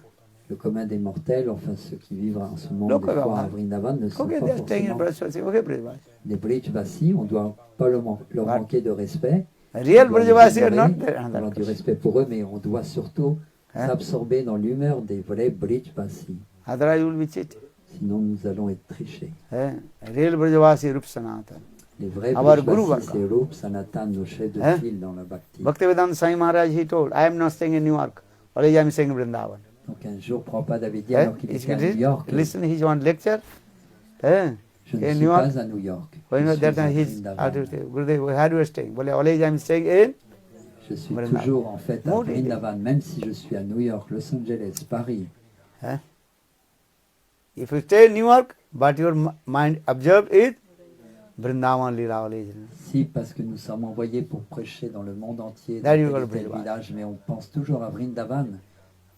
Le commun des mortels, enfin ceux qui vivent en ce moment Loka des fois à Vyavaha. Vrindavan, ne sont Okay, pas they are staying in forcément Braj. So say, okay, Brajavasi. des Brijvasi. On ne doit pas leur But manquer de respect. real On doit les Brajavasi are honorer, not there. on avoir du respect pour eux, mais on doit surtout Hein? s'absorber dans l'humeur des vrais Brijvasi. Otherwise you will be cheated. Sinon, nous allons être trichés. Real Brajavasi Rup Sanatan. Les vrais Our Guru Brijvasi, Varga. c'est Rup Sanatan, nos chefs de Hein? file dans la Bhakti. Bhaktivedanta Swami Maharaj, he told, I am not staying in New York. Always I am staying in Vrindavan. Donc un jour, Prabhupada avait dit, alors qu'il Is était à it? New York, Listen, he want lecture. Je ne in suis New York. pas à New York. When Je was that suis à time his Vrindavan. Gurudev, where you were staying? Well, always I'm staying in. Je suis Vrindavan. toujours en fait à Moody. Vrindavan, même si je suis à New York, Los Angeles, Paris. Huh? If you stay in New York, but your mind observed it, Vrindavan Lila always. Si, parce que nous sommes envoyés pour prêcher dans le monde entier, dans That you tel et will tel Vrindavan. village, mais on pense toujours à Vrindavan.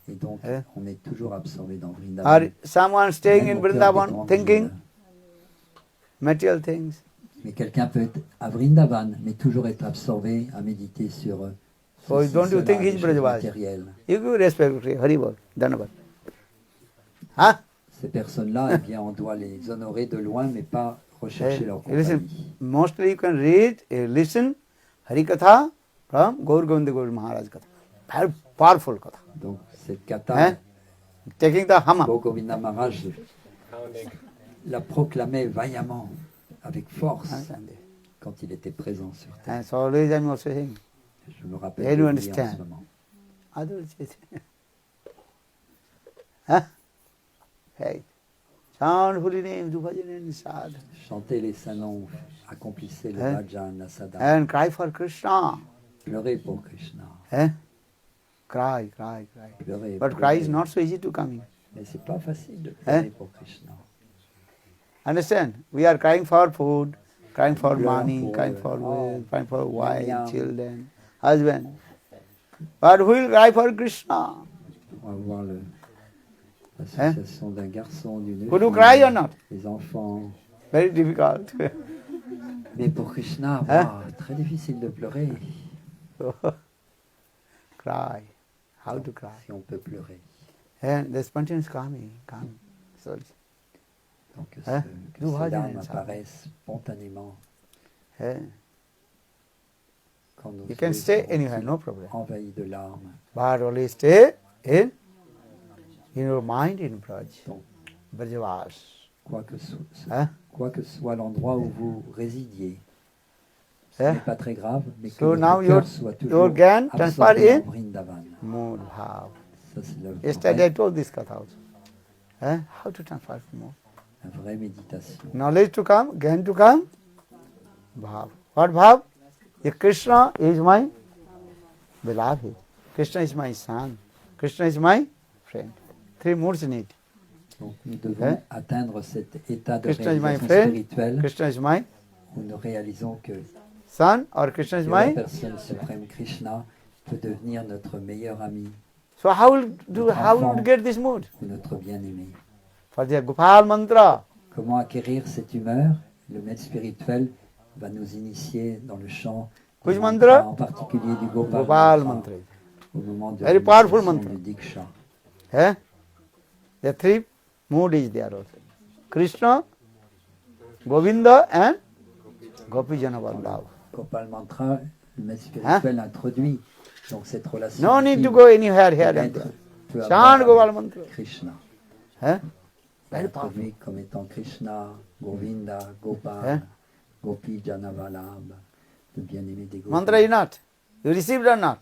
Et donc, Hein? on est toujours absorbé dans Or Vrindavan. someone staying Même in au cœur des Vrindavan grandes thinking villes. material things. Mais quelqu'un peut être à Vrindavan, mais toujours être absorbé à méditer sur So ceci, don't you cela, think les he's choses Brajavasi? matérielles. You give respect to Haribol, Dhanavat. Huh? Ces personnes-là, eh bien, on doit les honorer de loin, mais pas rechercher leur Listen, compagnie. mostly you can read, listen Harikatha from Gaur Govinda Gaur Maharaj Katha. Very powerful Katha. Donc, cette kata, Hein? Taking the hum up. Govinda Maharaj Pounding. la proclamait vaillamment, avec force, Understand? quand il était présent sur terre. And so always I'm also saying, Je me rappelle Yeah, de you lui en understand. ce moment. others huh? Hey, chant holy name, do bhajan and sad, Chantez les saints noms, accomplissez le Hein? bhajan, la sadhana, and cry for Krishna. pleurez pour Krishna. Eh? Cry, cry, cry. Pleurez, But cry is pleurez. not so easy to come in. Mais c'est pas facile de pleurer pour Krishna. Understand? We are crying for food, crying for Pleurons money, pour, crying for wealth, crying for wife, biens. children, husband. But who will cry for Krishna? On va voir l'association d'un garçon, d'une Could you fille, cry or not? les enfants. Very difficult. Mais pour Krishna, Hein? wow, très difficile de pleurer, So, cry. How to cry? si on peut pleurer. And the spontaneous coming. So, Donc que, Hein? que Nous ces voyons larmes ça. apparaissent spontanément eh, quand nos you can yeux stay sont anywhere, no problem. envahis de larmes. But only stay in your mind in Braj. Donc, Brajavas. quoi que, Hein? quoi que soit l'endroit où vous résidiez, ce Hein? n'est pas très grave, mais que So votre now cœur soit toujours your Gyan transfer absorbé in en Vrindavan. mood bhav. Ça, c'est la Yesterday I vraie, told this katha also. Eh? How to transfer mood? la vraie méditation. Knowledge to come, Gyan to come, bhav. What bhav? If Krishna is my beloved, Krishna is my son, Krishna is my friend. Three moods need. Donc nous devons Hein? atteindre cet état de Krishna is my réalisation friend, spirituelle Krishna is my où nous réalisons que son, or Krishna is la my. personne suprême Krishna peut devenir notre meilleur ami So how will you get this mood? ou notre bien-aimé. For the Gopal mantra, Comment acquérir cette humeur? Le maître spirituel va nous initier dans le chant du Which mantra? en particulier du Gopal, Gopal mantra, mantra. au moment de Very powerful l'initiation mantra. du Diksha. Eh? The three mood is there also. Krishna, Govinda and Gopi Jana Vrindavan. Gopal mantra, le maître spirituel introduit donc cette relation. No need to intime go anywhere here que and l'être there. peut Chant avoir Gopal avec mantra. Krishna. Eh? Very powerful. Introduit comme étant Krishna, Govinda, Gopal, Hein? Gopi Janavalabha, le bien-aimé des gopis. Mantra is not. You received or not?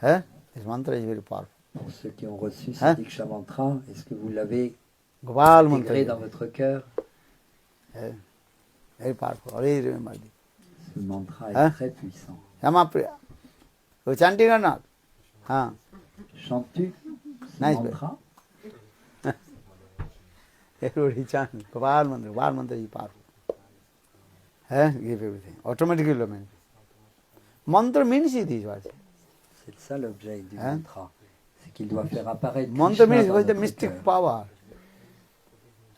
Eh? This mantra is very powerful. Pour ceux qui ont reçu ce Hein? Diksha mantra, est-ce que vous l'avez Gopal mantra. intégré is dans votre cœur? very powerful. Always remember this. Ce mantra est Hein? très puissant. Yamapriya. You chanting or not? Huh? Chantes-tu ce Nice, mantra? Everybody chant. Gopal mantra is powerful. Eh? Give everything. Automatically learn. Mantra means these words. C'est ça l'objet du Hein? mantra. C'est qu'il doit faire apparaître Mantra Krishna means dans was the notre mystic cœur. power.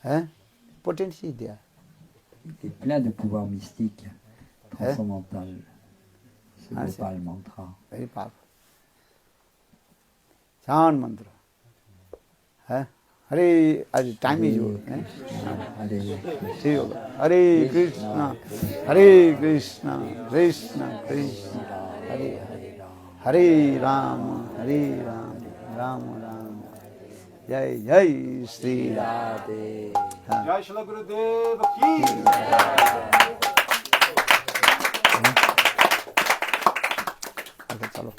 Eh? Potency is there. Il est plein de pouvoir mystique, transcendantal. Ce Ah, c'est- Gopal mantra. Very powerful. Chant mantra. Eh? Hare, time is over. Eh? Allez, See you. Hare Krishna, Hare Krishna, Krishna Krishna, Hare Hare, Hare Rama, Hare Rama, Rama Rama, Jai Jai Sri Radhe. Jai Shri Gurudev Ki. Okay, chalo.